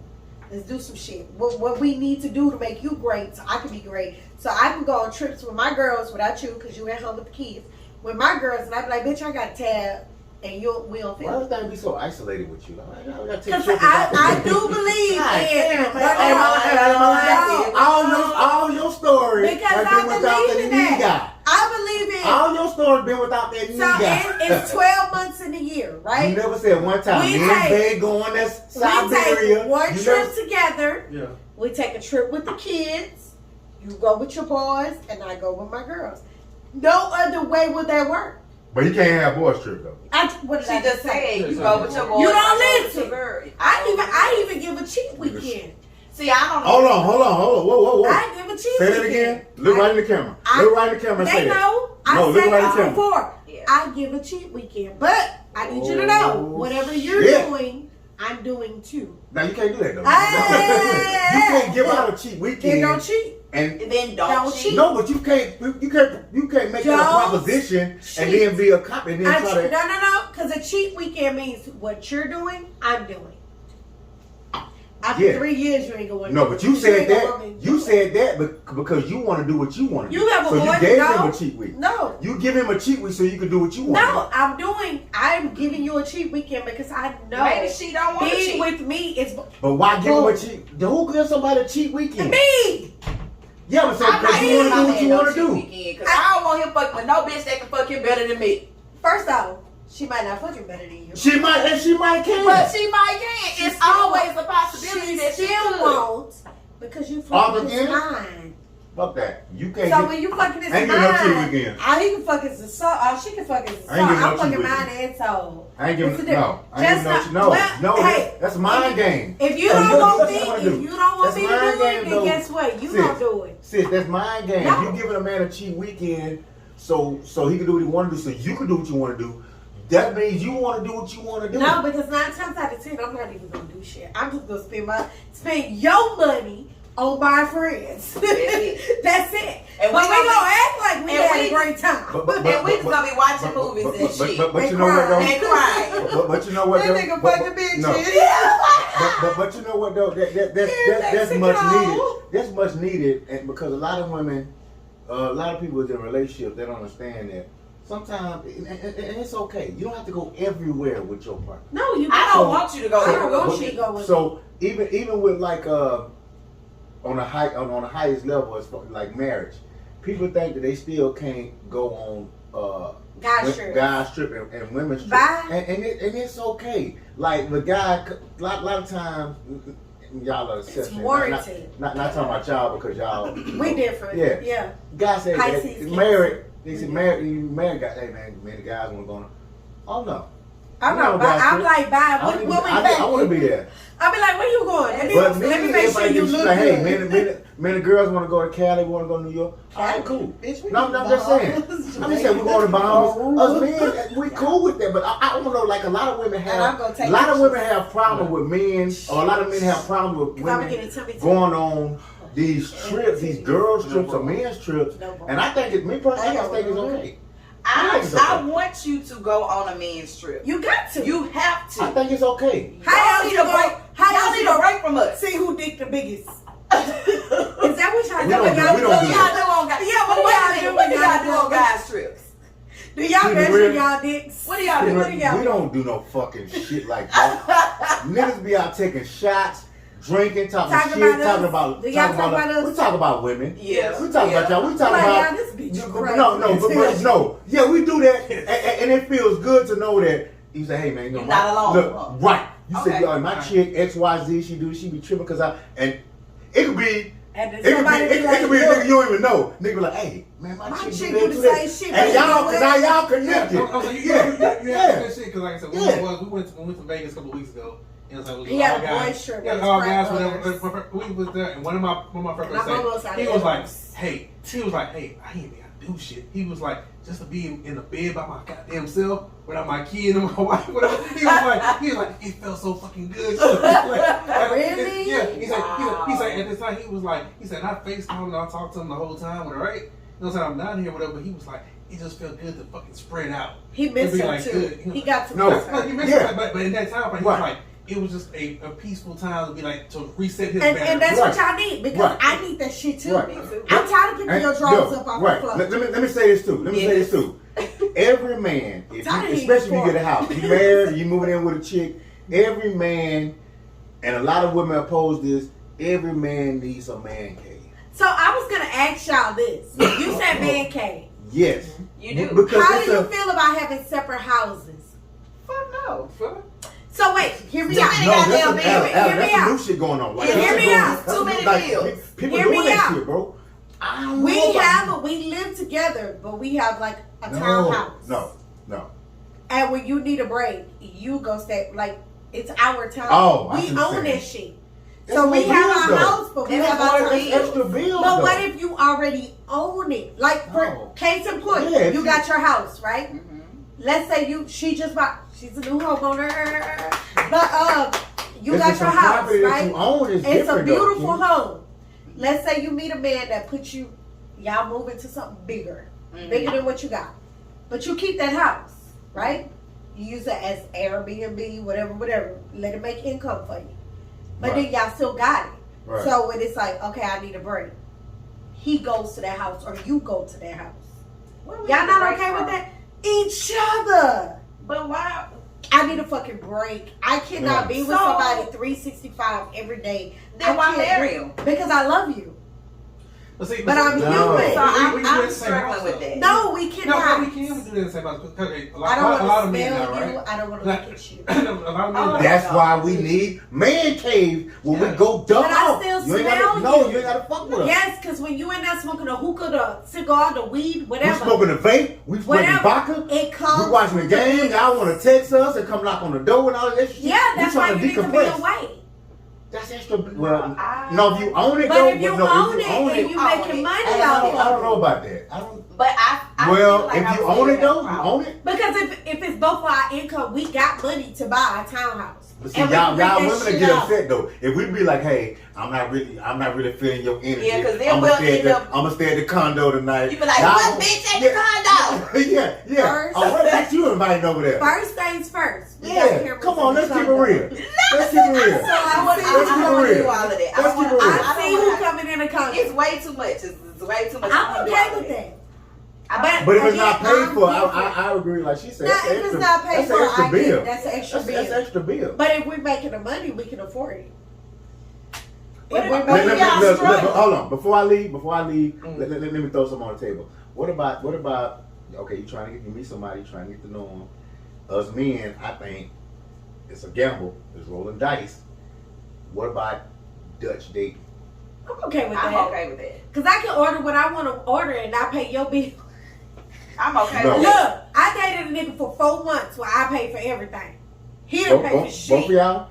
Speaker 2: Let's do some shit. What we need to do to make you great, so I can be great. So I can go on trips with my girls without you, because you at home with the kids. With my girls, and I be like, bitch, I got a tab, and we don't
Speaker 5: Why
Speaker 2: feel.
Speaker 5: does that be so isolated with you?
Speaker 2: Because I do believe in.
Speaker 5: All your stories
Speaker 2: Because
Speaker 5: have
Speaker 2: I
Speaker 5: been without
Speaker 2: believe
Speaker 5: the
Speaker 2: in
Speaker 5: knee guy.
Speaker 2: that. I believe in.
Speaker 5: All your stories been without that knee guy.
Speaker 2: So it's 12 months in a year, right?
Speaker 5: You never said one time,
Speaker 2: We
Speaker 5: me and
Speaker 2: take-
Speaker 5: Bay going to
Speaker 2: We
Speaker 5: Siberia.
Speaker 2: take one
Speaker 5: You
Speaker 2: trip
Speaker 5: never-
Speaker 2: together.
Speaker 3: Yeah.
Speaker 2: We take a trip with the kids. You go with your boys, and I go with my girls. No other way would that work.
Speaker 5: But you can't have boys trip though.
Speaker 2: What did
Speaker 4: She
Speaker 2: I
Speaker 4: just
Speaker 2: say?
Speaker 4: said you go with your boys.
Speaker 2: You don't
Speaker 4: I go with
Speaker 2: listen.
Speaker 4: your girl.
Speaker 2: I even give a cheap weekend.
Speaker 4: See, I don't.
Speaker 5: Hold on. Whoa.
Speaker 2: I give a cheap
Speaker 5: Say
Speaker 2: weekend.
Speaker 5: that again. Look right in the camera.
Speaker 2: I-
Speaker 5: Look right in the camera and say
Speaker 2: They
Speaker 5: that.
Speaker 2: know. I
Speaker 5: No, look
Speaker 2: said
Speaker 5: right in the
Speaker 2: that
Speaker 5: camera.
Speaker 2: before.
Speaker 4: Yeah.
Speaker 2: I give a cheap weekend, but I need you to know
Speaker 5: Oh,
Speaker 2: whatever you're
Speaker 5: shit.
Speaker 2: doing, I'm doing too.
Speaker 5: Now you can't do that though.
Speaker 2: Hey!
Speaker 5: You can't give out a cheap
Speaker 2: Then
Speaker 5: weekend.
Speaker 2: don't cheat.
Speaker 5: And
Speaker 4: then don't cheat.
Speaker 5: No, but you can't make that a proposition and then be a cop and then try to.
Speaker 2: No. Because a cheat weekend means what you're doing, I'm doing. After 3 years, you ain't going.
Speaker 5: No, but you said that. You said that because you want to do what you want to do.
Speaker 2: You have a
Speaker 5: so you gave him a cheat week.
Speaker 2: No,
Speaker 5: you give him a cheat week so you can do what you want.
Speaker 2: No, I'm giving you a cheat weekend because I know
Speaker 4: maybe she don't want to cheat
Speaker 2: being with me is.
Speaker 5: But why give him a cheat? Who gives somebody a cheat weekend?
Speaker 2: Me.
Speaker 5: Yeah, but because you want to do what you want to do.
Speaker 4: Because I don't want him fucking with no bitch that can fuck him better than me.
Speaker 2: First off, she might not fuck him better than you.
Speaker 5: She might can.
Speaker 4: But she might can. It's always a possibility that she
Speaker 2: won't because you fucking his mind.
Speaker 5: Fuck that. You can't.
Speaker 2: So when you fucking his mind,
Speaker 5: no cheat weekend.
Speaker 2: He can fuck his soul. She can fuck his soul. I'm fucking mind and soul.
Speaker 5: I ain't giving no. Hey, that's a mind game.
Speaker 2: If you don't want me, to do it, then guess what? You gonna do it.
Speaker 5: Sis, that's mind game. No. You giving a man a cheat weekend so he can do what he want to do, so you can do what you want to do. That means you want to do what you want to do.
Speaker 2: No, because 9 times out of 10, I'm not even gonna do shit. I'm just gonna spend your money on my friends. That's it. And but we gonna act like we had a great time.
Speaker 4: And we just gonna be watching movies and shit.
Speaker 5: But you know what though?
Speaker 4: And crying.
Speaker 5: But you know what though?
Speaker 2: That nigga fucking bitches.
Speaker 5: No. But you know what though? That's much needed. That's much needed, and because a lot of women, a lot of people in relationships, they don't understand that. Sometimes, and it's okay. You don't have to go everywhere with your partner.
Speaker 2: No, you.
Speaker 4: I don't want you to go everywhere.
Speaker 2: I don't want you to go with.
Speaker 5: So even with like on the highest level, as far, like marriage, people think that they still can't go on guys trip and women's trip, and it's okay. Like the guy, a lot of times. Y'all are exceptions.
Speaker 2: It's warranted.
Speaker 5: Not talking about y'all because y'all.
Speaker 2: We different. Yeah.
Speaker 5: Guys say that married. They said married guys. Hey man, the guys want to go on. Oh no.
Speaker 2: I'm like, bye. What we
Speaker 5: I want to be there.
Speaker 2: I'll be like, where you going? Let me make sure you look
Speaker 5: like,
Speaker 2: good.
Speaker 5: Hey, man, the girls want to go to Cali, want to go to New York. All right, cool. No, I'm just saying. I'm just saying we're going to Bahamas. Us men, we cool with that. But I don't know, like a lot of women have problem with men, or a lot of men have problem with women going on these trips, these girls' trips or men's trips. And I think me personally, I think it's okay.
Speaker 4: I want you to go on a men's trip.
Speaker 2: You got to.
Speaker 4: You have to.
Speaker 5: I think it's okay.
Speaker 4: How y'all need a break from us?
Speaker 2: See who dick the biggest. Is that what y'all do?
Speaker 5: What do y'all
Speaker 4: do? What do y'all do on guys' trips?
Speaker 2: Do y'all measure y'all dicks?
Speaker 4: What do y'all do?
Speaker 5: We don't do no fucking shit like that. Niggas be out taking shots. Drinking, talking about us. We talk about women.
Speaker 4: Yeah.
Speaker 5: We talk about y'all. We talk about
Speaker 2: this bitch crazy.
Speaker 5: No. Yeah, we do that, and it feels good to know that you say, hey man,
Speaker 4: you're not alone.
Speaker 5: Look, right. You say, yo, my chick XYZ, she be tripping because and it could be. It could be a nigga you don't even know. Nigga be like, hey, man, my chick do the same shit. And y'all connected.
Speaker 3: Yeah, that shit because like I said, we went to Vegas a couple of weeks ago. It was like,
Speaker 2: all guys,
Speaker 3: all guys, whatever. We was there, and one of my friends said, he was like, hey, I ain't gotta do shit. He was like, just to be in the bed by my goddamn self without my kid and my wife, whatever. He was like, it felt so fucking good.
Speaker 2: Really?
Speaker 3: Yeah. He's like, at this time, he said, I FaceTime and I talked to him the whole time, right? You know what I'm saying? I'm down here, whatever. But he was like, it just felt good to fucking spread out.
Speaker 2: He missed her too. He got to
Speaker 3: miss her. He missed her, but in that time, he was like, it was just a peaceful time to be like to reset his battery.
Speaker 2: And that's what y'all need because I need that shit too. I'm tired of picking your drawers up off the floor.
Speaker 5: Let me say this too. Every man, especially if you get a house, you married, you moving in with a chick. Every man, and a lot of women oppose this. Every man needs a man cave.
Speaker 2: So I was gonna ask y'all this. You said man cave.
Speaker 5: Yes,
Speaker 4: you do.
Speaker 5: Because
Speaker 2: how do you feel about having separate houses?
Speaker 4: Fuck no.
Speaker 2: So wait, hear me out.
Speaker 5: That's some new shit going on.
Speaker 2: Like, hear me out.
Speaker 4: Too many bills.
Speaker 5: People doing that shit, bro.
Speaker 2: We live together, but we have like a townhouse.
Speaker 5: No.
Speaker 2: And when you need a break, you go stay. Like it's our time.
Speaker 5: Oh,
Speaker 2: we own that shit. So we have our house, but we have our
Speaker 5: extra bills.
Speaker 2: But what if you already own it? Like for case in point, you got your house, right? Mm-hmm. Let's say she just bought. She's a new homeowner, but you got your house, right?
Speaker 5: It's
Speaker 2: a beautiful home. let's say you meet a man that puts you, y'all move into something bigger, bigger than what you got, but you keep that house, right? You use it as Airbnb, whatever. Let it make income for you, but then y'all still got it.
Speaker 5: Right.
Speaker 2: So when it's like, okay, I need a break, he goes to that house or you go to that house. Y'all not okay with that? Each other.
Speaker 4: But why?
Speaker 2: I need a fucking break. I cannot be with somebody 365 every day.
Speaker 4: Then why marry him?
Speaker 2: Because I love you.
Speaker 3: But
Speaker 2: I'm human.
Speaker 4: So I'm struggling with that.
Speaker 2: No, we cannot.
Speaker 3: No, we can do that in the same house. Okay,
Speaker 2: I don't want to
Speaker 3: men
Speaker 2: smell
Speaker 3: now,
Speaker 2: you.
Speaker 3: right?
Speaker 2: I don't want to look at you.
Speaker 3: A lot of men
Speaker 5: That's why we need man cave when we go dumb
Speaker 2: But I
Speaker 5: out.
Speaker 2: still
Speaker 5: You ain't
Speaker 2: smell
Speaker 5: gotta,
Speaker 2: you.
Speaker 5: you ain't gotta fuck with us.
Speaker 2: Yes, because when you in there smoking a hookah, the cigar, the weed,
Speaker 5: We
Speaker 2: whatever.
Speaker 5: smoking a vape. We smoking vodka.
Speaker 2: It comes.
Speaker 5: We watching the game. Y'all want to text us and come knock on the door and all that shit.
Speaker 2: Yeah, that's
Speaker 5: we
Speaker 2: why
Speaker 5: trying
Speaker 2: you need to be away.
Speaker 5: That's extra. Well, no, if you own it,
Speaker 2: But
Speaker 5: though.
Speaker 2: if you own it and you making money
Speaker 5: I
Speaker 2: off
Speaker 5: don't
Speaker 2: of
Speaker 5: know
Speaker 2: it.
Speaker 5: about that. I don't.
Speaker 4: But I
Speaker 5: Well,
Speaker 4: feel like
Speaker 5: if
Speaker 4: I
Speaker 5: you
Speaker 4: would
Speaker 5: own
Speaker 4: say
Speaker 5: it though,
Speaker 4: that's
Speaker 5: you
Speaker 4: a
Speaker 5: own it.
Speaker 2: Because if it's both for our income, we got money to buy a townhouse.
Speaker 5: But see,
Speaker 2: And we
Speaker 5: y'all
Speaker 2: can rent
Speaker 5: women
Speaker 2: that
Speaker 5: that
Speaker 2: shit
Speaker 5: get
Speaker 2: out.
Speaker 5: upset though. If we be like, hey, I'm not really feeling your energy.
Speaker 4: Yeah, 'cause then
Speaker 5: I'm
Speaker 4: we'll
Speaker 5: stay
Speaker 4: end
Speaker 5: at
Speaker 4: up-
Speaker 5: I'm gonna stay at the condo tonight.
Speaker 4: You be like,
Speaker 5: Y'all-
Speaker 4: what bitch at the condo?
Speaker 5: yeah.
Speaker 2: First-
Speaker 5: Oh, what bitch you inviting over there?
Speaker 2: First things first. We got
Speaker 5: Yeah,
Speaker 2: cameras
Speaker 5: come
Speaker 2: in
Speaker 5: on,
Speaker 2: the
Speaker 5: let's keep it
Speaker 2: condo.
Speaker 5: real. Let's keep it real.
Speaker 4: So I want
Speaker 5: Let's keep it
Speaker 4: to
Speaker 5: real.
Speaker 4: do all of that.
Speaker 5: Let's keep it real.
Speaker 2: I see who coming in the condo.
Speaker 4: It's way too much. It's way too much.
Speaker 2: I'm okay with that.
Speaker 5: But if it's not
Speaker 2: Again,
Speaker 5: paid for,
Speaker 2: I'm
Speaker 5: I agree. Like she said,
Speaker 2: Now,
Speaker 5: that's
Speaker 2: if
Speaker 5: extra,
Speaker 2: it's not paid
Speaker 5: that's
Speaker 2: for,
Speaker 5: extra
Speaker 2: I
Speaker 5: bill.
Speaker 2: get it. That's an extra bill.
Speaker 5: That's extra bill.
Speaker 2: But if we're making the money, we can afford it.
Speaker 4: But
Speaker 2: If we're
Speaker 4: if-
Speaker 2: making
Speaker 4: Maybe y'all
Speaker 2: it,
Speaker 4: struggle.
Speaker 5: Hold on. Before I leave, let me throw something on the table. What about? Okay, you trying to meet somebody, trying to get to know them. Us men, I think it's a gamble. It's rolling dice. What about Dutch dating?
Speaker 2: I'm okay with
Speaker 4: I'm
Speaker 2: that.
Speaker 4: okay with that.
Speaker 2: Because I can order what I want to order and not pay your bill.
Speaker 4: I'm okay
Speaker 5: No.
Speaker 4: with
Speaker 2: Look,
Speaker 4: that.
Speaker 2: I dated a nigga for 4 months where I paid for everything. He didn't pay for
Speaker 5: Both
Speaker 2: shit.
Speaker 5: of y'all?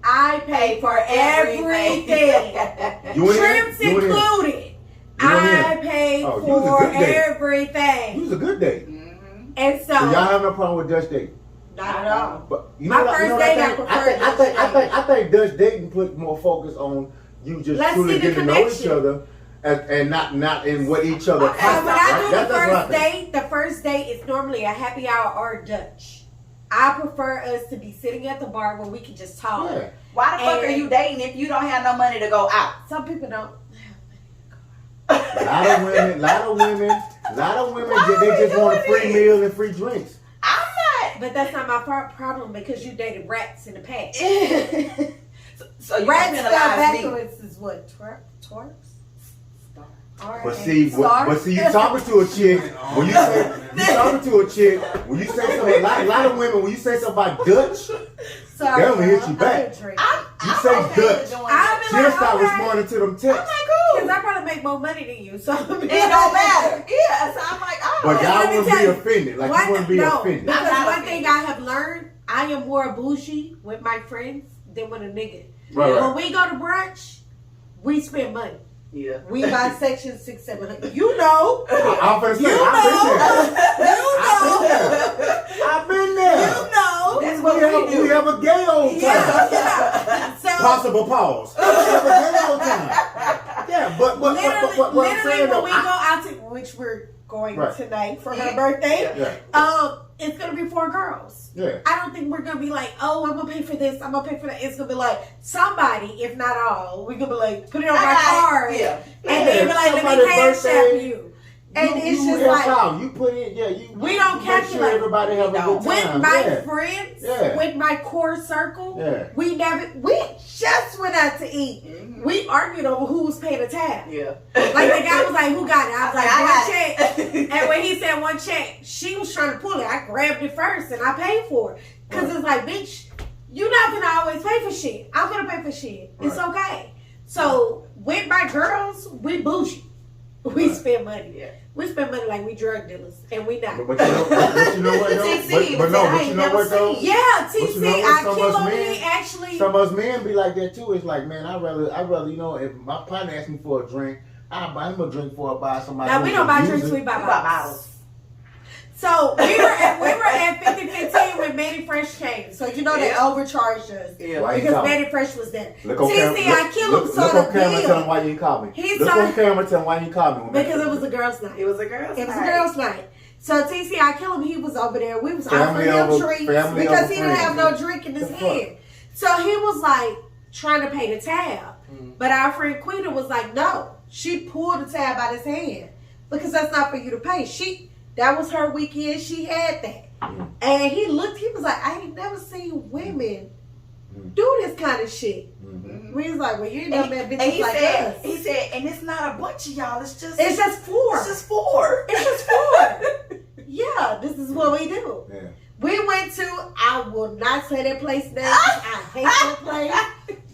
Speaker 2: I paid for everything.
Speaker 5: You in here?
Speaker 2: Trips
Speaker 5: You in here?
Speaker 2: included.
Speaker 5: You in
Speaker 2: I
Speaker 5: here?
Speaker 2: paid
Speaker 5: Oh, you was a
Speaker 2: for
Speaker 5: good date.
Speaker 2: everything.
Speaker 5: You was a good date.
Speaker 4: Mhm.
Speaker 2: And so,
Speaker 5: So y'all have no problem with Dutch dating.
Speaker 2: not at all.
Speaker 5: But you
Speaker 2: My
Speaker 5: know what,
Speaker 2: first
Speaker 5: you know what
Speaker 2: date, I
Speaker 5: I think?
Speaker 2: preferred
Speaker 5: I think Dutch dating put more focus on you just
Speaker 2: Let's
Speaker 5: truly
Speaker 2: see the
Speaker 5: getting to know each
Speaker 2: connection.
Speaker 5: other and not in what each other
Speaker 4: Okay,
Speaker 5: has.
Speaker 2: So when I do
Speaker 5: That's
Speaker 2: the
Speaker 5: what I
Speaker 2: first
Speaker 5: think.
Speaker 2: date, the first date is normally a happy hour or Dutch. I prefer us to be sitting at the bar where we can just talk.
Speaker 5: Yeah.
Speaker 4: Why the fuck are
Speaker 2: And-
Speaker 4: you dating if you don't have no money to go out?
Speaker 2: Some people don't.
Speaker 5: A lot of women, they just want a free meal and free drinks.
Speaker 4: I'm
Speaker 2: But that's not my problem because you dated rats in the past.
Speaker 4: not. so you
Speaker 2: Rats spelled
Speaker 4: penalize me.
Speaker 2: backwards is what? Twerks?
Speaker 5: But see, you talking to a chick when you say when you say something. A lot of women when you say something about Dutch,
Speaker 2: Sorry,
Speaker 5: they only hit you
Speaker 2: I'm
Speaker 5: back.
Speaker 2: a drink.
Speaker 5: You say
Speaker 4: okay with
Speaker 5: Dutch.
Speaker 4: doing
Speaker 2: I'll
Speaker 4: that.
Speaker 2: be
Speaker 5: she'll
Speaker 2: like,
Speaker 5: start
Speaker 2: okay.
Speaker 5: responding to them
Speaker 4: I'm
Speaker 5: texts.
Speaker 4: like,
Speaker 2: Because
Speaker 4: cool.
Speaker 2: I probably make more money than you, so
Speaker 4: It don't matter. Yeah, so I'm like, oh.
Speaker 5: But
Speaker 2: Let
Speaker 5: y'all
Speaker 2: me
Speaker 5: wouldn't
Speaker 2: tell
Speaker 5: be
Speaker 2: you,
Speaker 5: offended. Like
Speaker 2: One-
Speaker 5: you wouldn't be
Speaker 2: no,
Speaker 5: offended.
Speaker 2: Because
Speaker 4: I'm not
Speaker 2: one
Speaker 4: offended.
Speaker 2: thing I have learned, I am more bougie with my friends than with a nigga.
Speaker 5: Right,
Speaker 2: When
Speaker 5: right.
Speaker 2: we go to brunch, we spend money.
Speaker 4: Yeah.
Speaker 2: We buy section 600, 700. You know.
Speaker 5: I'm finna say,
Speaker 2: You
Speaker 5: I've been there.
Speaker 2: You know.
Speaker 4: That's what we do.
Speaker 5: We have a gay old time.
Speaker 2: Yeah. So
Speaker 5: Possible pause. We have a gay old time. Yeah, but what I'm
Speaker 2: literally
Speaker 5: saying
Speaker 2: when
Speaker 5: though,
Speaker 2: we go out to, which we're going
Speaker 5: Right.
Speaker 2: tonight for her birthday,
Speaker 5: yeah,
Speaker 2: it's gonna be 4 girls.
Speaker 5: yeah.
Speaker 2: I don't think we're gonna be like, oh, I'm gonna pay for this, I'm gonna pay for that. It's gonna be like somebody, if not all, we're gonna be like, put it on my card,
Speaker 4: Yeah.
Speaker 2: and then be like, let me
Speaker 5: Somebody's
Speaker 2: cash
Speaker 5: birthday,
Speaker 2: app you. And it's
Speaker 5: you
Speaker 2: just
Speaker 5: help
Speaker 2: like,
Speaker 5: out. You put in, you.
Speaker 2: We don't
Speaker 5: you make
Speaker 2: calculate.
Speaker 5: Sure everybody have a good time.
Speaker 2: with my
Speaker 5: yeah.
Speaker 2: friends,
Speaker 5: Yeah.
Speaker 2: with my core circle,
Speaker 5: Yeah.
Speaker 2: we just went out to eat.
Speaker 4: Mhm.
Speaker 2: We argued over who was paying the tab.
Speaker 4: Yeah.
Speaker 2: Like the guy was like, who got it? I was like,
Speaker 4: I
Speaker 2: one
Speaker 4: got
Speaker 2: check.
Speaker 4: it.
Speaker 2: And when he said one check, she was trying to pull it. I grabbed it first and I paid for it. Because
Speaker 5: Right.
Speaker 2: it's like, bitch, you're not going to always pay for shit. I'm going to pay for shit. It's
Speaker 5: Right.
Speaker 2: okay. So with my girls, we bougie. We
Speaker 5: Right.
Speaker 2: spend money.
Speaker 4: Yeah.
Speaker 2: We spend money like we drug dealers. And we not.
Speaker 5: But you know what though?
Speaker 4: TC,
Speaker 5: But
Speaker 4: I
Speaker 5: you
Speaker 4: ain't
Speaker 5: know
Speaker 4: never
Speaker 5: what though?
Speaker 4: seen.
Speaker 2: Yeah,
Speaker 5: you
Speaker 2: TC,
Speaker 5: know what?
Speaker 2: I
Speaker 5: Some
Speaker 2: kill
Speaker 5: of us
Speaker 2: on
Speaker 5: men-
Speaker 2: it actually.
Speaker 5: Some of us men be like that too. It's like, man, I'd rather, you know, if my partner asks me for a drink, I'll buy him a drink before I buy somebody.
Speaker 2: Now, we
Speaker 5: who's
Speaker 2: don't buy
Speaker 5: abusing.
Speaker 2: drinks, we buy
Speaker 4: We buy
Speaker 2: bottles. So we were at 50-15 when Manny Fresh came. So you know they overcharged us because Manny Fresh was there. TC, Kill him saw the
Speaker 5: bill. Tell him why you called me. Look on camera, tell him why you called me.
Speaker 2: Because it was a girls' night.
Speaker 4: It was a girls'
Speaker 2: night. So TC, Kill him. He was over there. We was offering him drinks because he didn't have no drink in his hand. So he was like trying to pay the tab, but our friend Quita was like, no. She pulled the tab out of his hand because that's not for you to pay. That was her weekend. She had that. And he looked, he was like, I ain't never seen women do this kind of shit. We was like, well, you ain't never met bitches like us.
Speaker 4: He said, and it's not a bunch of y'all, it's just
Speaker 2: 4.
Speaker 4: It's just 4.
Speaker 2: Yeah, this is what we do.
Speaker 5: Yeah.
Speaker 2: We went to, I will not say that place name. I hate that place.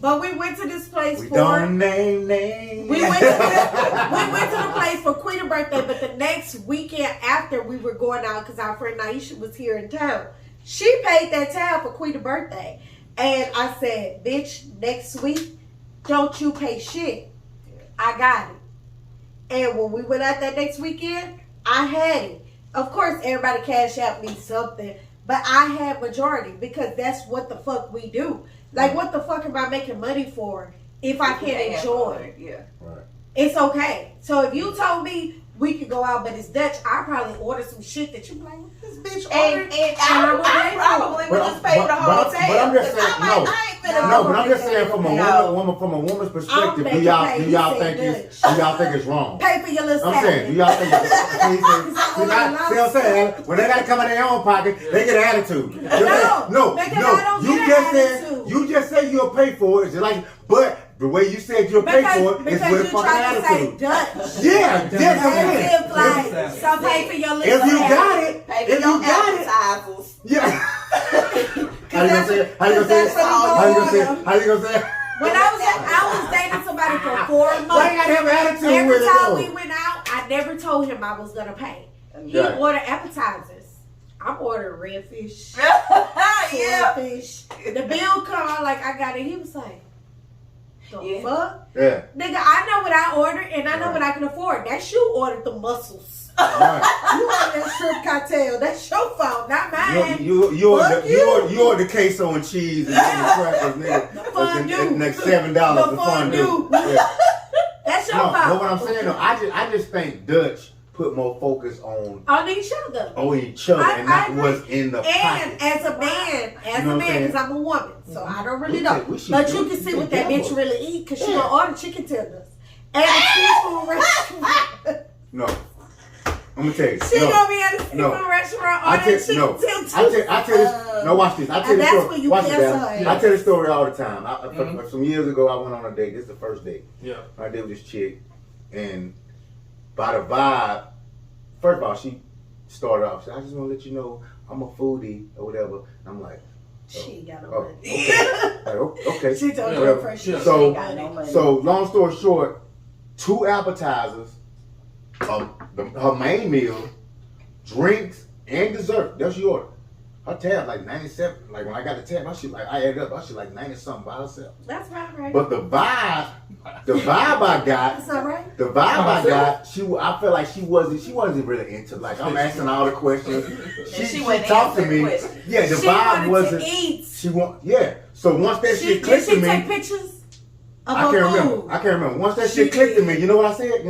Speaker 2: But we went to this place
Speaker 5: don't name names.
Speaker 2: We went to the place for Quita's birthday, but the next weekend after we were going out because our friend Naisha was here in town. She paid that tab for Quita's birthday. And I said, bitch, next week, don't you pay shit. I got it. And when we went out that next weekend, I had it. Of course, everybody cash out me something. But I had majority because that's what the fuck we do. Like, what the fuck am I making money for if I can't enjoy?
Speaker 4: Yeah.
Speaker 5: Right.
Speaker 2: It's okay. So if you told me we could go out, but it's Dutch, I probably order some shit that you be like, what this bitch ordered?
Speaker 4: And I probably would just pay for the whole tab.
Speaker 5: But I'm just saying, but I'm just saying from a woman's perspective, do y'all think it's wrong?
Speaker 2: Pay for your little
Speaker 5: I'm saying, do y'all think see what I'm saying? When they gotta come out of their own pocket, they get an attitude. You just said you'll pay for it. It's like, but the way you said you'll pay for it is with a fucking attitude. Yeah, yes,
Speaker 2: so pay for your little
Speaker 5: if you got it, yeah. How you gonna say it? How you gonna say it?
Speaker 2: When I was dating somebody for 4 months.
Speaker 5: Why you gotta have an attitude
Speaker 2: every
Speaker 5: with it?
Speaker 2: time we went out, I never told him I was gonna pay. He ordered appetizers. I'm ordering redfish, swordfish. The bill called like I got it. He was like, the fuck?
Speaker 5: Yeah.
Speaker 2: Nigga, I know what I ordered and I know what I can afford. That's you ordered the mussels.
Speaker 5: Right.
Speaker 2: You ordered that shrimp cocktail. That's your fault, not mine.
Speaker 5: You ordered the queso and cheese and crackers, nigga.
Speaker 2: The fondue.
Speaker 5: Next $7. The fondue.
Speaker 2: That's your fault.
Speaker 5: But what I'm saying though, I just think Dutch put more focus on
Speaker 2: each other.
Speaker 5: And not what's in the pocket.
Speaker 2: And as a man, because I'm a woman, so I don't really know. But you can see what that bitch really eat because she gonna order chicken tenders and a seafood restaurant.
Speaker 5: No. I'm gonna tell you.
Speaker 2: She gonna be at a seafood restaurant ordering chicken tenders.
Speaker 5: I tell this. No, watch this. I tell this story. Watch this. I tell this story all the time. Some years ago, I went on a date. This is the first date. Yeah. I did with this chick, and by the vibe, first of all, she started off. She said, I just want to let you know I'm a foodie or whatever. I'm like,
Speaker 2: she got no money.
Speaker 5: Okay.
Speaker 2: She told me first. She
Speaker 5: got no money. So long story short, 2 appetizers, her main meal, drinks, and dessert. That's your order. Her tab like 97. Like when I got the tab, I added up. I should like 90 something by herself.
Speaker 2: That's right.
Speaker 5: But the vibe I got.
Speaker 2: That's not right.
Speaker 5: The vibe I got. I felt like she wasn't really into. Like I'm asking all the questions. She talked to me. Yeah, the vibe wasn't. So once that shit clicked to me.
Speaker 2: Did she take pictures?
Speaker 5: I can't remember. Once that shit clicked to me, you know what I said?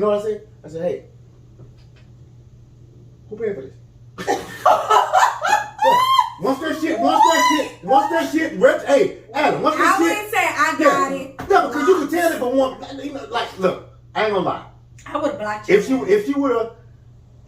Speaker 5: I said, hey, who paid for this? Once that shit, hey, Adam, once that shit.
Speaker 2: I wouldn't say I got it.
Speaker 5: No, because you can tell it from one, like, look, I ain't gonna lie.
Speaker 2: I would have blocked you.
Speaker 5: If she would have,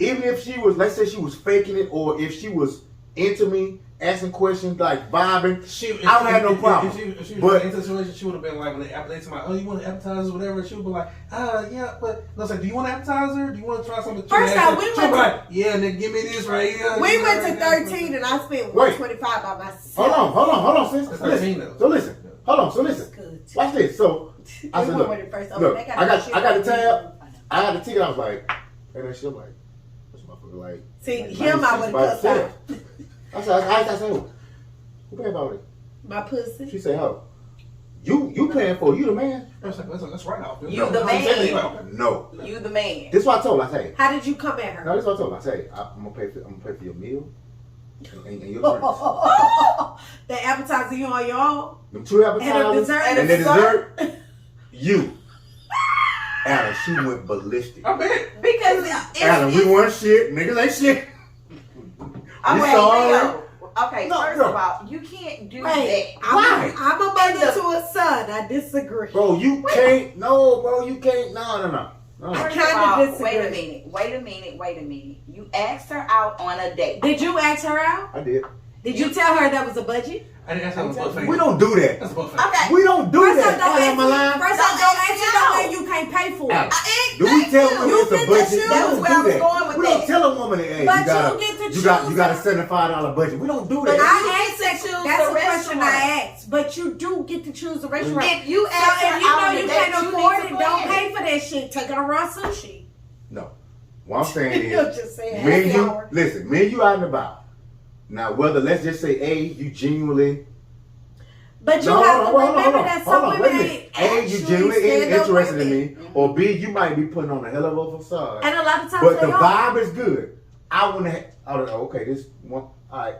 Speaker 5: even if she was, let's say she was faking it, or if she was into me, asking questions, like vibing, I don't have no problem.
Speaker 3: If she was into the situation, she would have been like, when after they told me, oh, you want an appetizer or whatever, she would be like, yeah, but I was like, do you want an appetizer? Do you want to try something?
Speaker 2: First time we went
Speaker 3: like, yeah, nigga, give me this right here.
Speaker 2: We went to 13 and I spent $125 by myself.
Speaker 5: Hold on, sis.
Speaker 3: That's 13 though.
Speaker 5: So listen. Watch this. So I said, look, I got the tab. I got the ticket. I was like, and then she was like, this motherfucker like.
Speaker 2: See, him I would have cussed out.
Speaker 5: I said, who paid for all this?
Speaker 2: My pussy.
Speaker 5: She said, how? You paying for it. You the man.
Speaker 3: That's right off.
Speaker 4: You the man.
Speaker 5: No.
Speaker 4: You the man.
Speaker 5: This is what I told her. I say.
Speaker 2: How did you come at her?
Speaker 5: No, this is what I told her. I say, I'm gonna pay for your meal and your drinks.
Speaker 2: The appetizer you on your own?
Speaker 5: Them 2 appetizers
Speaker 2: And
Speaker 5: the dessert. You. Alan, she went ballistic.
Speaker 3: I bet.
Speaker 4: Because
Speaker 5: Alan, we weren't shit. Niggas ain't shit.
Speaker 4: Okay,
Speaker 5: No,
Speaker 4: first
Speaker 5: bro.
Speaker 4: of all, you can't do
Speaker 2: Wait,
Speaker 4: that.
Speaker 5: Why?
Speaker 2: I'm a mother to a son. I disagree.
Speaker 5: Bro, you can't. No, bro, you can't. No.
Speaker 4: First
Speaker 2: kinda
Speaker 4: of all,
Speaker 2: disagree.
Speaker 4: Wait a minute. You asked her out on a date.
Speaker 2: Did you ask her out?
Speaker 5: I did.
Speaker 2: Did you tell her that was a budget?
Speaker 3: I didn't ask her a buffet.
Speaker 5: We don't do that.
Speaker 3: That's a buffet.
Speaker 4: Okay.
Speaker 5: We don't do
Speaker 2: First
Speaker 5: that.
Speaker 2: off, don't
Speaker 5: Am I lying?
Speaker 2: First off, don't answer no way you can't pay for
Speaker 5: Alan,
Speaker 2: it.
Speaker 5: do we tell women
Speaker 2: You
Speaker 5: it's a
Speaker 2: get to
Speaker 5: budget?
Speaker 2: choose.
Speaker 5: We
Speaker 4: That was
Speaker 5: don't
Speaker 4: where I
Speaker 5: do
Speaker 4: was
Speaker 5: that.
Speaker 4: going with
Speaker 5: We don't
Speaker 4: that.
Speaker 5: tell a woman, hey,
Speaker 2: But
Speaker 5: you got
Speaker 2: you get to
Speaker 5: a
Speaker 2: choose.
Speaker 5: $75 budget. We don't do
Speaker 2: But
Speaker 5: that.
Speaker 2: I asked that.
Speaker 4: choose
Speaker 2: That's
Speaker 4: the
Speaker 2: a question I
Speaker 4: restaurant.
Speaker 2: asked. But you do get to choose the restaurant.
Speaker 4: If you
Speaker 2: So
Speaker 4: ask her
Speaker 2: if you
Speaker 4: out
Speaker 2: know
Speaker 4: on a
Speaker 2: you
Speaker 4: date,
Speaker 2: can't
Speaker 4: you
Speaker 2: afford
Speaker 4: need
Speaker 2: it,
Speaker 4: to
Speaker 2: don't
Speaker 4: plan
Speaker 2: pay for that shit. Take it to raw sushi.
Speaker 5: No. What I'm saying
Speaker 2: You're
Speaker 5: is,
Speaker 2: just saying
Speaker 5: me and
Speaker 2: happy
Speaker 5: you,
Speaker 2: hour.
Speaker 5: listen, me and you out and about. Now, whether, let's just say, A, you genuinely,
Speaker 2: But you
Speaker 5: no,
Speaker 2: have to
Speaker 5: hold on,
Speaker 2: remember that some
Speaker 5: wait a
Speaker 2: women
Speaker 5: minute.
Speaker 2: ain't
Speaker 5: A, you
Speaker 2: actually
Speaker 5: genuinely
Speaker 2: stand-up
Speaker 5: interested in
Speaker 2: women.
Speaker 5: me, or B, you might be putting on a hell of a facade.
Speaker 2: And a lot of times
Speaker 5: But
Speaker 2: they
Speaker 5: the
Speaker 2: are.
Speaker 5: vibe is good. I wouldn't have, I don't know, okay, this one, all right,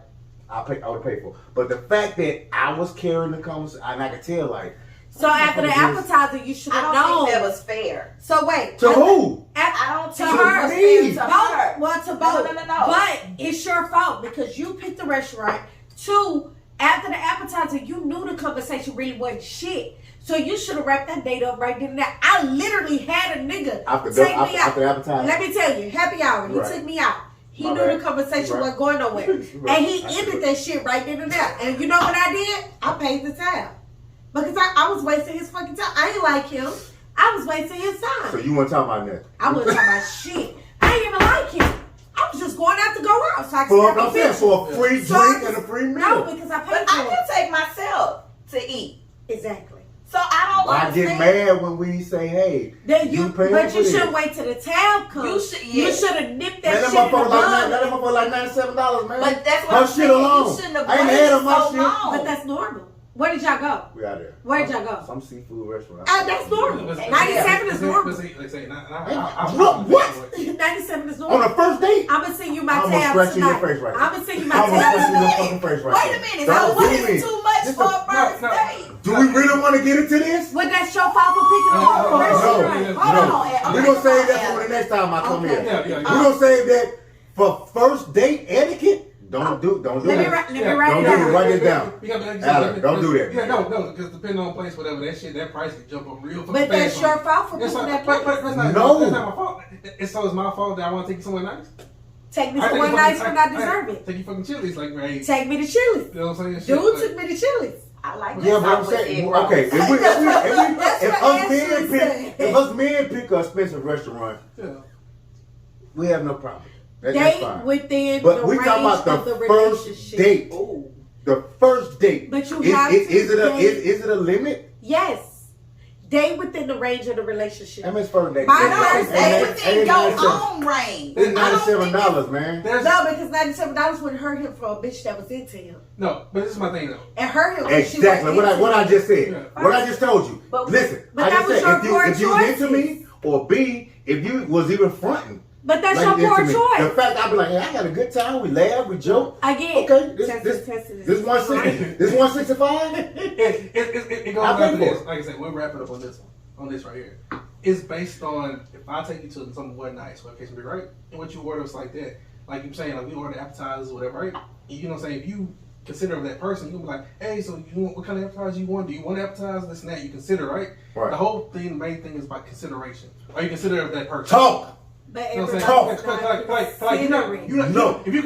Speaker 5: I would pay for it. But the fact that I was carrying the conversation, and I could tell, like,
Speaker 2: So after the appetizer, you should
Speaker 4: I
Speaker 2: have
Speaker 4: don't
Speaker 2: known.
Speaker 4: think that was fair.
Speaker 2: So wait.
Speaker 5: to who?
Speaker 4: I don't
Speaker 2: To
Speaker 4: think
Speaker 2: her.
Speaker 4: it was fair to
Speaker 2: Both.
Speaker 4: her.
Speaker 2: Well, to both.
Speaker 4: No.
Speaker 2: But it's your fault because you picked the restaurant. 2, after the appetizer, you knew the conversation really wasn't shit. So you should have wrapped that date up right then and there. I literally had a nigga take me out.
Speaker 5: After appetizer.
Speaker 2: Let me tell you, happy hour. He
Speaker 5: Right.
Speaker 2: took me out. He
Speaker 5: My
Speaker 2: knew
Speaker 5: bad.
Speaker 2: the conversation
Speaker 5: Right.
Speaker 2: wasn't going nowhere.
Speaker 5: Right.
Speaker 2: And he
Speaker 5: I see
Speaker 2: ended
Speaker 5: it.
Speaker 2: that shit right then and there. And you know what I did? I paid the tab. Because I was wasting his fucking time. I ain't like him. I was wasting his time.
Speaker 5: So you want to talk about that?
Speaker 2: I wasn't talking about shit. I ain't even like him. I was just going out to go out so I could
Speaker 5: For,
Speaker 2: snap a
Speaker 5: I'm saying,
Speaker 2: picture.
Speaker 5: for a free
Speaker 2: So I
Speaker 5: drink and a free meal.
Speaker 2: No, because I paid
Speaker 4: But
Speaker 2: for
Speaker 4: I
Speaker 2: it.
Speaker 4: can take myself to eat.
Speaker 2: Exactly.
Speaker 4: So I don't
Speaker 5: I get
Speaker 4: understand.
Speaker 5: mad when we say, hey,
Speaker 2: Then
Speaker 5: you
Speaker 2: you,
Speaker 5: paying
Speaker 2: but
Speaker 5: for
Speaker 2: you
Speaker 5: this.
Speaker 2: shouldn't wait till the tab comes.
Speaker 4: You
Speaker 2: You
Speaker 4: should-
Speaker 2: should have nipped
Speaker 5: Man,
Speaker 2: that
Speaker 5: that
Speaker 2: shit in the
Speaker 5: motherfucker like
Speaker 2: bud.
Speaker 5: $97, man.
Speaker 4: But that's what
Speaker 5: Her
Speaker 4: I'm
Speaker 5: shit
Speaker 4: saying.
Speaker 5: alone.
Speaker 4: You shouldn't have
Speaker 5: I ain't
Speaker 4: waited
Speaker 5: had
Speaker 4: so
Speaker 5: on my shit.
Speaker 4: long.
Speaker 2: But that's normal. Where did y'all go?
Speaker 5: We out there.
Speaker 2: Where'd y'all go?
Speaker 5: Some seafood restaurant.
Speaker 2: That's normal. 97 is normal.
Speaker 5: What?
Speaker 2: 97 is
Speaker 5: On
Speaker 2: normal.
Speaker 5: the first date?
Speaker 2: I'm gonna send you my
Speaker 5: I'm gonna
Speaker 2: tab
Speaker 5: scratch you in your
Speaker 2: tonight.
Speaker 5: face right
Speaker 2: I'm gonna send you my
Speaker 5: I'm gonna
Speaker 2: tab
Speaker 5: scratch you in your
Speaker 2: tonight.
Speaker 5: fucking face right
Speaker 4: Wait
Speaker 5: there.
Speaker 4: a minute.
Speaker 5: Don't
Speaker 4: How
Speaker 5: do
Speaker 4: what is
Speaker 5: me.
Speaker 4: too much
Speaker 5: Just
Speaker 4: for
Speaker 5: a-
Speaker 4: a first date?
Speaker 5: Do we really want to get into this?
Speaker 2: Well, that's your fault for picking up
Speaker 3: No,
Speaker 2: the restaurant.
Speaker 3: no.
Speaker 4: Hold on.
Speaker 5: We're going to save that for the next time I come
Speaker 2: Okay.
Speaker 5: here.
Speaker 3: Yeah.
Speaker 5: We're going to save that for first date etiquette. Don't do
Speaker 2: Let me
Speaker 5: that.
Speaker 2: write
Speaker 3: Yeah,
Speaker 2: it
Speaker 5: don't do
Speaker 2: down.
Speaker 5: it. Write it down.
Speaker 3: Alan,
Speaker 5: Alan, don't do that.
Speaker 3: Yeah, no, because depending on place, whatever, that price can jump up real fucking
Speaker 2: But that's
Speaker 3: fast
Speaker 2: your
Speaker 3: on
Speaker 2: fault for
Speaker 3: you. It's
Speaker 2: picking
Speaker 3: like-
Speaker 2: that
Speaker 3: but
Speaker 2: place.
Speaker 3: that's
Speaker 5: No.
Speaker 3: that's not my fault. It's my fault that I want to take you somewhere nice.
Speaker 2: Take me
Speaker 3: I take
Speaker 2: somewhere
Speaker 3: you
Speaker 2: nice
Speaker 3: fucking-
Speaker 2: when I deserve it.
Speaker 3: Take you fucking Chili's, like, right?
Speaker 2: Take me to Chili's.
Speaker 3: You know what I'm saying?
Speaker 2: Dude
Speaker 3: Shit,
Speaker 2: took me to Chili's.
Speaker 4: I like
Speaker 5: Yeah,
Speaker 4: that
Speaker 5: but I'm
Speaker 4: sauce with
Speaker 5: saying,
Speaker 4: egg rolls.
Speaker 5: okay, if
Speaker 2: That's
Speaker 5: us
Speaker 2: what
Speaker 5: men
Speaker 2: Ashley said.
Speaker 5: pick, if us men pick an expensive restaurant,
Speaker 3: yeah.
Speaker 5: we have no problem. That's
Speaker 2: Date
Speaker 5: fine.
Speaker 2: within
Speaker 5: But
Speaker 2: the
Speaker 5: we
Speaker 2: range
Speaker 5: talking about
Speaker 2: of
Speaker 5: the
Speaker 2: the
Speaker 5: first
Speaker 2: relationship.
Speaker 5: date.
Speaker 4: Ooh.
Speaker 5: The first date.
Speaker 2: But you
Speaker 5: is,
Speaker 2: have
Speaker 5: is,
Speaker 2: to
Speaker 5: is it a
Speaker 2: date-
Speaker 5: is it a limit?
Speaker 2: Yes. Date within the range of the relationship.
Speaker 5: That means first date.
Speaker 2: My
Speaker 5: It's-
Speaker 2: first
Speaker 5: it's-
Speaker 2: date
Speaker 5: it's-
Speaker 4: Everything
Speaker 5: it's
Speaker 4: goes
Speaker 5: 97
Speaker 4: on range.
Speaker 5: It's $97, man.
Speaker 3: There's
Speaker 2: No, because $97 wouldn't hurt him for a bitch that was into him.
Speaker 3: no, but this is my thing though.
Speaker 2: It hurt him. when she
Speaker 5: Exactly.
Speaker 2: wasn't
Speaker 5: What I
Speaker 2: into him.
Speaker 5: just said.
Speaker 3: Yeah.
Speaker 5: What I just told you.
Speaker 4: But-
Speaker 5: Listen,
Speaker 2: but
Speaker 5: I
Speaker 2: that
Speaker 5: just
Speaker 2: was
Speaker 5: said
Speaker 2: your
Speaker 5: if you
Speaker 2: poor
Speaker 5: was into
Speaker 2: choices.
Speaker 5: me, or B, if you was even fronting.
Speaker 2: But that's
Speaker 5: like
Speaker 2: your
Speaker 5: this
Speaker 2: poor
Speaker 5: to me.
Speaker 2: choice.
Speaker 5: The fact I'd be like, hey, I had a good time. We laugh, we joke.
Speaker 2: Again.
Speaker 5: Okay,
Speaker 2: Testing.
Speaker 5: this 160. This 165.
Speaker 3: It goes
Speaker 5: I
Speaker 3: back
Speaker 5: pay
Speaker 3: to
Speaker 5: for
Speaker 3: this.
Speaker 5: it.
Speaker 3: Like I said, we'll wrap it up on this one. On this right here. It's based on if I take you to somewhere nice, what case be right? And what you order is like that. Like you're saying, like we order appetizers or whatever, right? And you know what I'm saying? If you consider that person, you'll be like, hey, so you want what kind of appetizer you want? Do you want appetizers? This and that. You consider, right?
Speaker 5: Right.
Speaker 3: The whole thing, the main thing is about consideration. Or you consider that person.
Speaker 5: Talk.
Speaker 2: But
Speaker 3: You know what I'm
Speaker 2: everybody's
Speaker 3: saying?
Speaker 2: not
Speaker 3: Like,
Speaker 2: considering.
Speaker 5: No.
Speaker 3: If you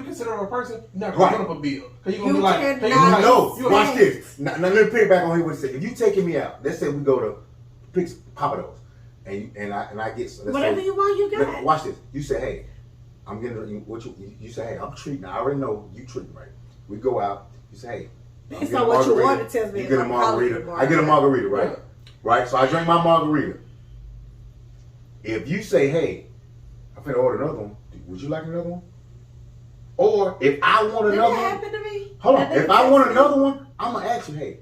Speaker 3: consider a person, you're not
Speaker 5: Right.
Speaker 3: going to put up a bill. Because you're
Speaker 2: You
Speaker 3: going to be like,
Speaker 2: cannot
Speaker 3: hey, you're
Speaker 5: No,
Speaker 3: you
Speaker 5: watch this. Now let me pick back on what he said. If you taking me out, let's say we go to pick Papados, and I get let's
Speaker 2: Whatever
Speaker 5: say,
Speaker 2: you want, you got.
Speaker 5: watch this. You say, hey, I'm getting what you say. Hey, I'm treating. I already know you treating right. We go out. You say, hey, I'm
Speaker 2: Based
Speaker 5: getting
Speaker 2: on
Speaker 5: a
Speaker 2: what you
Speaker 5: margarita.
Speaker 2: order tells me
Speaker 5: You
Speaker 2: if
Speaker 5: get a
Speaker 2: I'm
Speaker 5: margarita.
Speaker 2: probably
Speaker 5: I get a margarita, right?
Speaker 3: Yeah.
Speaker 5: Right. So I drink my margarita. If you say, hey, I'm finna order another one. Would you like another one? Or if I want
Speaker 2: Did
Speaker 5: another
Speaker 2: that
Speaker 5: one,
Speaker 2: happen to me?
Speaker 5: hold
Speaker 2: That
Speaker 5: on. If
Speaker 2: didn't
Speaker 5: I
Speaker 2: happen
Speaker 5: want
Speaker 2: to me.
Speaker 5: another one, I'm gonna ask you, hey,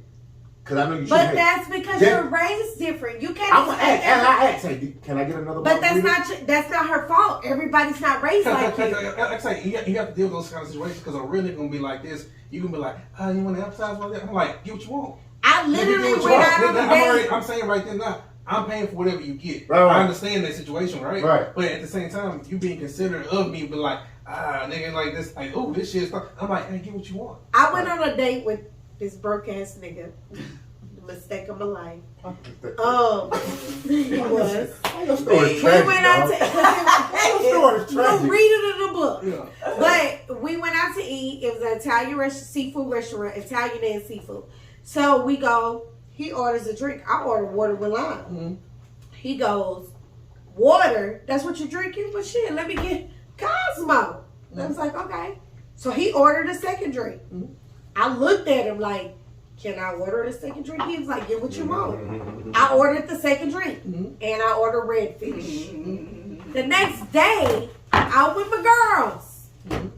Speaker 5: Because I know you.
Speaker 2: But that's because you're raised different. You can't.
Speaker 5: I'm gonna ask. And I ask, hey, can I get another?
Speaker 2: But that's not her fault. Everybody's not raised like you.
Speaker 3: Like I say, you have to deal with those kind of situations because I'm really gonna be like this. You can be like, oh, you want to emphasize about that? I'm like, get what you want.
Speaker 2: I literally went out on a date.
Speaker 3: I'm saying right there now, I'm paying for whatever you get.
Speaker 5: Right.
Speaker 3: I understand that situation, right?
Speaker 5: Right.
Speaker 3: But at the same time, you being considerate of me, but like, nigga, like this, like, oh, this shit's. I'm like, hey, get what you want.
Speaker 2: I went on a date with this broke ass nigga. The mistake of my life. He was. We went out to. No, read it in the book.
Speaker 3: Yeah.
Speaker 2: But we went out to eat. It was an Italian seafood restaurant, Italian and seafood. So we go. He orders a drink. I order water with lime.
Speaker 3: Mm-hmm.
Speaker 2: He goes, water? That's what you're drinking? But shit, let me get Cosmo. And I was like, okay. So he ordered a second drink.
Speaker 3: Mm-hmm.
Speaker 2: I looked at him like, can I order the second drink? He was like, get what you want. I ordered the second drink. And I ordered redfish. The next day, out with my girls.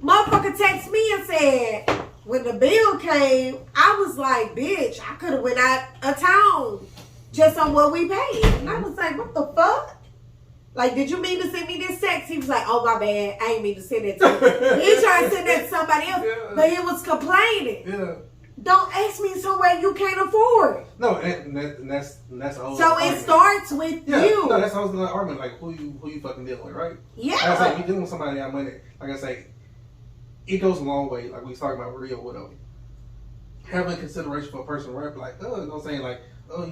Speaker 2: Motherfucker texted me and said, when the bill came, I was like, bitch, I could have went out of town just on what we paid. And I was like, what the fuck? Like, did you mean to send me this text? He was like, oh, my bad. I ain't mean to send that to you. He tried to send that to somebody else, but he was complaining.
Speaker 3: Yeah.
Speaker 2: Don't ask me somewhere you can't afford.
Speaker 3: No, and that's a whole.
Speaker 2: So it starts with you.
Speaker 3: No, that's a whole argument. Like, who you fucking dealing with, right?
Speaker 2: Yeah.
Speaker 3: Like I say, you dealing with somebody that money. Like I say, it goes a long way. Like we was talking about Rio, whatever. Having consideration for a person, right? Like, you know what I'm saying? Like,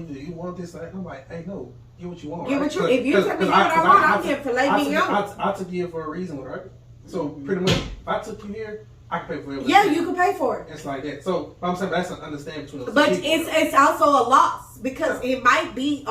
Speaker 3: you want this? Like, I'm like, hey, no, get what you want.
Speaker 2: Get
Speaker 3: right?
Speaker 2: what you. If you tell me what I want, I'm getting filet mignon.
Speaker 3: I took you here for a reason, right? So pretty much, if I took you here, I can pay for it.
Speaker 2: Yeah, you can pay for it.
Speaker 3: It's like that. So I'm saying that's an understanding between those
Speaker 2: But
Speaker 3: people,
Speaker 2: it's also a loss because it might be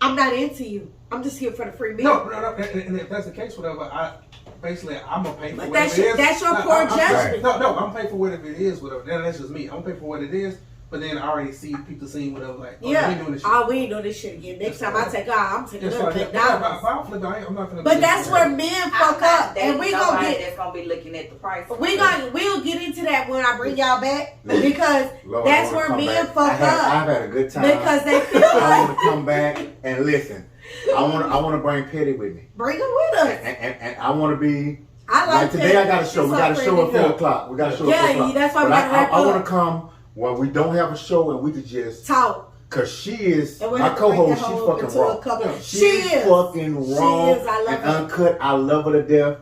Speaker 2: I'm not into you. I'm just here for the free meal.
Speaker 3: No. And if that's the case, whatever, I'm gonna pay for
Speaker 2: but
Speaker 3: whatever it is.
Speaker 2: That's your poor judgment.
Speaker 3: No, I'm pay for whatever it is, whatever. Then that's just me. I'm pay for what it is. But then I already see people seeing whatever, like, we ain't doing this shit.
Speaker 2: We ain't doing this shit again. Next time I take I'm taking up $10.
Speaker 3: I'm not gonna.
Speaker 2: But that's where men fuck up, and we gonna get.
Speaker 4: That's gonna be looking at the price.
Speaker 2: We'll get into that when I bring y'all back because that's where men fuck up.
Speaker 5: I've had a good time
Speaker 2: because they feel
Speaker 5: I
Speaker 2: like
Speaker 5: want to come back and listen. I want to bring Petty with me.
Speaker 2: Bring him with us,
Speaker 5: and I want to be.
Speaker 2: I like
Speaker 5: today. I got a show. We got a show at 4 o'clock. We got a show at 4 o'clock.
Speaker 2: That's why we gotta wrap up.
Speaker 5: I want to come. Well, we don't have a show and we could just
Speaker 2: talk.
Speaker 5: Cause she is my co-host. She's fucking raw. She's fucking raw and uncut. I love her to death.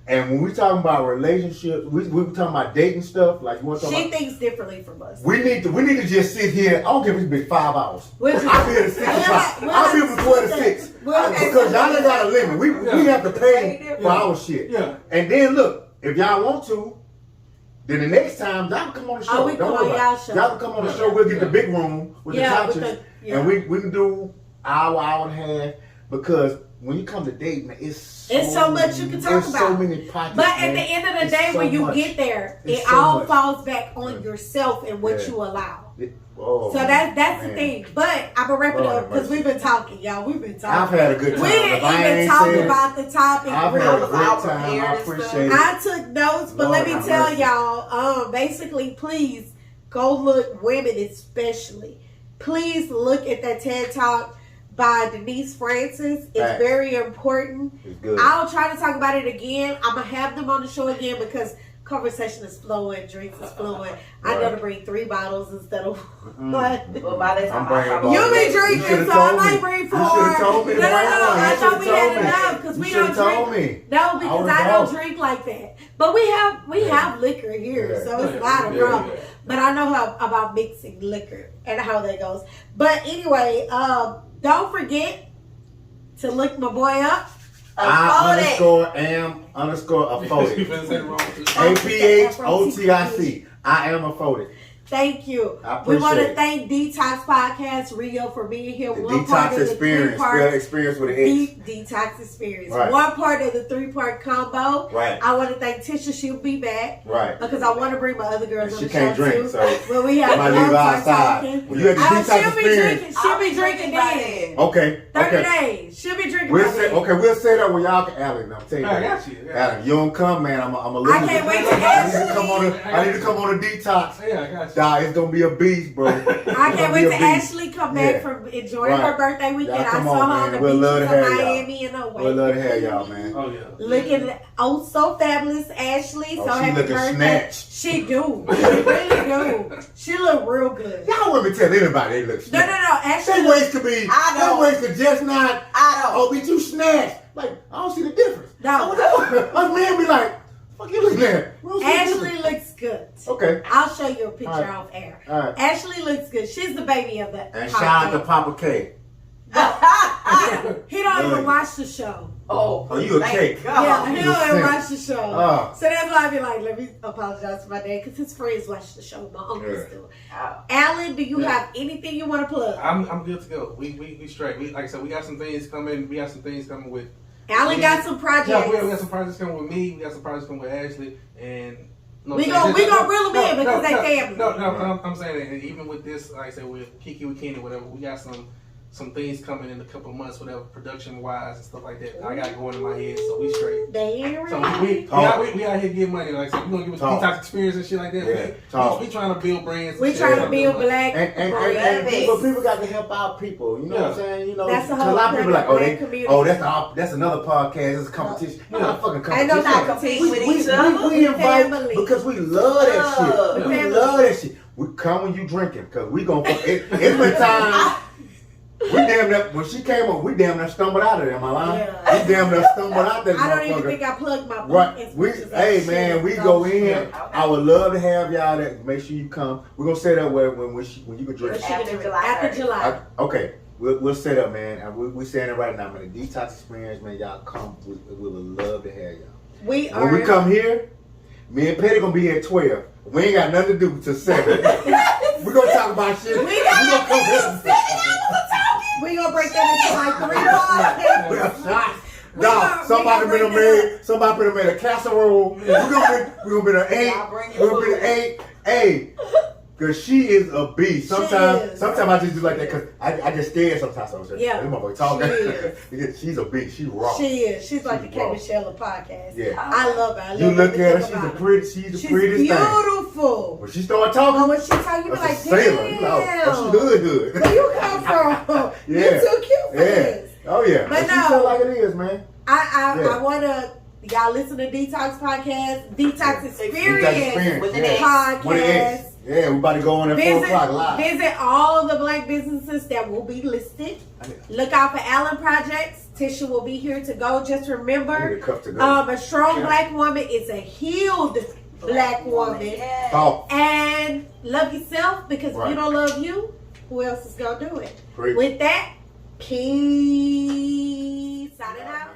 Speaker 5: And when we talking about relationships, we talking about dating stuff. Like you want to talk
Speaker 2: she thinks differently from us.
Speaker 5: We need to just sit here. I don't give this bitch 5 hours. I'll be here at 6 o'clock. I'll be here before the 6 because y'all ain't got a limit. We have to pay for our shit.
Speaker 3: Yeah.
Speaker 5: And then look, if y'all want to. Then the next time, y'all can come on the show.
Speaker 2: Don't worry about it.
Speaker 5: Y'all can come on the show. We'll get the big room with the couches. And we can do hour and a half. Because when you come to date, man, it's so
Speaker 2: much you can talk about.
Speaker 5: So many pockets,
Speaker 2: but at the end of the day, when you get there, it all falls back on yourself and what you allow. So that's the thing. But I'm gonna wrap it up because we've been talking, y'all. We've been talking.
Speaker 5: I've had a good time.
Speaker 2: We didn't even talk about the topic.
Speaker 5: I've had a great time. I appreciate it.
Speaker 2: I took notes, but let me tell y'all. Basically, please go look. Women, especially, please look at that TED Talk by Denise Francis. It's very important.
Speaker 5: It's good.
Speaker 2: I'll try to talk about it again. I'm gonna have them on the show again because conversation is flowing, drinks is flowing. I got to bring 3 bottles instead of 1.
Speaker 4: Well, by that time,
Speaker 2: you be drinking, so I might bring 4.
Speaker 5: You should have told me.
Speaker 2: No. I thought we had enough because we don't
Speaker 5: drink.
Speaker 2: Me. No, because I don't drink like that. But we have liquor here, so it's not a problem. But I know about mixing liquor and how that goes. But anyway, don't forget to look my boy up.
Speaker 5: I_am_afforded. Ep.8 OTIC. I am afforded.
Speaker 2: Thank you.
Speaker 5: I appreciate
Speaker 2: we want to thank Detox Podcast Rio for being here.
Speaker 5: The
Speaker 2: one
Speaker 5: Detox
Speaker 2: part of
Speaker 5: Experience.
Speaker 2: The 3-part
Speaker 5: experience with an X.
Speaker 2: Detox Experience.
Speaker 5: Right.
Speaker 2: One part of the 3-part combo.
Speaker 5: Right.
Speaker 2: I want to thank Tisha. She'll be back.
Speaker 5: Right.
Speaker 2: Because I want to bring my other girls on the show.
Speaker 5: She can't drink,
Speaker 2: too.
Speaker 5: so
Speaker 2: when we have
Speaker 5: might leave outside. When you have the Detox Experience.
Speaker 2: She'll be drinking then.
Speaker 5: Okay.
Speaker 2: 30 days. She'll be drinking.
Speaker 5: We'll say that when y'all can. Alan, I'm telling you.
Speaker 3: I got you.
Speaker 5: Alan, you don't come, man. I'm a loser.
Speaker 2: I can't wait to ask
Speaker 5: I need to come on a detox.
Speaker 3: Yeah, I got you.
Speaker 5: Dog, it's gonna be a beast, bro.
Speaker 2: I can't wait to Ashley come back from enjoying her birthday weekend. I saw her on the beaches of Miami and Hawaii.
Speaker 5: We'll love to have y'all, man.
Speaker 3: Oh yeah.
Speaker 2: Looking so fabulous, Ashley. So
Speaker 5: she
Speaker 2: happy
Speaker 5: looking
Speaker 2: birthday.
Speaker 5: snatched.
Speaker 2: She do. She really do. She look real good.
Speaker 5: Y'all wouldn't tell anybody they look snatched.
Speaker 2: No. Ashley.
Speaker 5: That waist could be. That waist could just not.
Speaker 4: I don't.
Speaker 5: Be too snatched. Like I don't see the difference.
Speaker 2: No.
Speaker 5: Us men be like, "Fuck you looking at?"
Speaker 2: Ashley looks good.
Speaker 5: Okay.
Speaker 2: I'll show you a picture off air.
Speaker 5: All right.
Speaker 2: Ashley looks good. She's the baby of the
Speaker 5: And shout out to Papa K.
Speaker 2: He don't even watch the show.
Speaker 5: Oh, you a cake?
Speaker 2: Yeah, he don't even watch the show.
Speaker 5: Oh.
Speaker 2: So that's why I be like, let me apologize to my dad because his friends watch the show. My uncles do. Alan, do you have anything you want to plug?
Speaker 3: I'm good to go. We straight. Like I said, we got some things coming. We got some things coming with.
Speaker 2: Alan got some projects.
Speaker 3: Yeah, we got some projects coming with me. We got some projects coming with Ashley, and
Speaker 2: we gonna reel them in because they family.
Speaker 3: No, I'm saying that, and even with this, like I said, with Kiki with Kenny, whatever, we got some things coming in a couple of months, whatever, production wise and stuff like that. I got going in my head, so we straight.
Speaker 2: Damn
Speaker 3: So
Speaker 2: right.
Speaker 3: we out here getting money. Like I said, we gonna give us detox experience and shit like that.
Speaker 5: Yeah.
Speaker 3: We trying to build brands.
Speaker 2: We trying to build black
Speaker 5: and people got to help out people. You know what I'm saying? You know,
Speaker 2: that's a
Speaker 5: whole a lot of people like,
Speaker 2: community.
Speaker 5: that's another podcast. It's a competition. It's not fucking competition.
Speaker 2: I know not competition with each other.
Speaker 5: We invite because we love that shit. We love that shit. We come when you drinking because we gonna. It's been time. We damn near, when she came up, we damn near stumbled out of there, my line. Yeah. We damn near stumbled out there.
Speaker 2: I don't even think I plugged my book.
Speaker 5: Right. Hey man, we go in. I would love to have y'all that. Make sure you come. We're gonna set up when you can drink.
Speaker 2: After July.
Speaker 5: Okay. We'll set up, man. And we're saying it right now, man. The detox experience, man. Y'all come. We would love to have y'all. When we come here, me and Petty gonna be here at 12. We ain't got nothing to do till 7. We're gonna talk about shit.
Speaker 2: We gonna come here. We gonna break that into like 3 parts.
Speaker 5: Dog, somebody made a casserole. We're gonna be the 8. Hey, cause she is a beast. Sometimes I just do like that cause I just stare sometimes.
Speaker 2: Yeah.
Speaker 5: This motherfucker talking. She's a beast. She's raw.
Speaker 2: She is. She's like the K. Michelle of podcast.
Speaker 5: Yeah.
Speaker 2: I love her.
Speaker 5: You look at her. She's the prettiest
Speaker 2: she's
Speaker 5: thing.
Speaker 2: Beautiful.
Speaker 5: When she start talking,
Speaker 2: when she talk, you be like,
Speaker 5: sailor.
Speaker 2: damn.
Speaker 5: She hood.
Speaker 2: Where you come from?
Speaker 5: Yeah.
Speaker 2: You too cute for this.
Speaker 5: Oh yeah.
Speaker 2: But
Speaker 5: she tell like it is, man.
Speaker 2: I wanna y'all listen to Detox Podcast, Detox Experience
Speaker 4: with the
Speaker 2: podcast.
Speaker 5: Yeah, we about to go on at 4 o'clock live.
Speaker 2: Visit all the black businesses that will be listed. Look out for Allen Projects. Tisha will be here to go. Just remember, a strong black woman is a healed black woman.
Speaker 5: Yeah.
Speaker 2: And love yourself, because if you don't love you, who else is gonna do it?
Speaker 5: Great.
Speaker 2: With that, peace. Signing out.